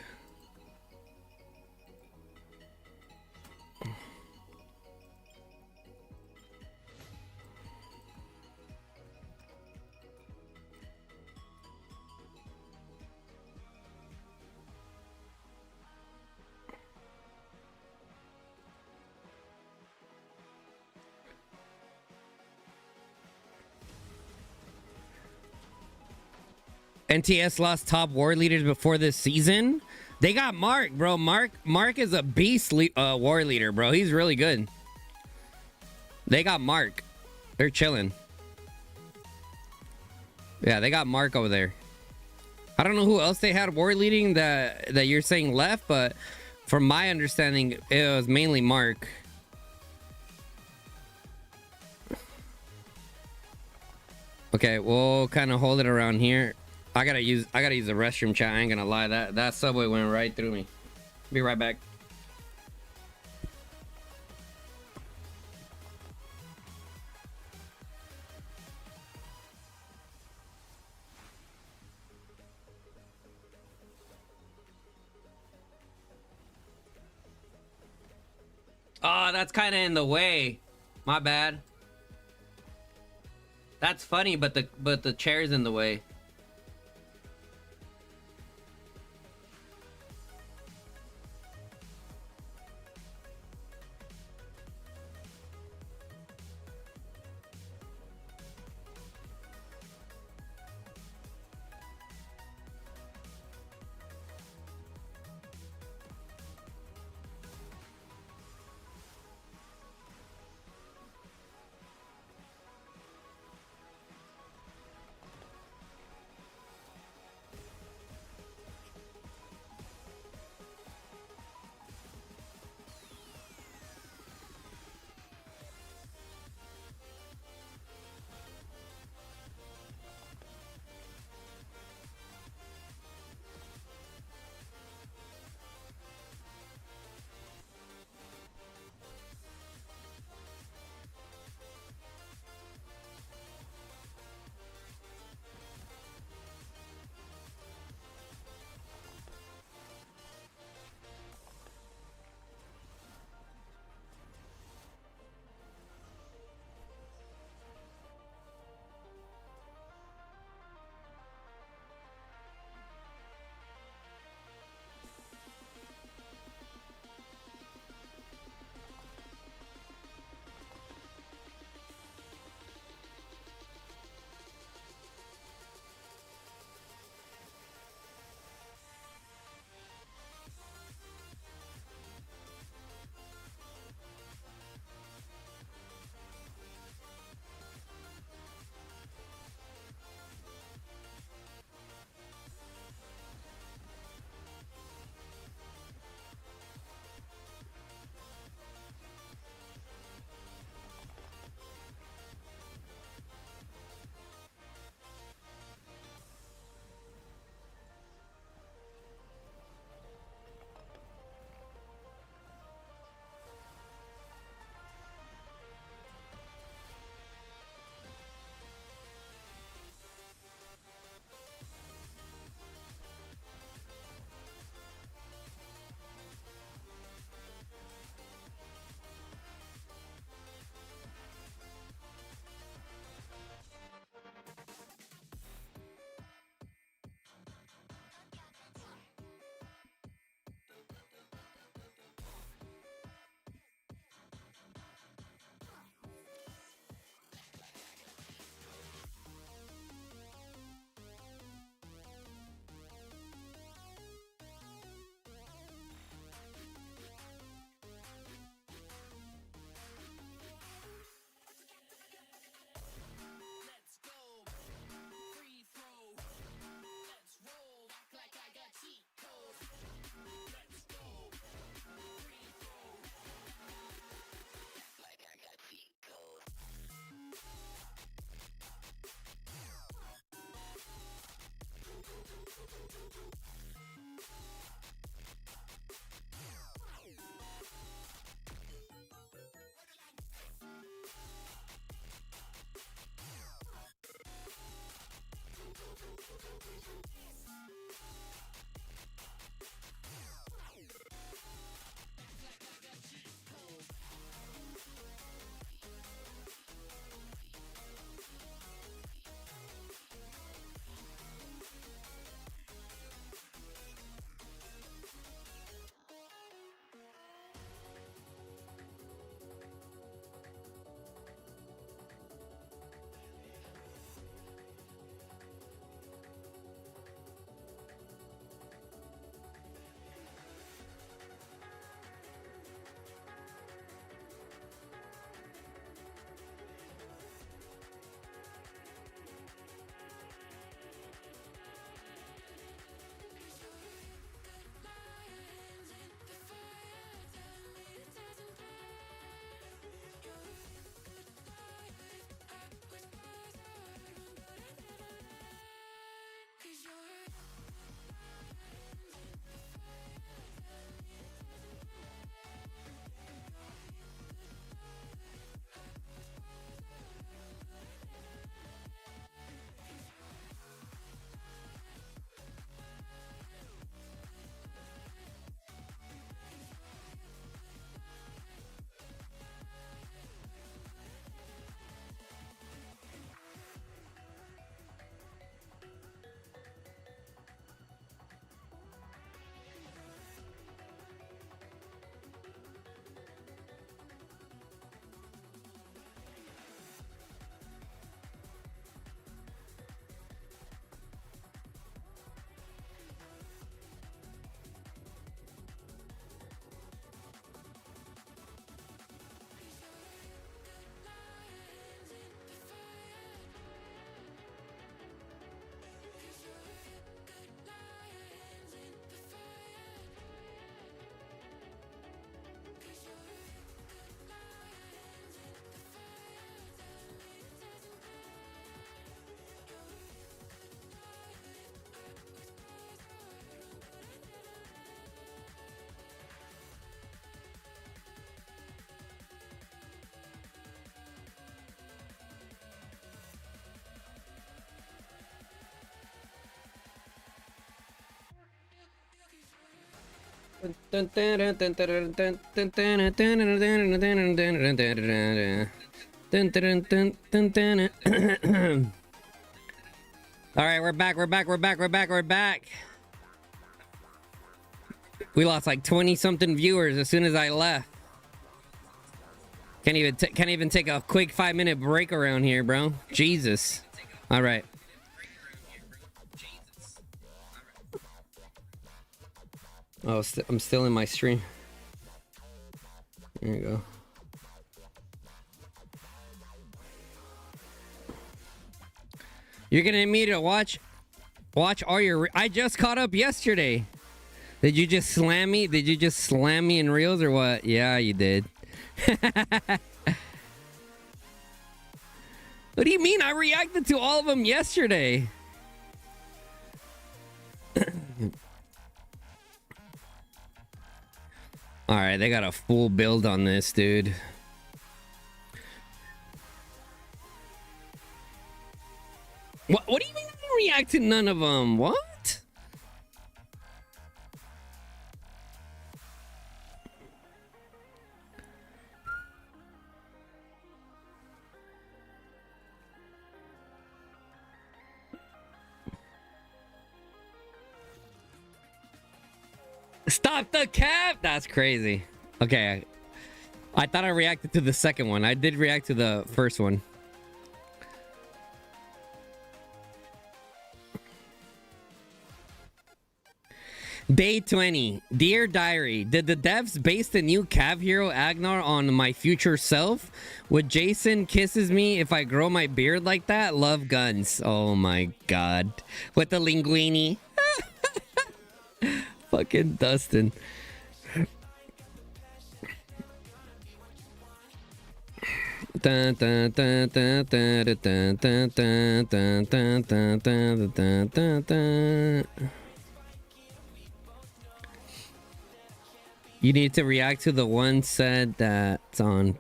NTS lost top war leaders before this season. They got Mark, bro. Mark is a beast war leader, bro. He's really good. They got Mark. They're chilling. Yeah, they got Mark over there. I don't know who else they had war leading that you're saying left, but from my understanding, it was mainly Mark. Okay, we'll kind of hold it around here. I gotta use the restroom, chat. I ain't gonna lie, that subway went right through me. Be right back. Oh, that's kind of in the way. My bad. That's funny, but the chair's in the way. All right, we're back. We lost like 20 something viewers as soon as I left. Can't even take a quick 5-minute break around here, bro. Jesus. All right. Oh, I'm still in my stream. There you go. You're gonna need me to watch all your. I just caught up yesterday. Did you just slam me? Did you just slam me in reels or what? Yeah, you did. What do you mean? I reacted to all of them yesterday. All right, they got a full build on this, dude. What do you mean I didn't react to none of them? What? Stop the cap! That's crazy. Okay. I thought I reacted to the second one. I did react to the first one. Day 20. Dear Diary, did the devs base the new Cav hero Agnar on my future self? Would Jason kisses me if I grow my beard like that? Love guns. Oh my god. With the linguini. Fucking Dustin. Dun, dun, dun, dun, dun, dun, dun, dun, dun, dun, dun, dun, dun, dun. You need to react to the one said that's on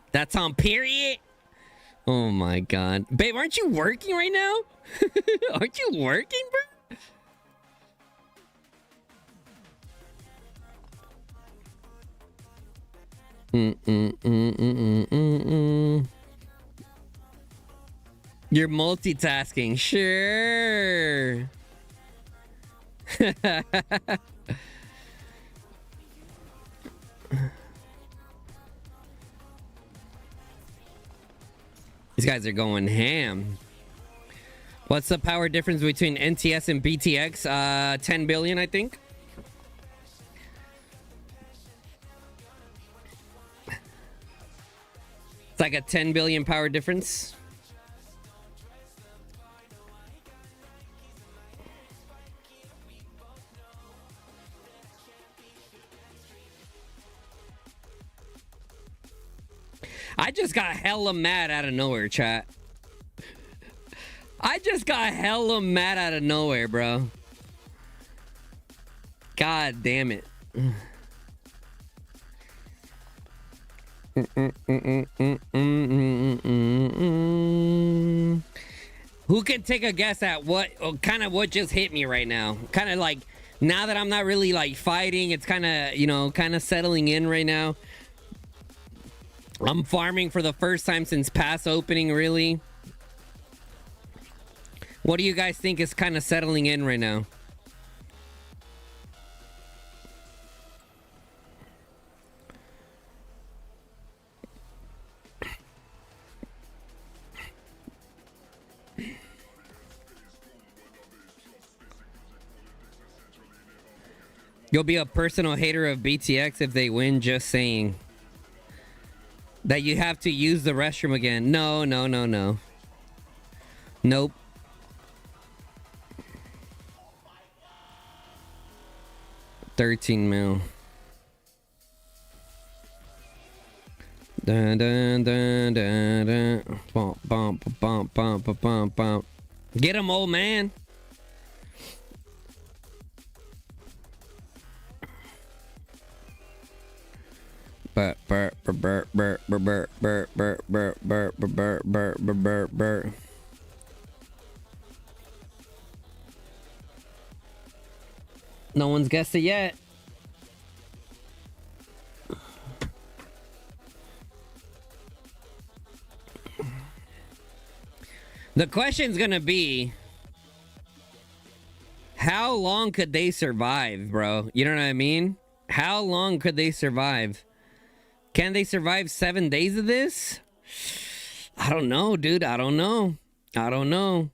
period. Oh my god. Babe, aren't you working right now? Aren't you working, bro? You're multitasking. Sure. These guys are going ham. What's the power difference between NTS and BTX? 10 billion, I think. It's like a 10 billion power difference. I just got hella mad out of nowhere, chat. I just got hella mad out of nowhere, bro. God damn it. Who can take a guess at what just hit me right now? Kind of like, now that I'm not really like fighting, it's kind of, you know, kind of settling in right now. I'm farming for the first time since past opening, really. What do you guys think is kind of settling in right now? You'll be a personal hater of BTX if they win, just saying. That you have to use the restroom again. No. Nope. $13 mil. Dun, dun, dun, dun, dun. Bump, bump, bump, bump, bump, bump. Get him, old man. No one's guessed it yet. The question's gonna be, how long could they survive, bro? You know what I mean? How long could they survive? Can they survive 7 days of this? I don't know, dude. I don't know. I don't know.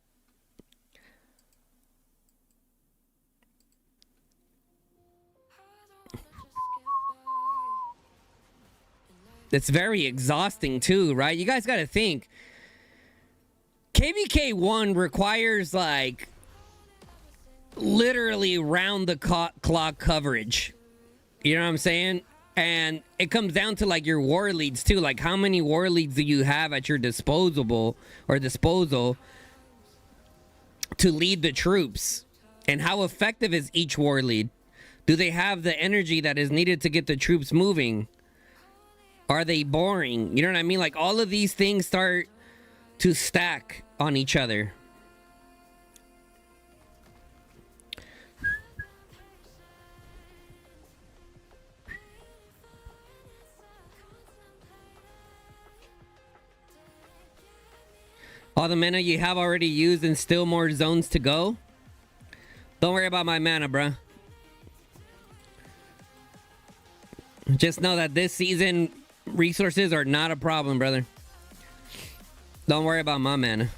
It's very exhausting too, right? You guys got to think. KVK1 requires like literally round the clock coverage. You know what I'm saying? And it comes down to like your war leads too. Like how many war leads do you have at your disposal to lead the troops? And how effective is each war lead? Do they have the energy that is needed to get the troops moving? Are they boring? You know what I mean? Like all of these things start to stack on each other. All the mana you have already used and still more zones to go. Don't worry about my mana, bruh. Just know that this season resources are not a problem, brother. Don't worry about my mana.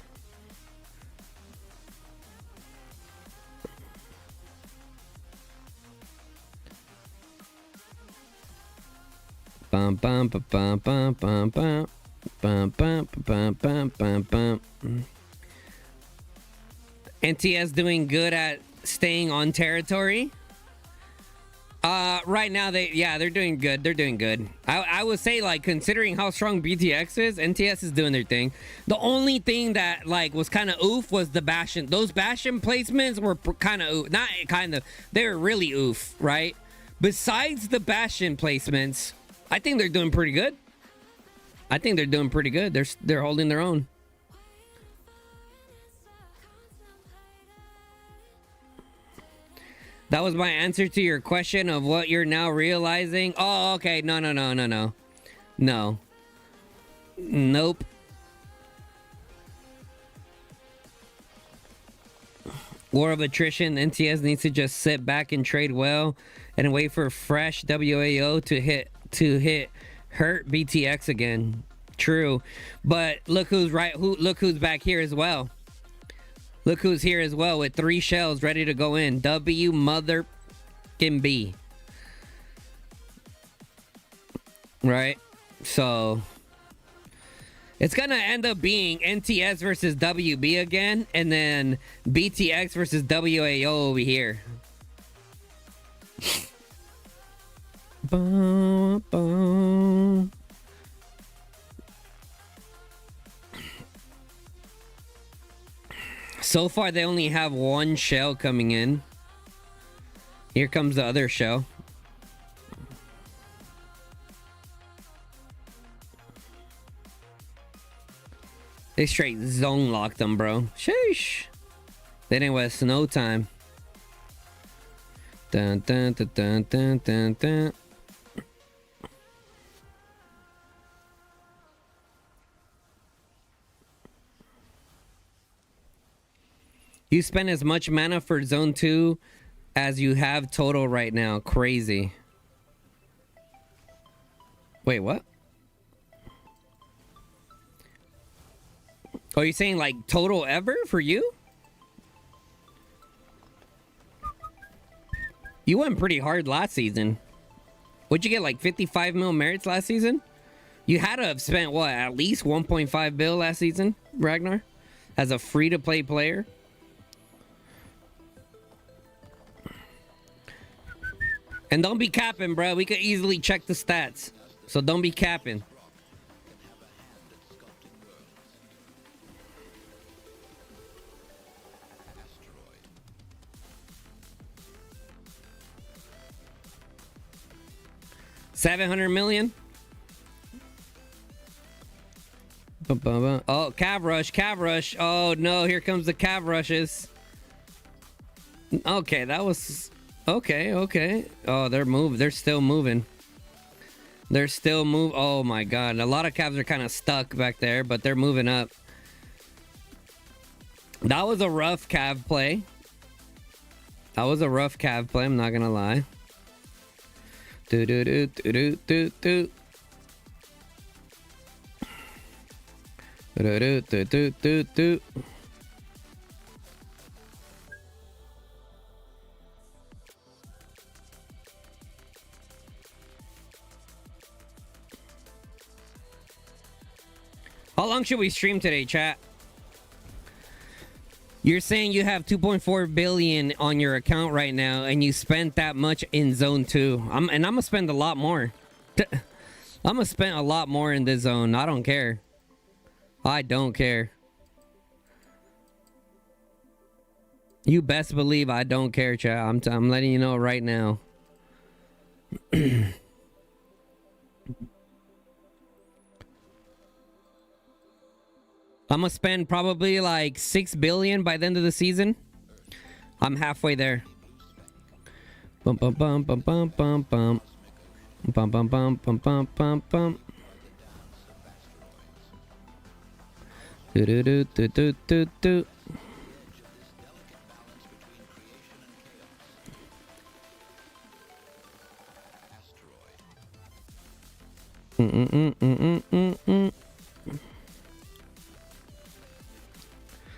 Bum bum bum bum bum bum bum. Bum, bum, bum, bum, bum, bum. NTS doing good at staying on territory. Right now they're doing good. They're doing good. I would say, like, considering how strong BTX is, NTS is doing their thing. The only thing that like was kind of oof was the Bastion. Those Bastion placements were kind of oof. Not kind of. They were really oof, right? Besides the Bastion placements, I think they're doing pretty good. I think they're doing pretty good. They're holding their own. That was my answer to your question of what you're now realizing. Oh, okay. No. No. Nope. War of attrition. NTS needs to just sit back and trade well and wait for fresh WAO to hit hurt BTX again. True. But look who's look who's back here as well. Look who's here as well with 3 shells ready to go in. W mother can be. Right? So it's gonna end up being NTS versus WB again, and then BTX versus WAO over here. Bum, bum. So far, they only have 1 shell coming in. Here comes the other shell. They straight zone locked them, bro. Sheesh. They didn't waste no time. Dun dun dun dun dun dun dun. You spend as much mana for zone 2 as you have total right now. Crazy. Wait, what? Oh, you're saying like total ever for you? You went pretty hard last season. What'd you get, like 55 mil merits last season? You had to have spent, what, at least 1.5 bill last season, Ragnar? As a free-to-play player? And don't be capping, bro. We could easily check the stats. So don't be capping. $700 million. Oh, Cav Rush. Oh no, here comes the Cav Rushes. Okay, that was okay. Oh, they're still moving. Oh my god, a lot of Cavs are kind of stuck back there, but they're moving up. That was a rough cav play. That was a rough cav play, I'm not gonna lie. Do do do do do do do. Do do do do do do. How long should we stream today, chat? You're saying you have 2.4 billion on your account right now and you spent that much in zone 2. I'm gonna spend a lot more. I'm gonna spend a lot more in this zone. I don't care. I don't care. You best believe I don't care, chat. I'm letting you know right now. I'm gonna spend probably like 6 billion by the end of the season. I'm halfway there. Bum bum bum bum bum bum bum. Bum bum bum bum bum bum bum. Do do do do do do do.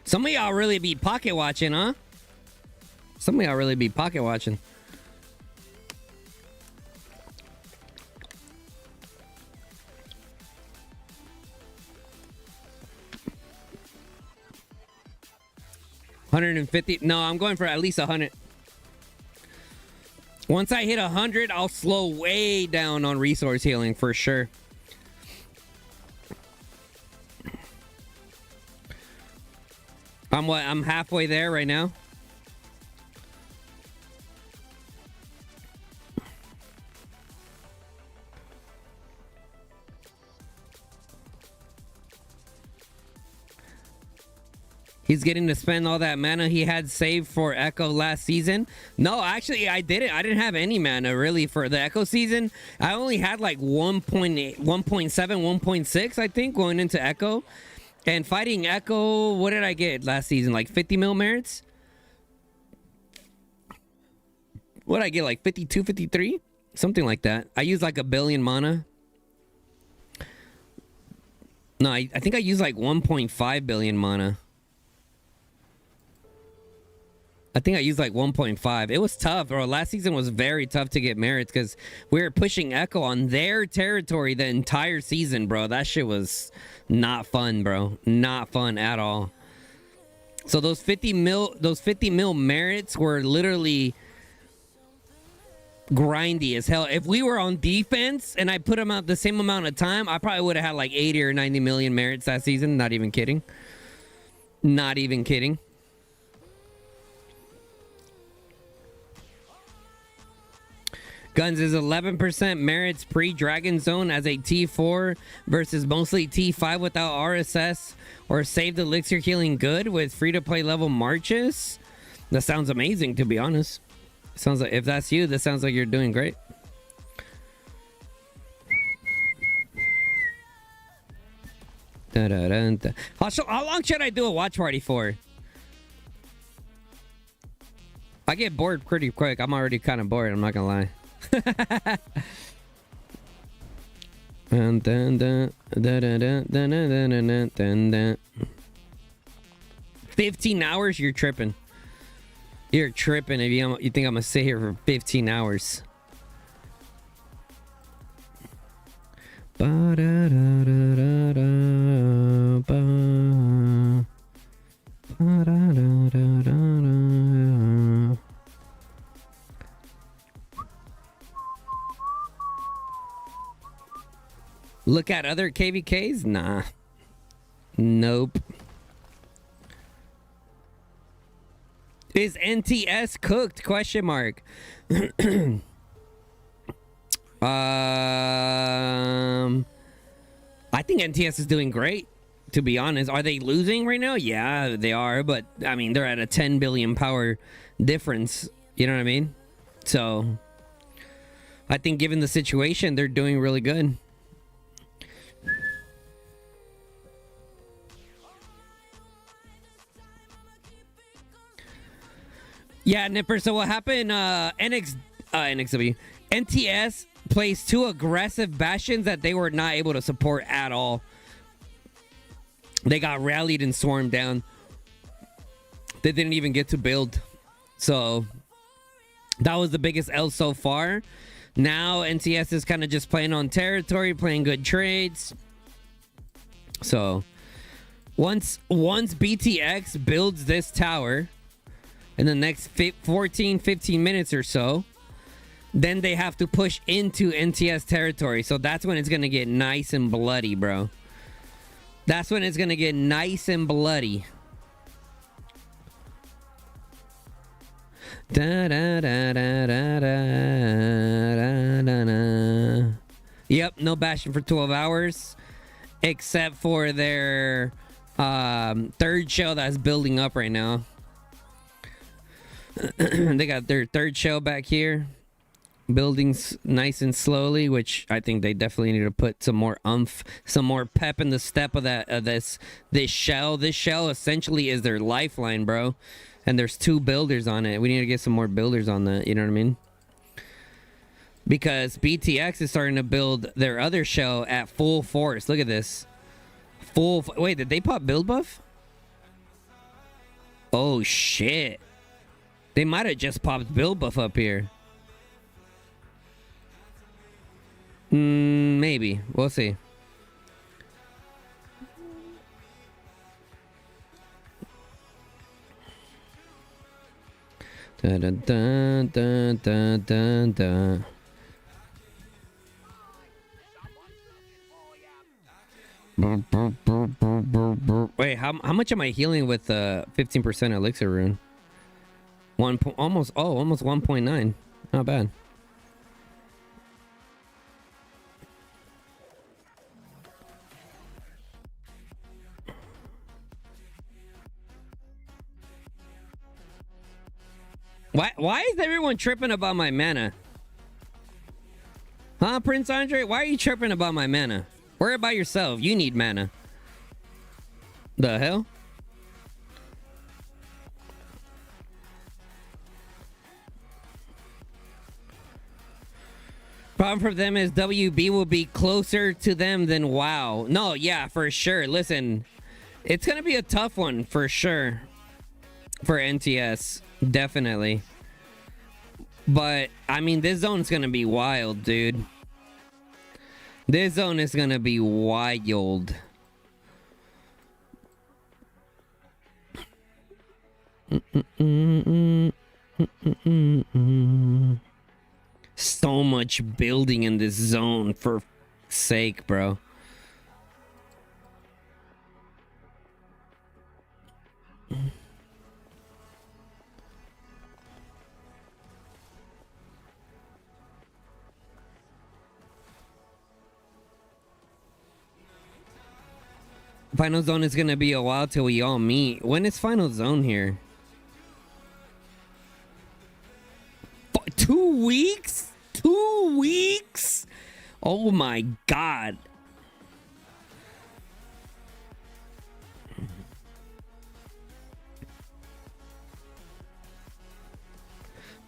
Some of y'all really be pocket watching, huh? Some of y'all really be pocket watching. $150. No, I'm going for at least 100. Once I hit 100, I'll slow way down on resource healing for sure. I'm halfway there right now. He's getting to spend all that mana he had saved for Echo last season. No, actually, I didn't. I didn't have any mana really for the Echo season. I only had like 1.8, 1.7, 1.6, I think, going into Echo. And fighting Echo, what did I get last season? Like 50 mil merits? What did I get? Like 52, 53? Something like that. I used like 1 billion mana. No, I think I used like 1.5 billion mana. I think I used like 1.5. It was tough, bro. Last season was very tough to get merits because we were pushing Echo on their territory the entire season, bro. That shit was not fun, bro. Not fun at all. So those 50 mil merits were literally grindy as hell. If we were on defense and I put them out the same amount of time, I probably would have had like 80 or 90 million merits that season. Not even kidding. Not even kidding. Guns is 11% merits pre-Dragon Zone as a T4 versus mostly T5 without RSS or saved elixir healing good with free-to-play level marches. That sounds amazing, to be honest. Sounds like, if that's you, that sounds like you're doing great. Da, da, da, da. How long should I do a watch party for? I get bored pretty quick. I'm already kind of bored, I'm not gonna lie. And then 15 hours, you're tripping. You're tripping if you think I'm gonna sit here for 15 hours. Look at other KVKs? Nah. Nope. Is NTS cooked? Question mark. I think NTS is doing great, to be honest. Are they losing right now? Yeah, they are, but I mean, they're at a 10 billion power difference. You know what I mean? So I think given the situation, they're doing really good. Yeah, Nipper. So what happened? NXW, NTS plays 2 aggressive Bastions that they were not able to support at all. They got rallied and swarmed down. They didn't even get to build. So that was the biggest L so far. Now NTS is kind of just playing on territory, playing good trades. So once BTX builds this tower in the next 15 minutes or so, then they have to push into NTS territory. So that's when it's going to get nice and bloody, bro. That's when it's going to get nice and bloody. Da, da, da, da, da, da, da, da. Yep, no Bastion for 12 hours. Except for their 3rd shell that's building up right now. They got their 3rd shell back here. Building nice and slowly, which I think they definitely need to put some more oomph, some more pep in the step of this shell. This shell essentially is their lifeline, bro. And there's 2 builders on it. We need to get some more builders on that, you know what I mean? Because BTX is starting to build their other shell at full force. Look at this. Wait, did they pop build buff? Oh, shit. They might have just popped build buff up here. Maybe. We'll see. Da, da, da, da, da, da, da. Wait, how much am I healing with 15% elixir rune? Almost 1.9. Not bad. Why is everyone tripping about my mana? Huh, Prince Andre? Why are you tripping about my mana? Worry about yourself. You need mana. The hell? Problem for them is WB will be closer to them than WoW. No, yeah, for sure. Listen, it's going to be a tough one for sure for NTS. Definitely. But, I mean, this zone's going to be wild, dude. This zone is going to be wild. So much building in this zone, for sake, bro. Final zone is gonna be a while till we all meet. When is final zone here? 2 weeks? 2 weeks? Oh my god.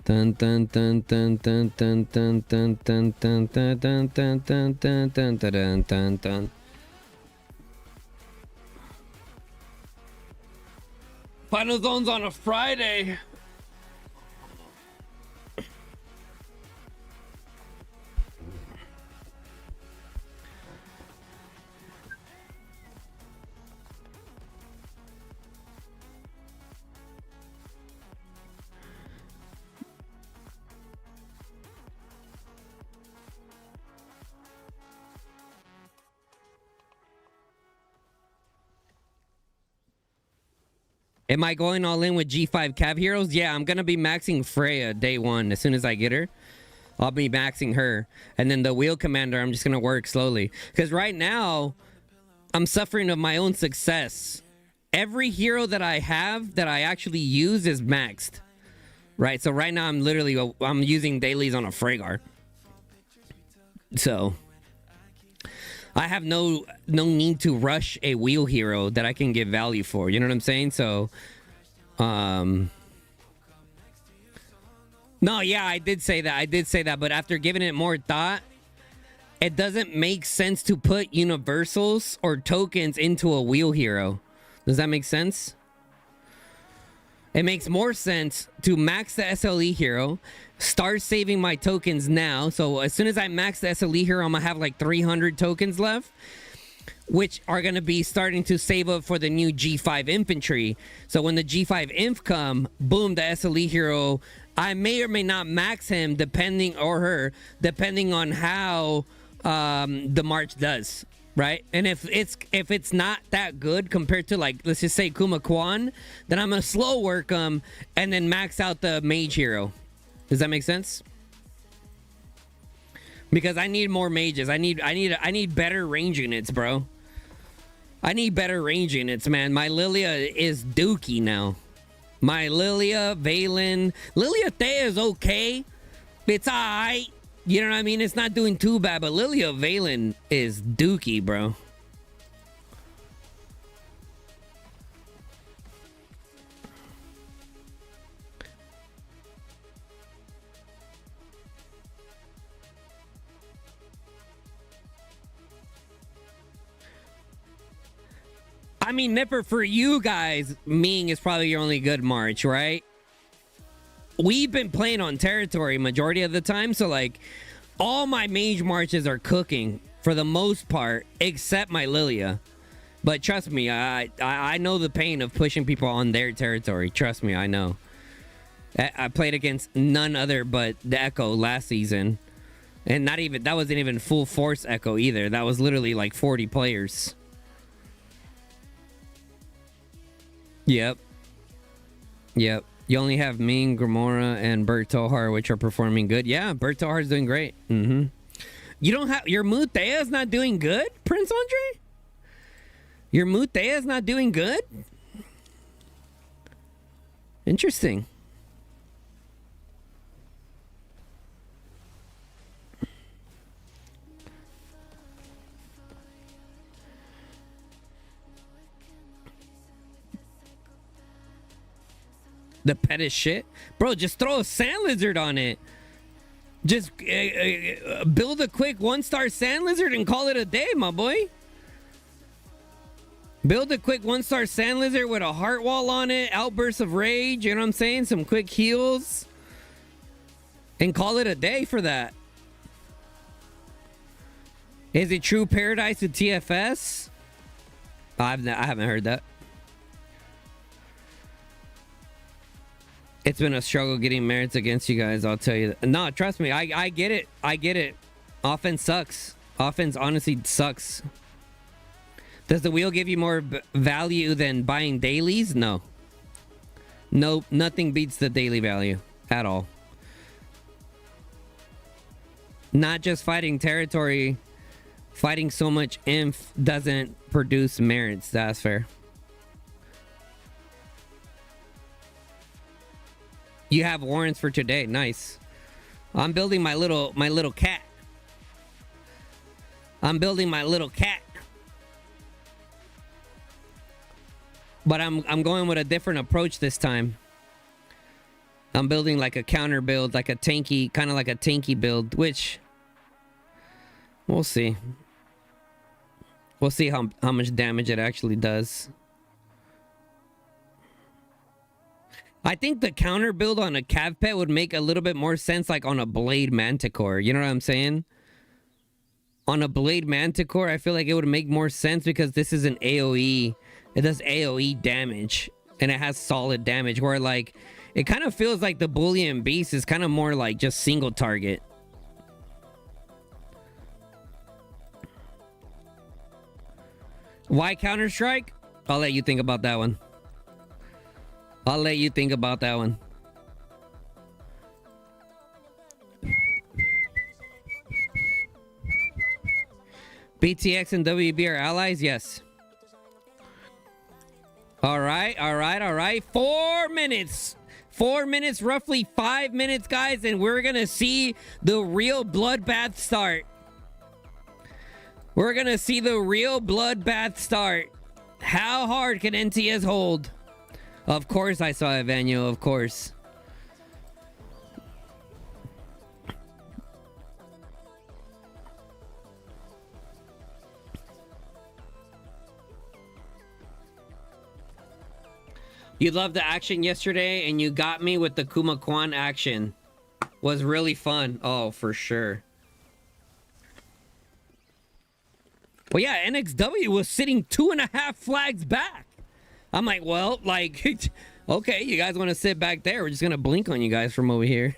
Dun dun dun dun dun dun dun dun dun dun dun dun dun dun dun dun dun dun dun. Final zone's on a Friday. Am I going all in with G5 Cav Heroes? Yeah, I'm going to be maxing Freya day 1. As soon as I get her, I'll be maxing her. And then the Wheel Commander, I'm just going to work slowly. Because right now, I'm suffering of my own success. Every hero that I have that I actually use is maxed. Right? So right now, I'm using dailies on a Freygar. So I have no need to rush a wheel hero that I can get value for. You know what I'm saying? So, No, yeah, I did say that. I did say that. But after giving it more thought, it doesn't make sense to put universals or tokens into a wheel hero. Does that make sense? It makes more sense to max the SLE hero, start saving my tokens now. So as soon as I max the SLE hero, I'm going to have like 300 tokens left, which are going to be starting to save up for the new G5 infantry. So when the G5 inf come, boom, the SLE hero, I may or may not max him depending, or her, depending on how the march does. Right, and if it's not that good compared to, like, let's just say Kuma Kwan, then I'm gonna slow work them and then max out the mage hero. Does that make sense? Because I need more mages. I need better range units, bro. I need better range units, man. My Lilia is dookie now. My Lilia, Valen, Lilia Thea is okay. It's alright. You know what I mean? It's not doing too bad, but Lilia Valen is dookie, bro. I mean, Nipper, for you guys, Ming is probably your only good March, right? We've been playing on territory majority of the time, so like all my mage marches are cooking for the most part, except my Lilia. But trust me, I know the pain of pushing people on their territory. Trust me, I know. I played against none other but the Echo last season, and that wasn't even full force Echo either. That was literally like 40 players. Yep. You only have Ming, Gamora, and Bertohar, which are performing good. Yeah, Bertohar's doing great. You don't have... Your Mutea is not doing good, Prince Andre? Your Mutea is not doing good? Interesting. The pet is shit. Bro, just throw a sand lizard on it. Just build a quick 1-star sand lizard and call it a day, my boy. Build a quick 1-star sand lizard with a heart wall on it, outbursts of rage, you know what I'm saying? Some quick heals. And call it a day for that. Is it true paradise with TFS? I haven't heard that. It's been a struggle getting merits against you guys, I'll tell you that. No, trust me, I get it. I get it. Offense sucks. Offense honestly sucks. Does the wheel give you more value than buying dailies? No. Nope, nothing beats the daily value at all. Not just fighting territory. Fighting so much inf doesn't produce merits. That's fair. You have warrants for today. Nice. I'm building my little cat. I'm building my little cat. But I'm going with a different approach this time. I'm building like a counter build, like a tanky, kind of like a tanky build, which we'll see. We'll see how much damage it actually does. I think the counter build on a Cav Pet would make a little bit more sense, like on a Blade Manticore. You know what I'm saying? On a Blade Manticore, I feel like it would make more sense because this is an AoE. It does AoE damage, and it has solid damage, where like it kind of feels like the Bullionbeast is kind of more like just single target. Why Counter-Strike? I'll let you think about that one. I'll let you think about that one. BTX and WB are allies? Yes. All right. 4 minutes. 4 minutes, roughly 5 minutes, guys, and we're going to see the real bloodbath start. We're going to see the real bloodbath start. How hard can NTS hold? Of course I saw Evanyo, of course. You loved the action yesterday, and you got me with the Kuma Kwan action. Was really fun. Oh, for sure. Well, yeah, NXW was sitting 2.5 flags back. I'm like, well, like, okay, you guys want to sit back there? We're just gonna blink on you guys from over here.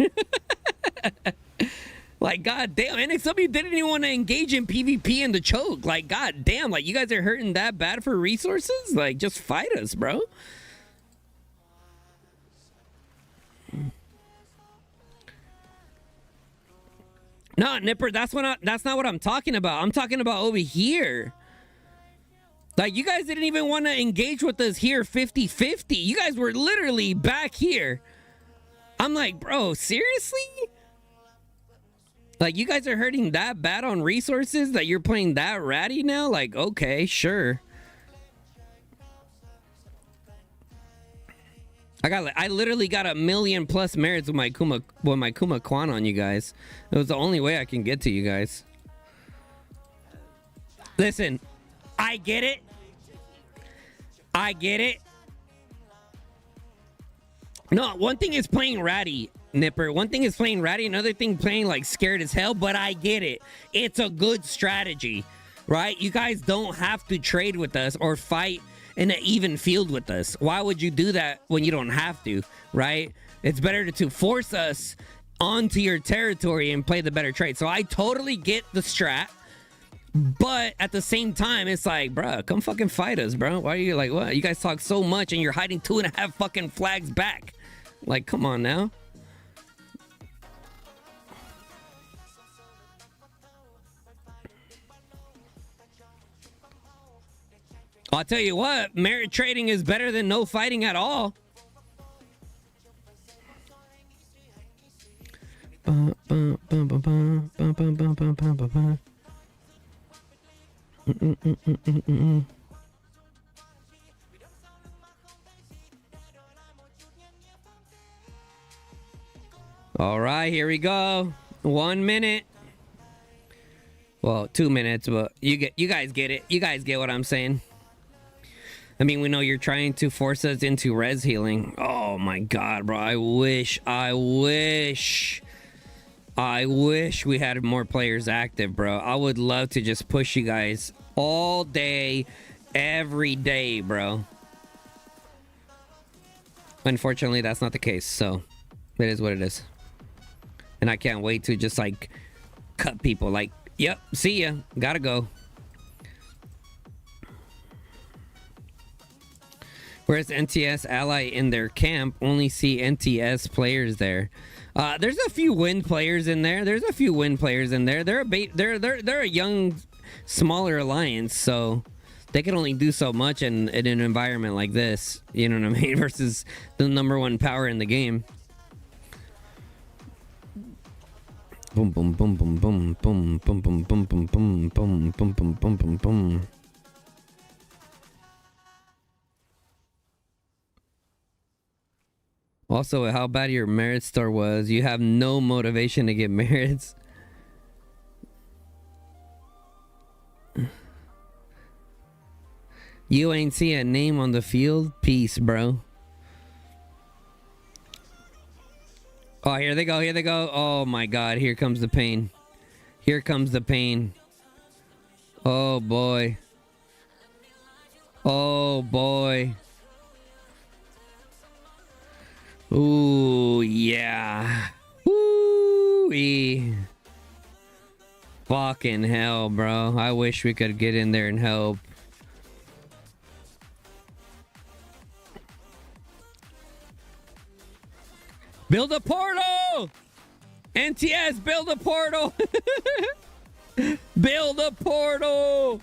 Like, god damn, NXW didn't even want to engage in PvP in the choke. Like, god damn, like, you guys are hurting that bad for resources? Like, just fight us, bro. No, Nipper, that's not what I'm talking about. I'm talking about over here. Like, you guys didn't even want to engage with us here 50-50. You guys were literally back here. I'm like, bro, seriously? Like, you guys are hurting that bad on resources that you're playing that ratty now? Like, okay, sure. I literally got 1,000,000+ merits with my Kuma Kwan on you guys. It was the only way I can get to you guys. Listen, I get it. I get it. No, one thing is playing ratty, Nipper. One thing is playing ratty, another thing playing like scared as hell, but I get it. It's a good strategy, right? You guys don't have to trade with us or fight in an even field with us. Why would you do that when you don't have to, right? It's better to force us onto your territory and play the better trade. So I totally get the strat, but at the same time, it's like, bruh, come fucking fight us, bro. Why are you like, what? You guys talk so much and you're hiding 2.5 fucking flags back. Like, come on now. I'll tell you what, merit trading is better than no fighting at all. All right, here we go. 1 minute. Well, 2 minutes, but you guys get it. You guys get what I'm saying. I mean, we know you're trying to force us into res healing. Oh my god, bro. I wish we had more players active, bro. I would love to just push you guys all day, every day, bro. Unfortunately, that's not the case, so it is what it is. And I can't wait to just, like, cut people. Like, yep, see ya. Gotta go. Whereas NTS ally in their camp, only see NTS players there. There's a few wind players in there. They're a young, smaller alliance, so they can only do so much in an environment like this. You know what I mean? Versus the #1 power in the game. Boom boom boom boom boom boom boom boom boom boom boom boom boom boom boom boom boom. Also, how bad your merit store was. You have no motivation to get merits. You ain't see a name on the field? Peace, bro. Oh, here they go. Here they go. Oh, my God. Here comes the pain. Here comes the pain. Oh, boy. Oh, boy. Ooh, yeah. Ooh-wee. Fucking hell, bro. I wish we could get in there and help. Build a portal! NTS, build a portal! Build a portal!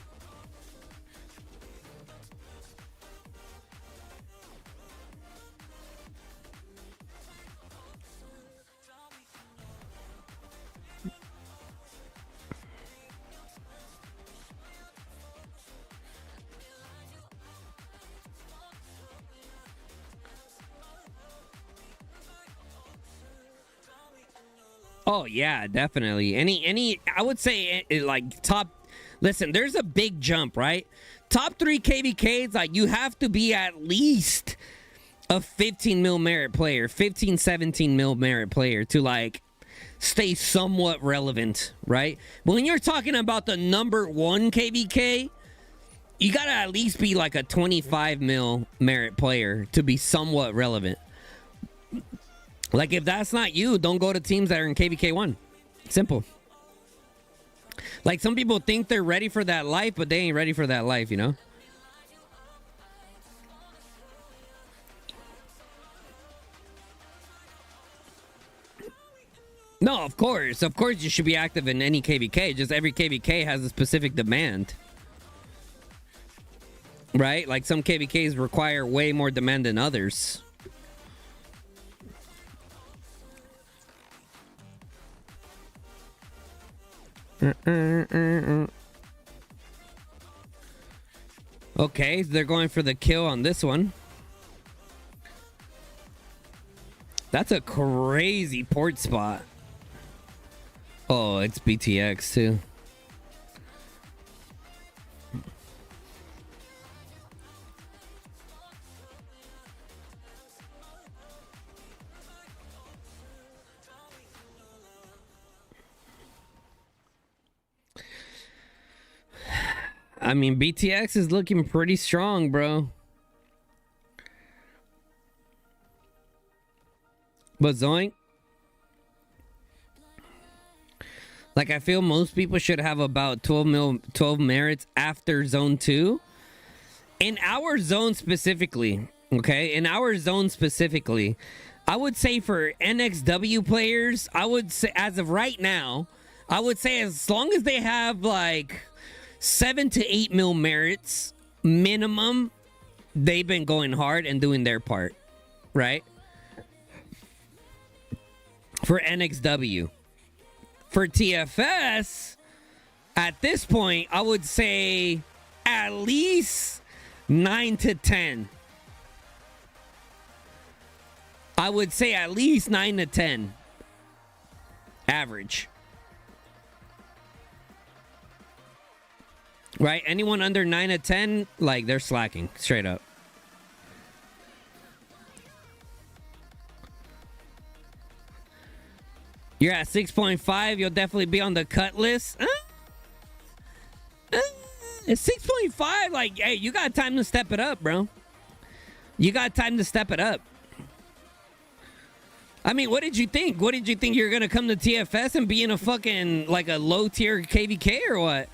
Oh yeah, definitely. I would say like top. Listen, there's a big jump, right? Top 3 KVKs, like you have to be at least a 15 mil merit player, 15, 17 mil merit player to like stay somewhat relevant, right? But when you're talking about the number one KVK, you gotta at least be like a 25 mil merit player to be somewhat relevant. Like if that's not you, don't go to teams that are in KVK 1. Simple. Like some people think they're ready for that life, but they ain't ready for that life, you know? No, of course. Of course you should be active in any KVK. Just every KVK has a specific demand. Right? Like some KVKs require way more demand than others. Okay, they're going for the kill on this one. That's a crazy port spot. Oh, it's BTX too. I mean, BTX is looking pretty strong, bro. But Zoink, like I feel most people should have about 12 merits after zone 2. In our zone specifically, okay? In our zone specifically, I would say for NXW players, I would say as of right now, I would say as long as they have like 7 to 8 mil merits minimum, they've been going hard and doing their part, right? For NXW. For TFS, at this point, I would say at least 9 to 10. I would say at least 9 to 10. Average. Right? Anyone under 9 to 10, like, they're slacking. Straight up. You're at 6.5. You'll definitely be on the cut list. It's 6.5. Like, hey, you got time to step it up, bro. You got time to step it up. I mean, what did you think? What did you think? You're going to come to TFS and be in a fucking, like, a low-tier KVK or what?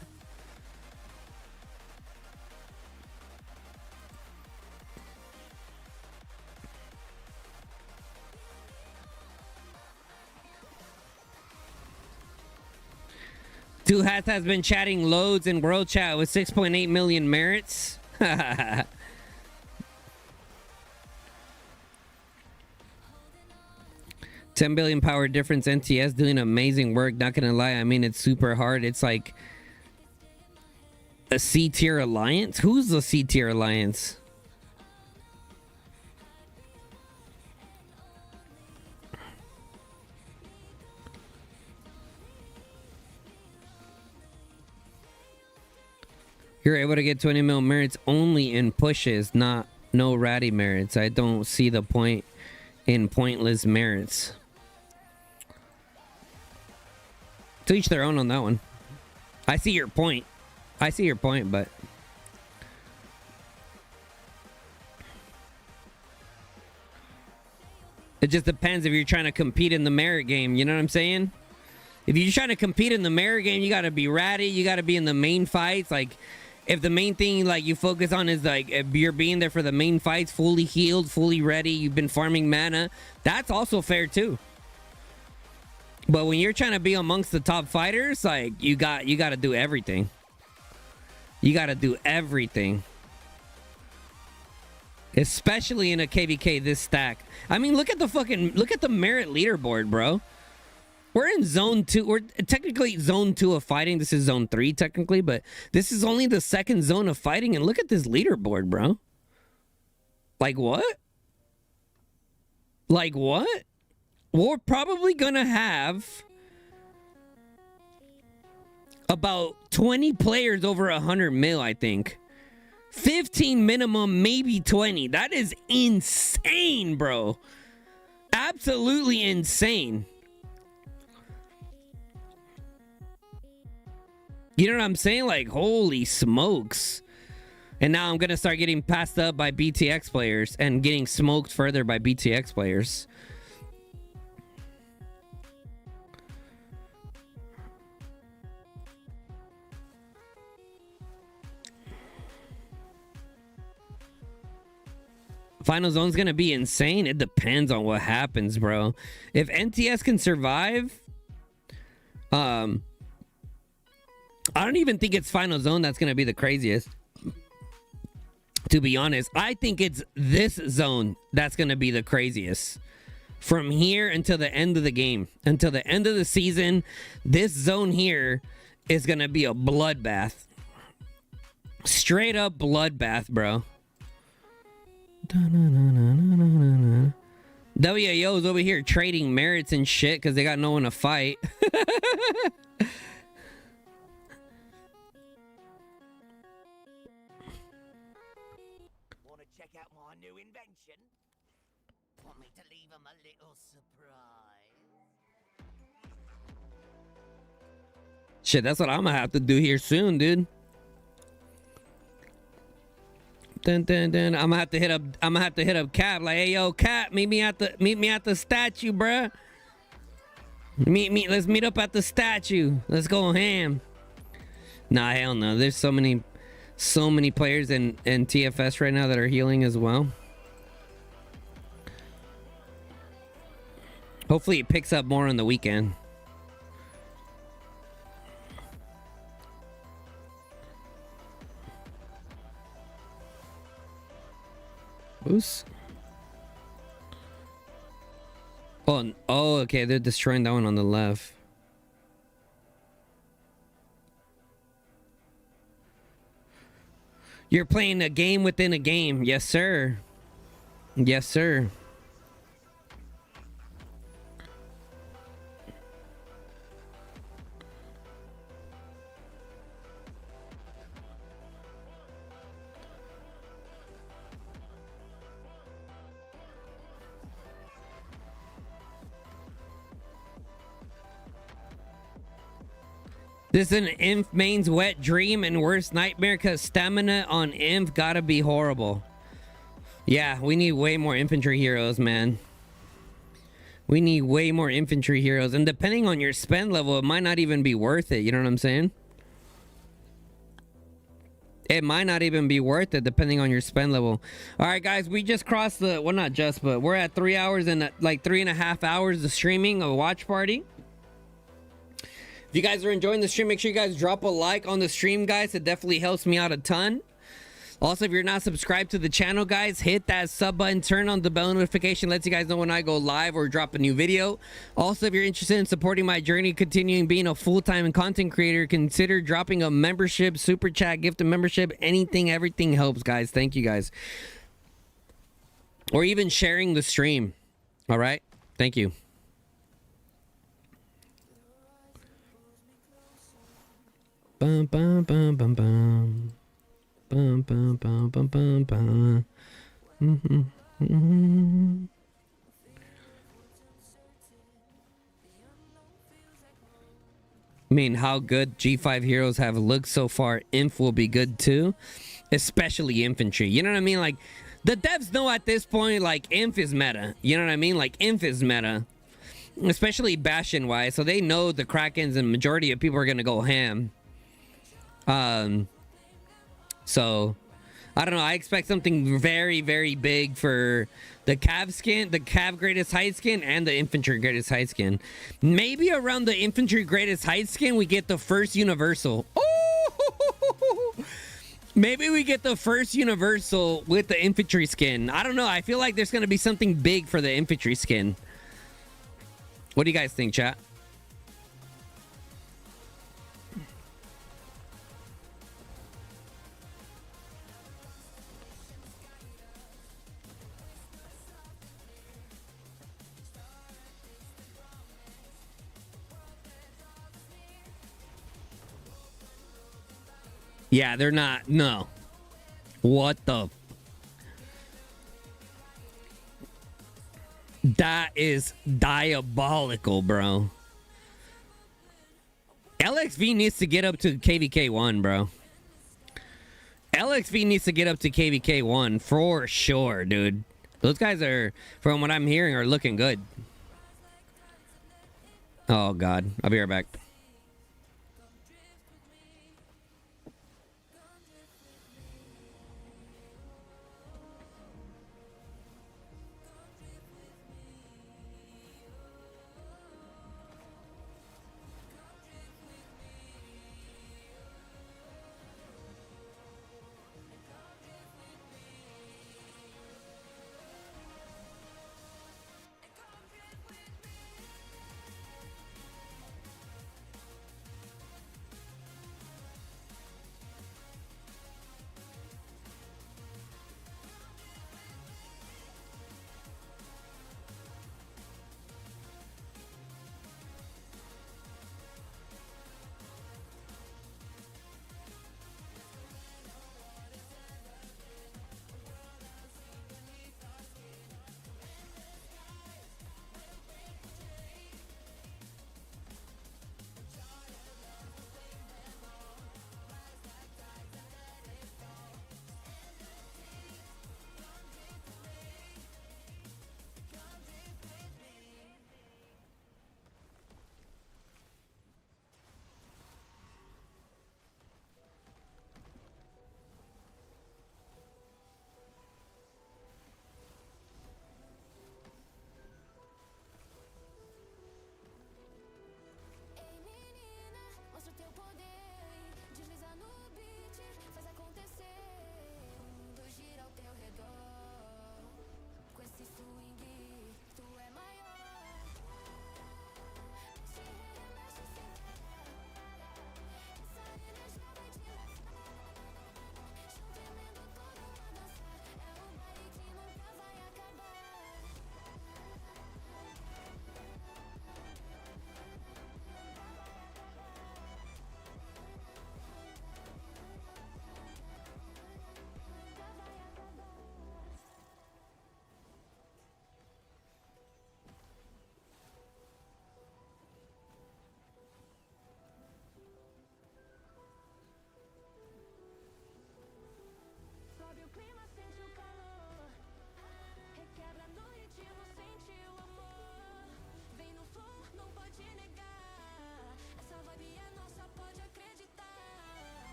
Two Hats has been chatting loads in World Chat with 6.8 million merits. 10 billion power difference. NTS doing amazing work. Not gonna lie, I mean, it's super hard. It's like a C tier alliance. Who's the C tier alliance? You're able to get 20 mil merits only in pushes, no ratty merits. I don't see the point in pointless merits. To each their own on that one. I see your point. I see your point, but it just depends if you're trying to compete in the merit game. You know what I'm saying? If you're trying to compete in the merit game, you got to be ratty. You got to be in the main fights. Like, if the main thing like you focus on is like if you're being there for the main fights, fully healed, fully ready, you've been farming mana, that's also fair too. But when you're trying to be amongst the top fighters, like you got to do everything. You got to do everything. Especially in a KVK this stack. I mean, look at the merit leaderboard, bro. We're in zone 2. We're technically zone 2 of fighting. This is zone 3 technically, but this is only the second zone of fighting. And look at this leaderboard, bro. Like what? Like what? We're probably gonna have about 20 players over 100 mil, I think, 15 minimum, maybe 20. That is insane, bro. Absolutely insane. You know what I'm saying? Like, holy smokes. And now I'm going to start getting passed up by BTX players and getting smoked further by BTX players. Final zone's going to be insane. It depends on what happens, bro. If NTS can survive, I don't even think it's final zone that's going to be the craziest. To be honest, I think it's this zone that's going to be the craziest. From here until the end of the game, until the end of the season, this zone here is going to be a bloodbath. Straight up bloodbath, bro. WAO's over here trading merits and shit because they got no one to fight. Shit, that's what I'm gonna have to do here soon, dude. I'm gonna have to hit up Cap. Like, hey yo, Cap, meet me at the statue, bruh. Let's meet up at the statue. Let's go ham. Nah, hell no. There's so many players in TFS right now that are healing as well. Hopefully it picks up more on the weekend. Boost. Oh, okay. They're destroying that one on the left. You're playing a game within a game. Yes, sir. Yes, sir. This is an Inf main's wet dream and worst nightmare because stamina on Inf gotta be horrible. Yeah, we need way more infantry heroes, man. We need way more infantry heroes. And depending on your spend level, it might not even be worth it. You know what I'm saying? It might not even be worth it depending on your spend level. All right, guys, we just crossed the... Well, not just, but we're at 3 hours and like 3.5 hours of streaming, a watch party. If you guys are enjoying the stream, make sure you guys drop a like on the stream, guys. It definitely helps me out a ton. Also, if you're not subscribed to the channel, guys, hit that sub button, turn on the bell notification, lets you guys know when I go live or drop a new video. Also, if you're interested in supporting my journey, continuing being a full-time content creator, consider dropping a membership, super chat, gift a membership, anything, everything helps, guys. Thank you, guys. Or even sharing the stream. All right? Thank you. Bum bum bum bum bum. Bum bum bum bum bum bum. I mean, how good G5 heroes have looked so far, Inf will be good too. Especially infantry. You know what I mean? Like, the devs know at this point, like, Inf is meta. You know what I mean? Like, Inf is meta. Especially Bastion wise. So they know the Krakens and majority of people are gonna go ham. So I don't know. I expect something very, very big for the Cav skin, the Cav greatest height skin, and the infantry greatest height skin. Maybe around the infantry greatest height skin, we get the first universal. Oh! Maybe we get the first universal with the infantry skin. I don't know. I feel like there's going to be something big for the infantry skin. What do you guys think, chat? Yeah, they're not. No. What the? That is diabolical, bro. LXV needs to get up to KVK1, bro. LXV needs to get up to KVK1 for sure, dude. Those guys are, from what I'm hearing, are looking good. Oh, God. I'll be right back.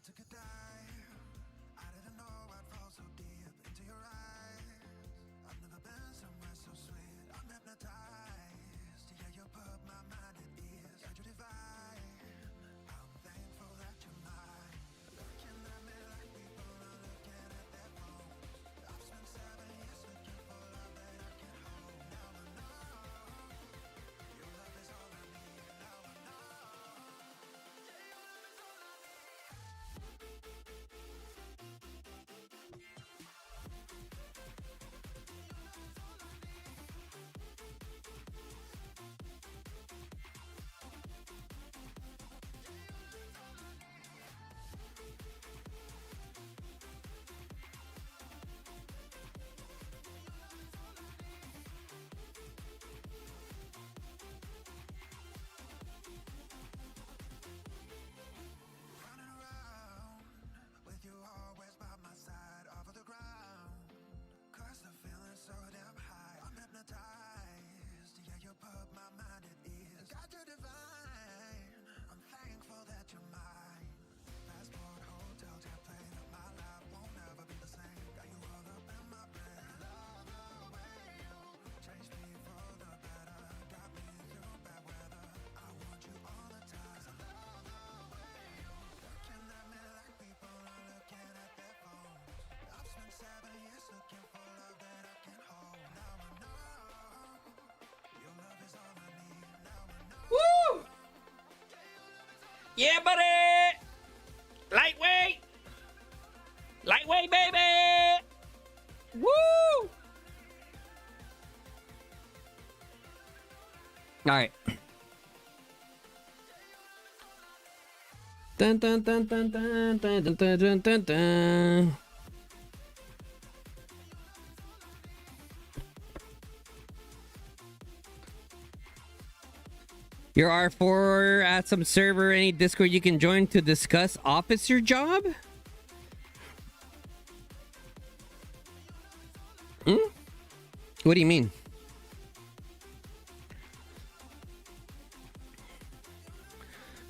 Took a dive. I didn't know I'd fall so deep into your eyes. I've never been somewhere so sweet. I'm hypnotized. Yeah, you put my mind at ease. Heard you divine. I'm thankful that you're mine. Looking at me like people are looking at their phones. I've spent 7 years looking for love that I can hold. Now I know your love is all I need. Now I know. Yeah, your love is all I need. Running around with Yeah, buddy. Lightweight. Lightweight, baby. Woo. All right. Dun dun dun dun dun dun dun dun dun dun dun. Your R4 at some server, any Discord you can join to discuss officer job? What do you mean?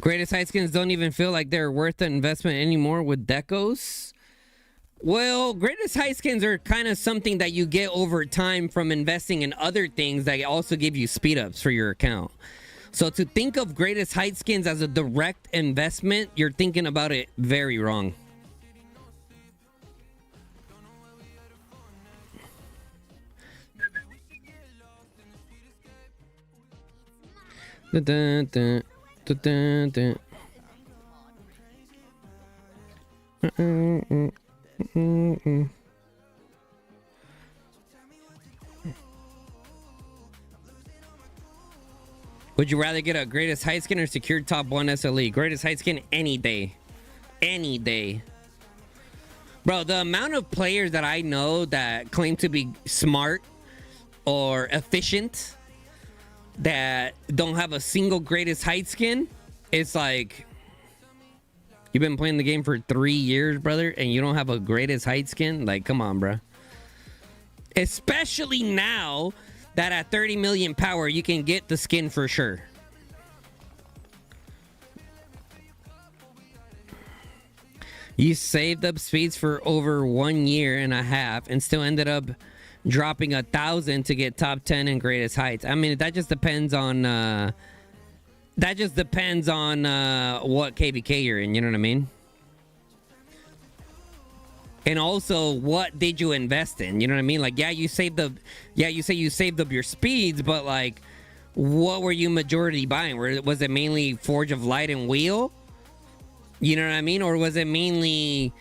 Greatest height skins don't even feel like they're worth the investment anymore with decos. Well, greatest height skins are kind of something that you get over time from investing in other things that also give you speed ups for your account. So to think of greatest height skins as a direct investment, you're thinking about it very wrong. Dun, dun, dun. Dun, dun, dun. Would you rather get a greatest height skin or secured top 1 SLE? Greatest height skin any day. Any day. Bro, the amount of players that I know that claim to be smart or efficient that don't have a single greatest height skin, it's like, you've been playing the game for 3 years, brother, and you don't have a greatest height skin? Like, come on, bro. Especially now that at 30 million power, you can get the skin for sure. You saved up speeds for over 1.5 years and still ended up dropping 1,000 to get top 10 in greatest heights. I mean, that just depends on what KVK you're in, you know what I mean? And also, what did you invest in? You know what I mean? Like, you say you saved up your speeds, but like, what were you majority buying? Was it mainly Forge of Light and Wheel? You know what I mean? Or was it mainly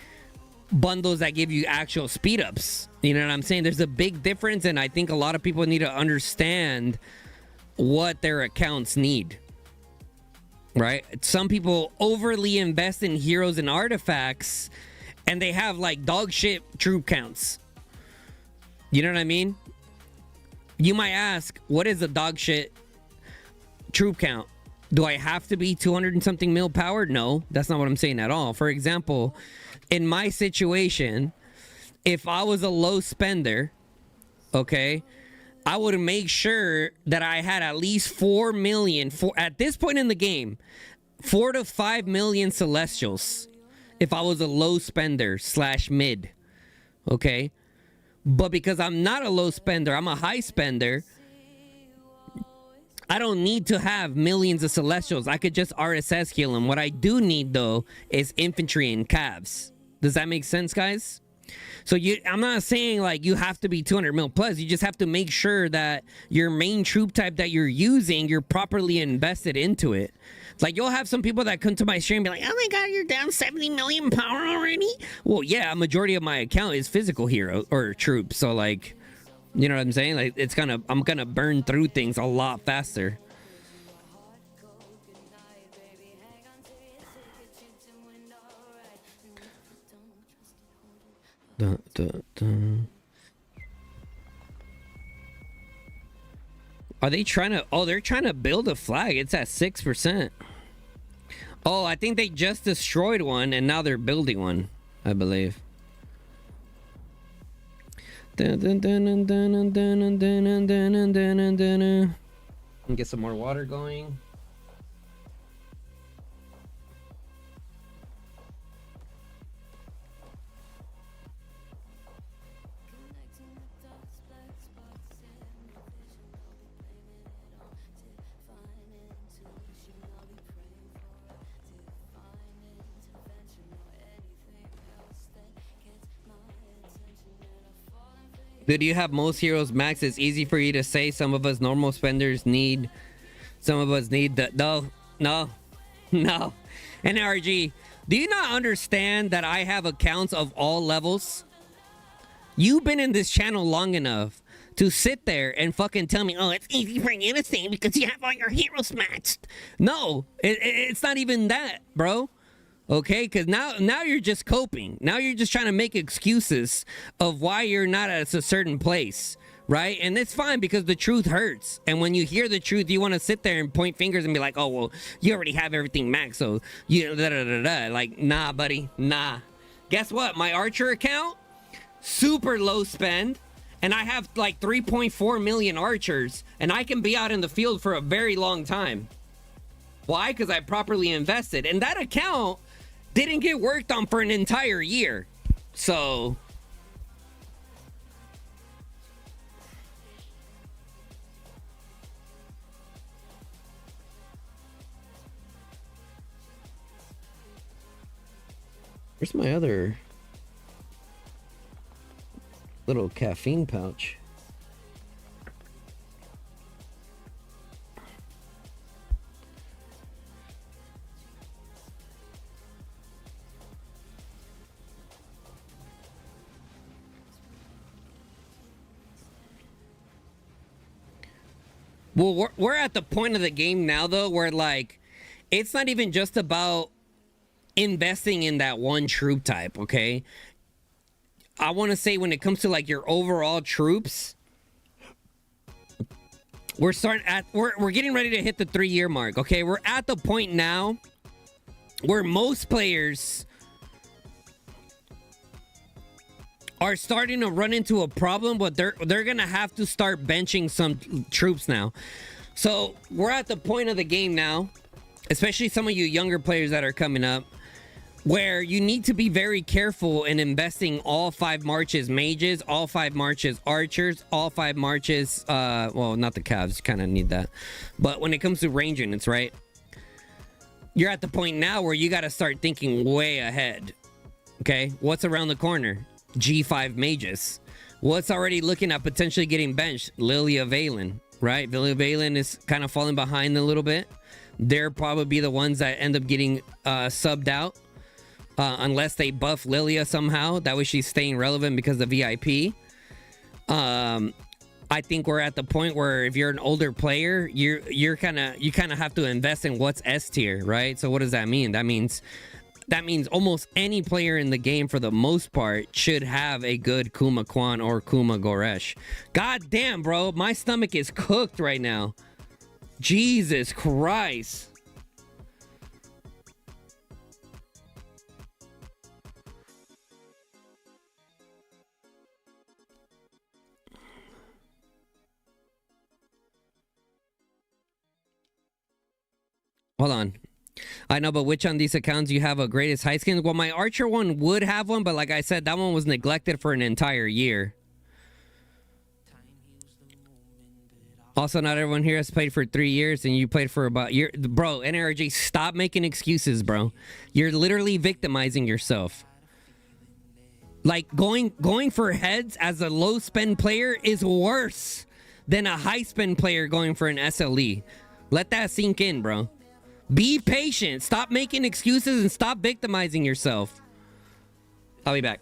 bundles that give you actual speed ups? You know what I'm saying? There's a big difference, and I think a lot of people need to understand what their accounts need. Right? Some people overly invest in heroes and artifacts, and they have like dog shit troop counts. You know what I mean? You might ask, what is a dog shit troop count? Do I have to be 200 and something mil powered? No, that's not what I'm saying at all. For example, in my situation, if I was a low spender, okay, I would make sure that I had at least 4 million at this point in the game, 4 to 5 million celestials. If I was a low spender / mid, okay? But because I'm not a low spender, I'm a high spender, I don't need to have millions of celestials. I could just RSS heal them. What I do need, though, is infantry and calves. Does that make sense, guys? So I'm not saying like you have to be 200 mil plus. You just have to make sure that your main troop type that you're using, you're properly invested into it. Like, you'll have some people that come to my stream and be like, oh my god, you're down 70 million power already? Well, yeah, a majority of my account is physical hero or troops. So like, you know what I'm saying? Like, I'm gonna burn through things a lot faster. Dun, dun, dun. Are they trying to... Oh, they're trying to build a flag. It's at 6%. Oh, I think they just destroyed one and now they're building one, I believe. Dun, dun, dun, dun, dun, dun, dun, dun, dun, dun, dun, dun. Get some more water going. Do you have most heroes max? It's easy for you to say. Some of us normal spenders need. Some of us need the. No. No. NRG, do you not understand that I have accounts of all levels? You've been in this channel long enough to sit there and fucking tell me, oh, it's easy for you to say because you have all your heroes matched. No, it's not even that, bro. Okay, because now you're just coping. Now you're just trying to make excuses of why you're not at a certain place, right? And it's fine because the truth hurts. And when you hear the truth, you want to sit there and point fingers and be like, oh, well, you already have everything maxed, so you da-da-da-da. Like, nah, buddy, nah. Guess what? My Archer account, super low spend, and I have like 3.4 million archers, and I can be out in the field for a very long time. Why? Because I properly invested. And that account didn't get worked on for an entire year. So where's my other little caffeine pouch? Well, we're at the point of the game now, though, where, like, it's not even just about investing in that one troop type, okay? I want to say when it comes to, like, your overall troops, we're getting ready to hit the 3-year mark, okay? We're at the point now where most players are starting to run into a problem, but they're gonna have to start benching some troops now. So we're at the point of the game now, especially some of you younger players that are coming up, where you need to be very careful in investing all 5 marches mages, all 5 marches archers, all 5 marches well, not the calves, you kind of need that, but when it comes to range units, right, you're at the point now where you got to start thinking way ahead. Okay, what's around the corner? G5 mages. What's already looking at potentially getting benched? Lilia Valen, right? Lilia Valen is kind of falling behind a little bit. They're probably the ones that end up getting subbed out, unless they buff Lilia somehow. That way she's staying relevant because of VIP. I think we're at the point where if you're an older player, you kind of have to invest in what's S tier, right? So what does that mean? That means almost any player in the game, for the most part, should have a good Kuma Kwan or Kuma Goresh. God damn, bro. My stomach is cooked right now. Jesus Christ. Hold on. I know, but which on these accounts you have a greatest high skins? Well, my Archer one would have one, but like I said, that one was neglected for an entire year. Also, not everyone here has played for 3 years, and you played for about a year. Bro, NRG, stop making excuses, bro. You're literally victimizing yourself. Like, going for heads as a low-spend player is worse than a high-spend player going for an SLE. Let that sink in, bro. Be patient. Stop making excuses and stop victimizing yourself. I'll be back.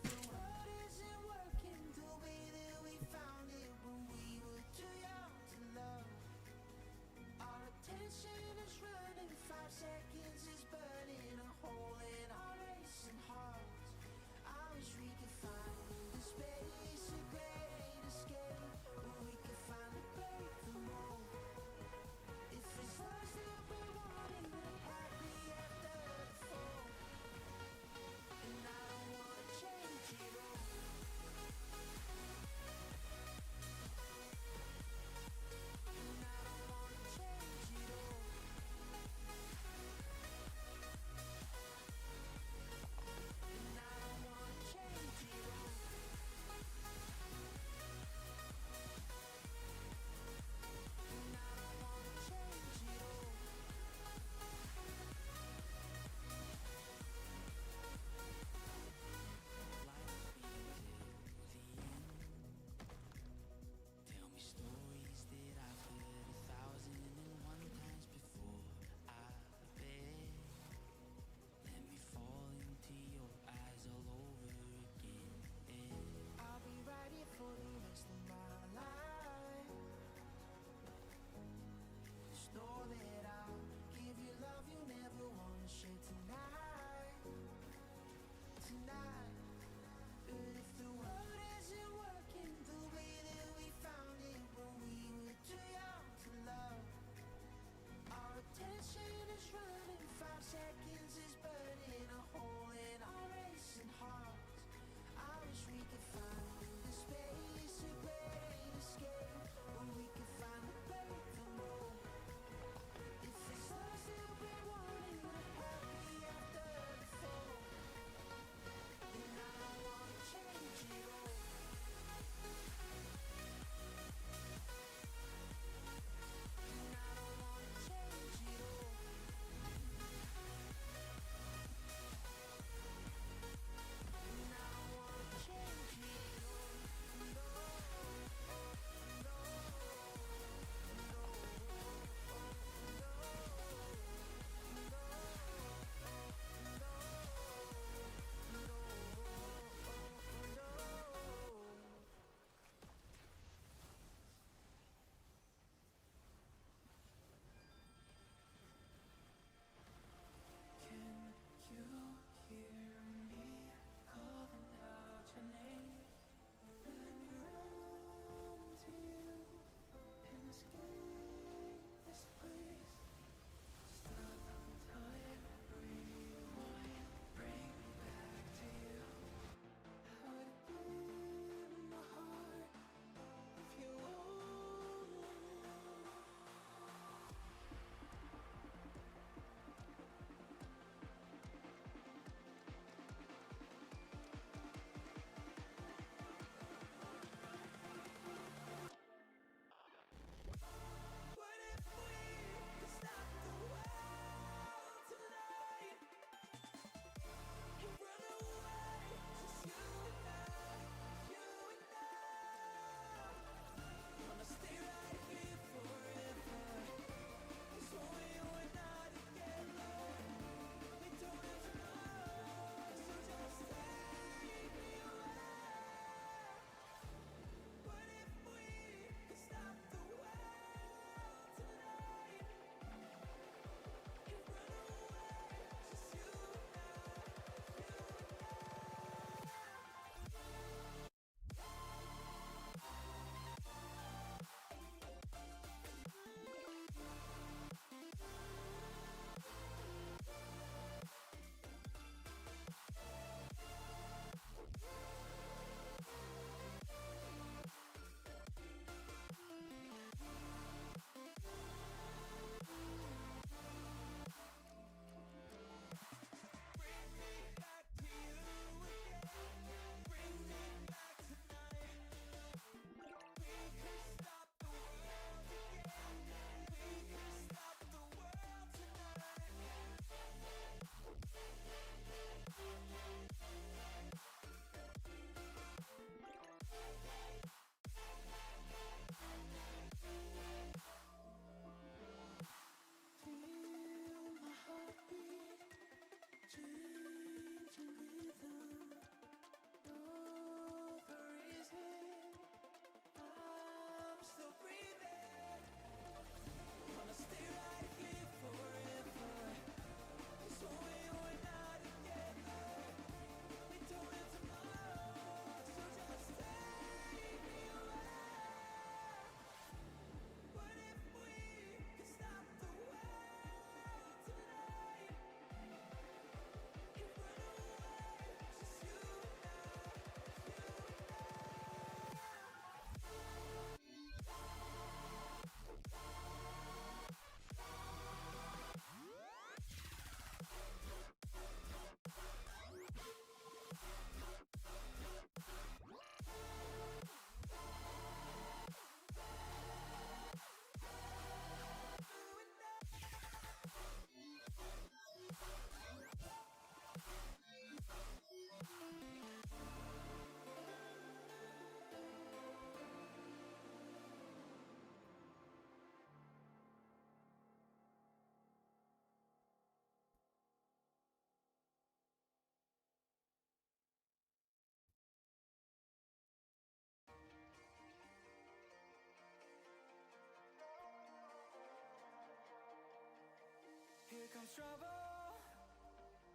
comes trouble,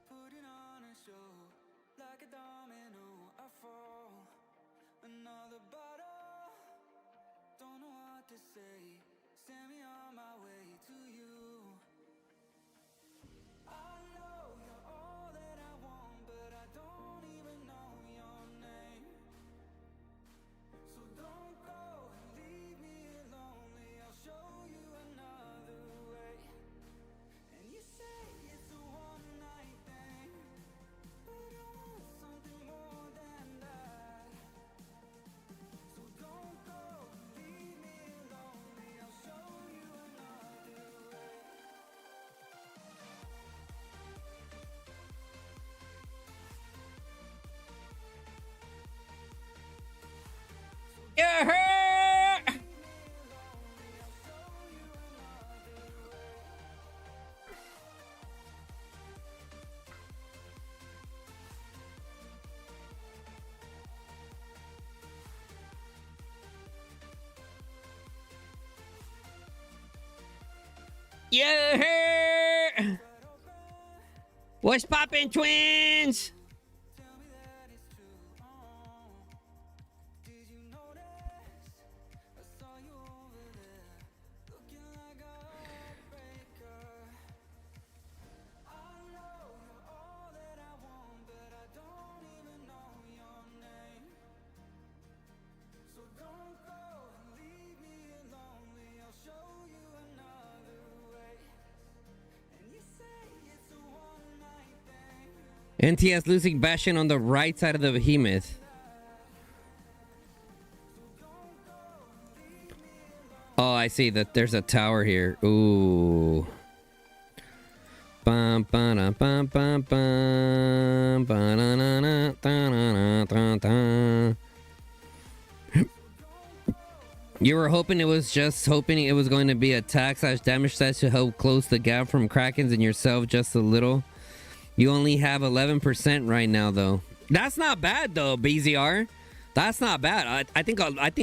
putting on a show. Like a domino, I fall. Another bottle, don't know what to say. Send me on my way to you. I know you're all that I want, but I don't even know your name. So don't go and leave me lonely. I'll show you another way. And you say it's a one night thing, but I want something more than that. So don't go and leave me lonely. I'll show you another way. Yeah. Yeah. What's poppin', twins? Tell me that it's true. Did you notice? I saw you over there, looking like a heartbreaker. I know you're all that I want, but I don't even know your name. So don't go and leave me lonely. I'll show you another way. And you say it's a one night thing. NTS losing Bastion on the right side of the behemoth. Oh, I see that there's a tower here. Ooh. Bum, ba-da, bum, bum, bum, ba-da-na-na, da-na-na-da-da. You were hoping it was going to be attack / damage stats to help close the gap from Krakens and yourself just a little. You only have 11% right now, though. That's not bad, though, BZR. That's not bad. I think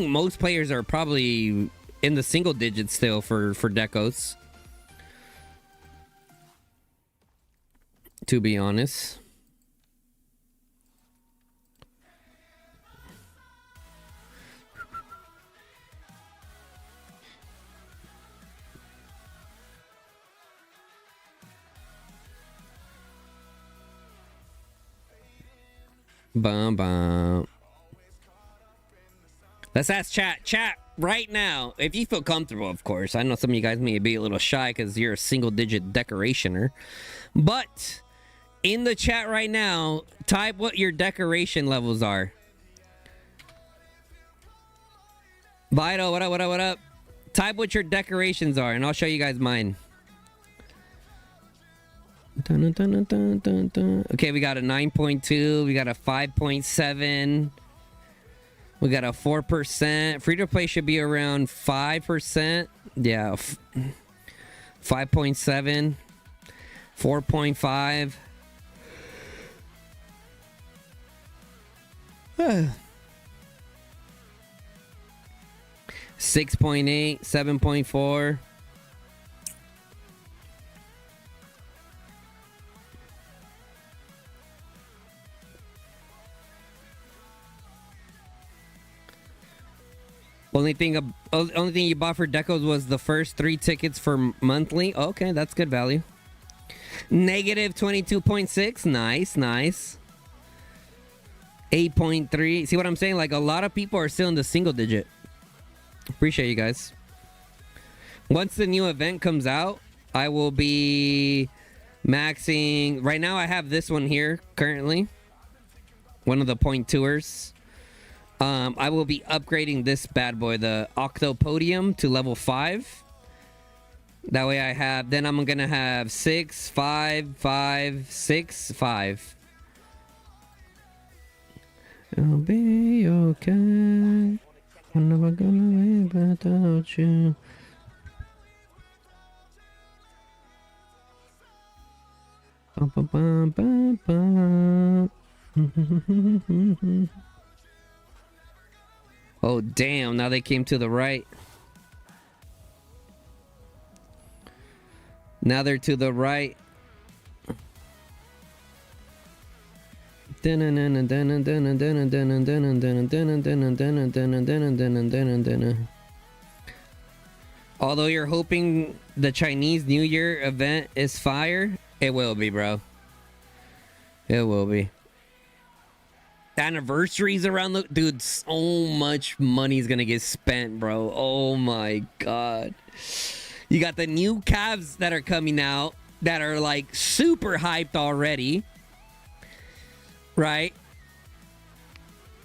most players are probably in the single digits still for decos. To be honest. Bum bum. Let's ask chat right now, if you feel comfortable, of course. I know some of you guys may be a little shy because you're a single digit decorationer, but in the chat right now, type what your decoration levels are. Vital, what up? Type what your decorations are, and I'll show you guys mine. Dun, dun, dun, dun, dun, dun. Okay, we got a 9.2. We got a 5.7. We got a 4%. Free to play should be around 5%. Yeah. 5.7. 4.5. 6.8. 7.4. Only thing you bought for decos was the first 3 tickets for monthly. Okay, that's good value. Negative 22.6. Nice. 8.3. See what I'm saying? Like, a lot of people are still in the single digit. Appreciate you guys. Once the new event comes out, I will be maxing. Right now, I have this one here currently. One of the point tours. I will be upgrading this bad boy, the Octopodium, to level 5. That way I have, then I'm gonna have 6, 5, 5, 6, 5. I'll be okay. I'm never gonna live without you. Bum, bum, bum, bum, bum. Oh, damn. Now they came to the right. Now they're to the right. Although you're hoping the Chinese New Year event is fire, it will be, bro. It will be. Anniversaries around the dude, so much money's gonna get spent, bro. Oh my god. You got the new calves that are coming out that are like super hyped already. Right?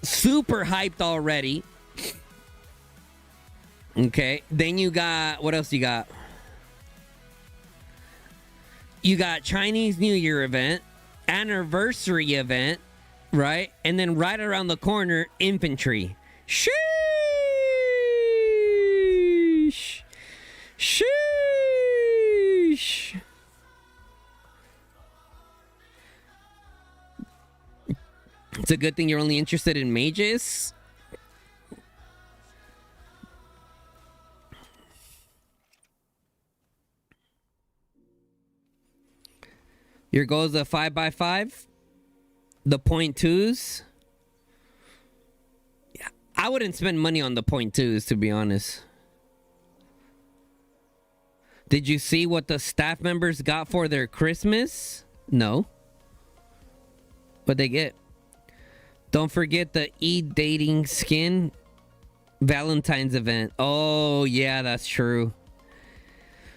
Super hyped already. Okay. Then you got, what else you got? You got Chinese New Year event, anniversary event, right? And then right around the corner, infantry. Sheesh. Sheesh. It's a good thing you're only interested in mages. Your goal is a 5x5. The .2s. Yeah, I wouldn't spend money on the .2s, to be honest. Did you see what the staff members got for their Christmas? No. What they get? Don't forget the e-dating skin Valentine's event. Oh, yeah, that's true.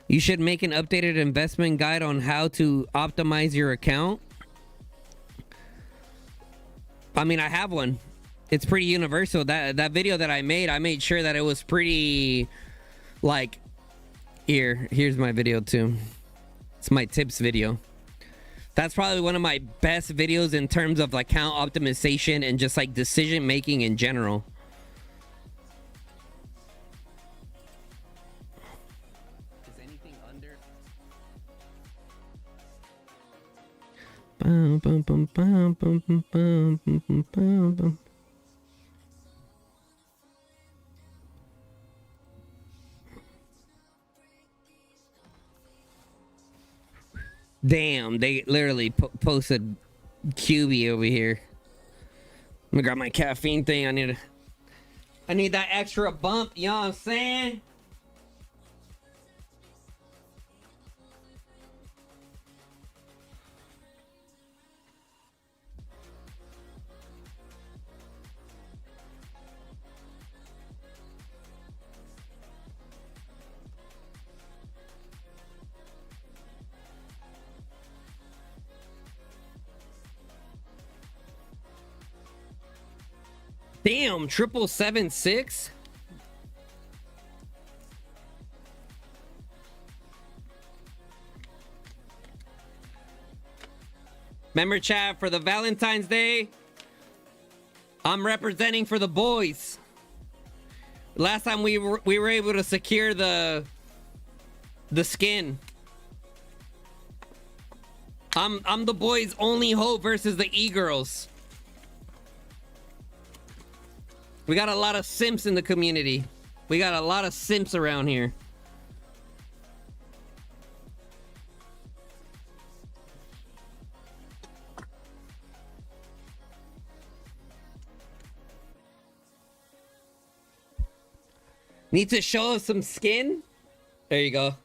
You should make an updated investment guide on how to optimize your account. I mean, I have one. It's pretty universal. That video that I made sure that it was pretty, like, here's my video too. It's my tips video. That's probably one of my best videos in terms of like account optimization and just like decision making in general. Is anything under? Bum, bum, bum, bum, bum, bum, bum, bum, bum, bum. Damn, they literally posted QB over here. I'm gonna grab my caffeine thing. I need that extra bump, you know what I'm saying? Damn, 776? Remember, chat, for the Valentine's Day, I'm representing for the boys. Last time we were able to secure the skin. I'm the boys' only hope versus the e-girls. We got a lot of simps in the community. We got a lot of simps around here. Need to show us some skin? There you go.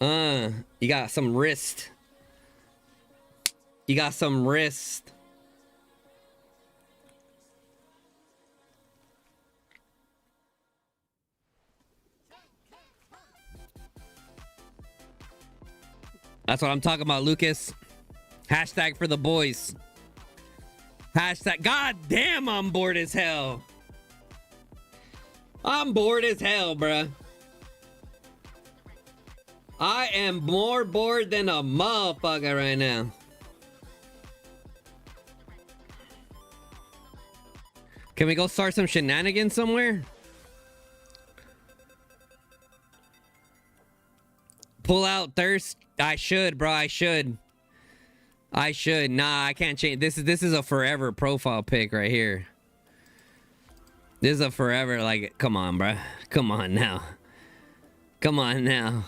You got some wrist. You got some wrist. That's what I'm talking about, Lucas. Hashtag for the boys. Hashtag. God damn, I'm bored as hell. I'm bored as hell, bruh. I am more bored than a motherfucker right now. Can we go start some shenanigans somewhere? Pull out thirst. I should, bro. I should. Nah, I can't change. This is a forever profile pic right here. This is a forever, like, come on, bro. Come on now. Come on now.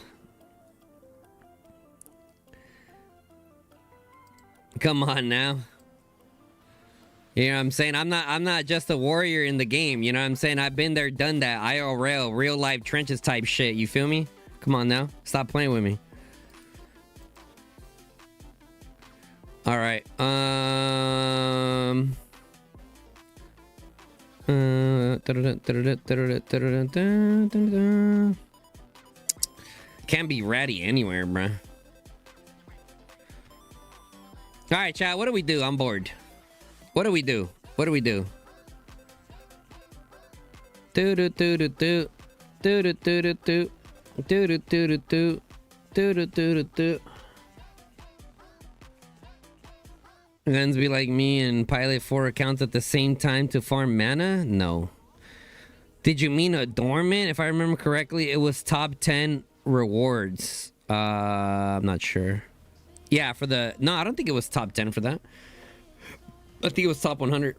Come on now. You know what I'm saying? I'm not just a warrior in the game. You know what I'm saying? I've been there, done that. IRL, real life trenches type shit. You feel me? Come on now. Stop playing with me. All right. Can't be ratty anywhere, bruh. All right, chat. What do we do? I'm bored. What do we do? What do we do? Do do do do do do do do do do do do do do do do do do. Guns be like me and pilot 4 accounts at the same time to farm mana? No. Did you mean a dormant? If I remember correctly, it was top 10 rewards. I'm not sure. Yeah, for the... No, I don't think it was top 10 for that. I think it was top 100.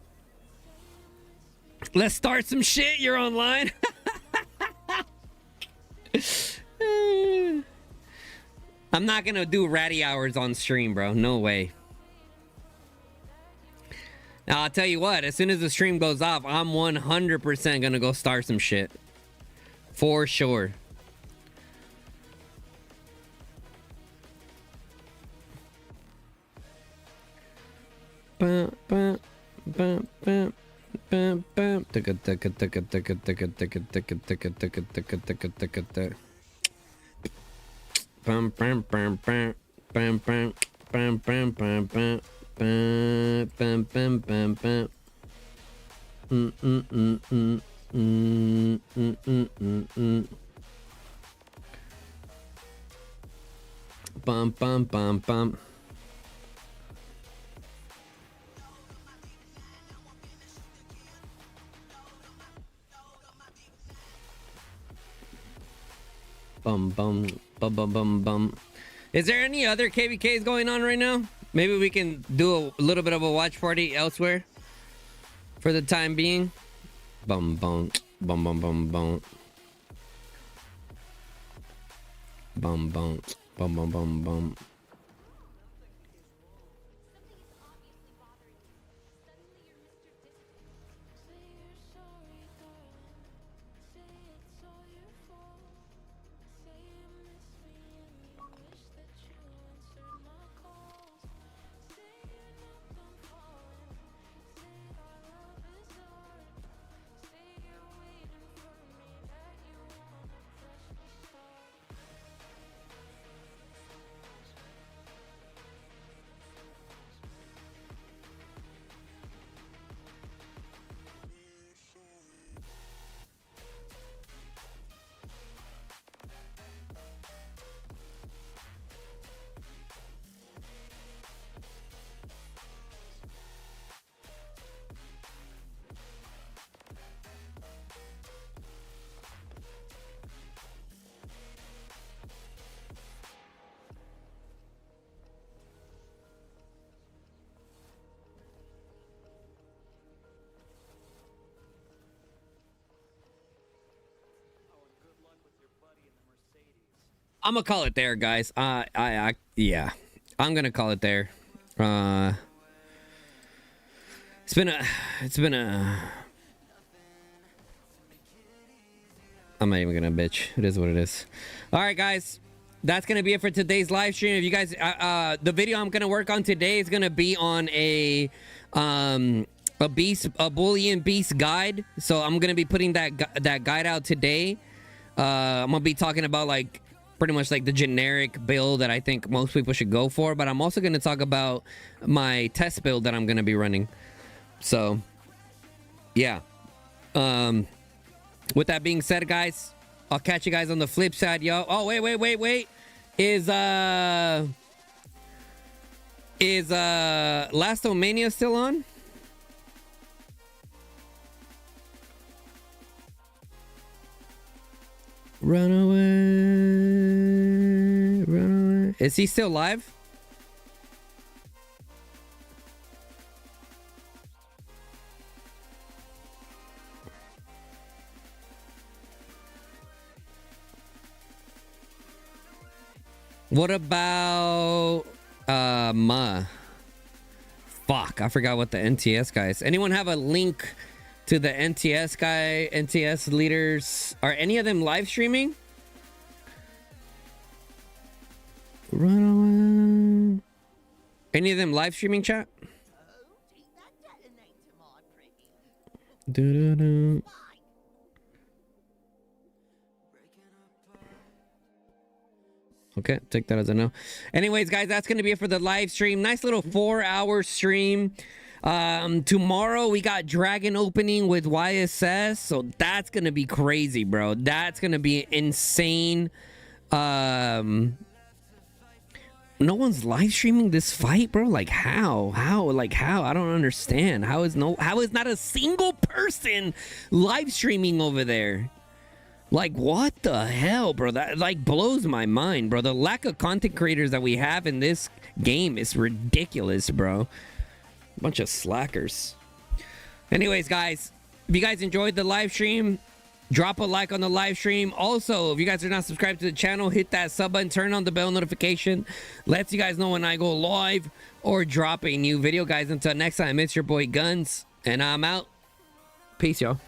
Let's start some shit. You're online. I'm not gonna do ratty hours on stream, bro. No way. Now, I'll tell you what. As soon as the stream goes off, I'm 100% gonna go start some shit. For sure. Bum, bum, bum, bum, bum. Bum, bum, bum, bum, bum, bum, bum, bum, bum, bum. Bum, bum, bum, bum, bum. Bum, bum, bum, bum. Bum, bum, bum, bum, bum, bum. Is there any other KVKs going on right now? Maybe we can do a little bit of a watch party elsewhere for the time being. Bum, bum, bum, bum, bum, bum. Bum, bum, bum, bum, bum, bum. I'm gonna call it there, guys. Yeah, I'm gonna call it there. It's been a. I'm not even gonna bitch. It is what it is. All right, guys. That's gonna be it for today's live stream. If you guys, the video I'm gonna work on today is gonna be on a Bullionbeast guide. So I'm gonna be putting that guide out today. I'm gonna be talking about like pretty much like the generic build that I think most people should go for, but I'm also gonna talk about my test build that I'm gonna be running. So yeah. With that being said, guys, I'll catch you guys on the flip side, yo. Oh, wait. Is Lastomania still on? Run away. Is he still live? What about Ma? Fuck, I forgot what the NTS guys. Anyone have a link to the NTS guy, NTS leaders? Are any of them live streaming? Run away. Any of them live streaming, chat? Do-do-do. Okay, take that as a no. Anyways, guys, that's gonna be it for the live stream. Nice little 4-hour stream. Tomorrow we got Dragon opening with YSS, so that's gonna be crazy, bro. That's gonna be insane. No one's live streaming this fight, bro. Like how? Like how? I don't understand. How is not a single person live streaming over there? Like, what the hell, bro? That like blows my mind, bro. The lack of content creators that we have in this game is ridiculous, bro. Bunch of slackers. Anyways, guys, if you guys enjoyed the live stream, drop a like on the live stream. Also, if you guys are not subscribed to the channel, hit that sub button, turn on the bell notification. Lets you guys know when I go live or drop a new video, guys. Until next time, it's your boy Guns, and I'm out. Peace, y'all.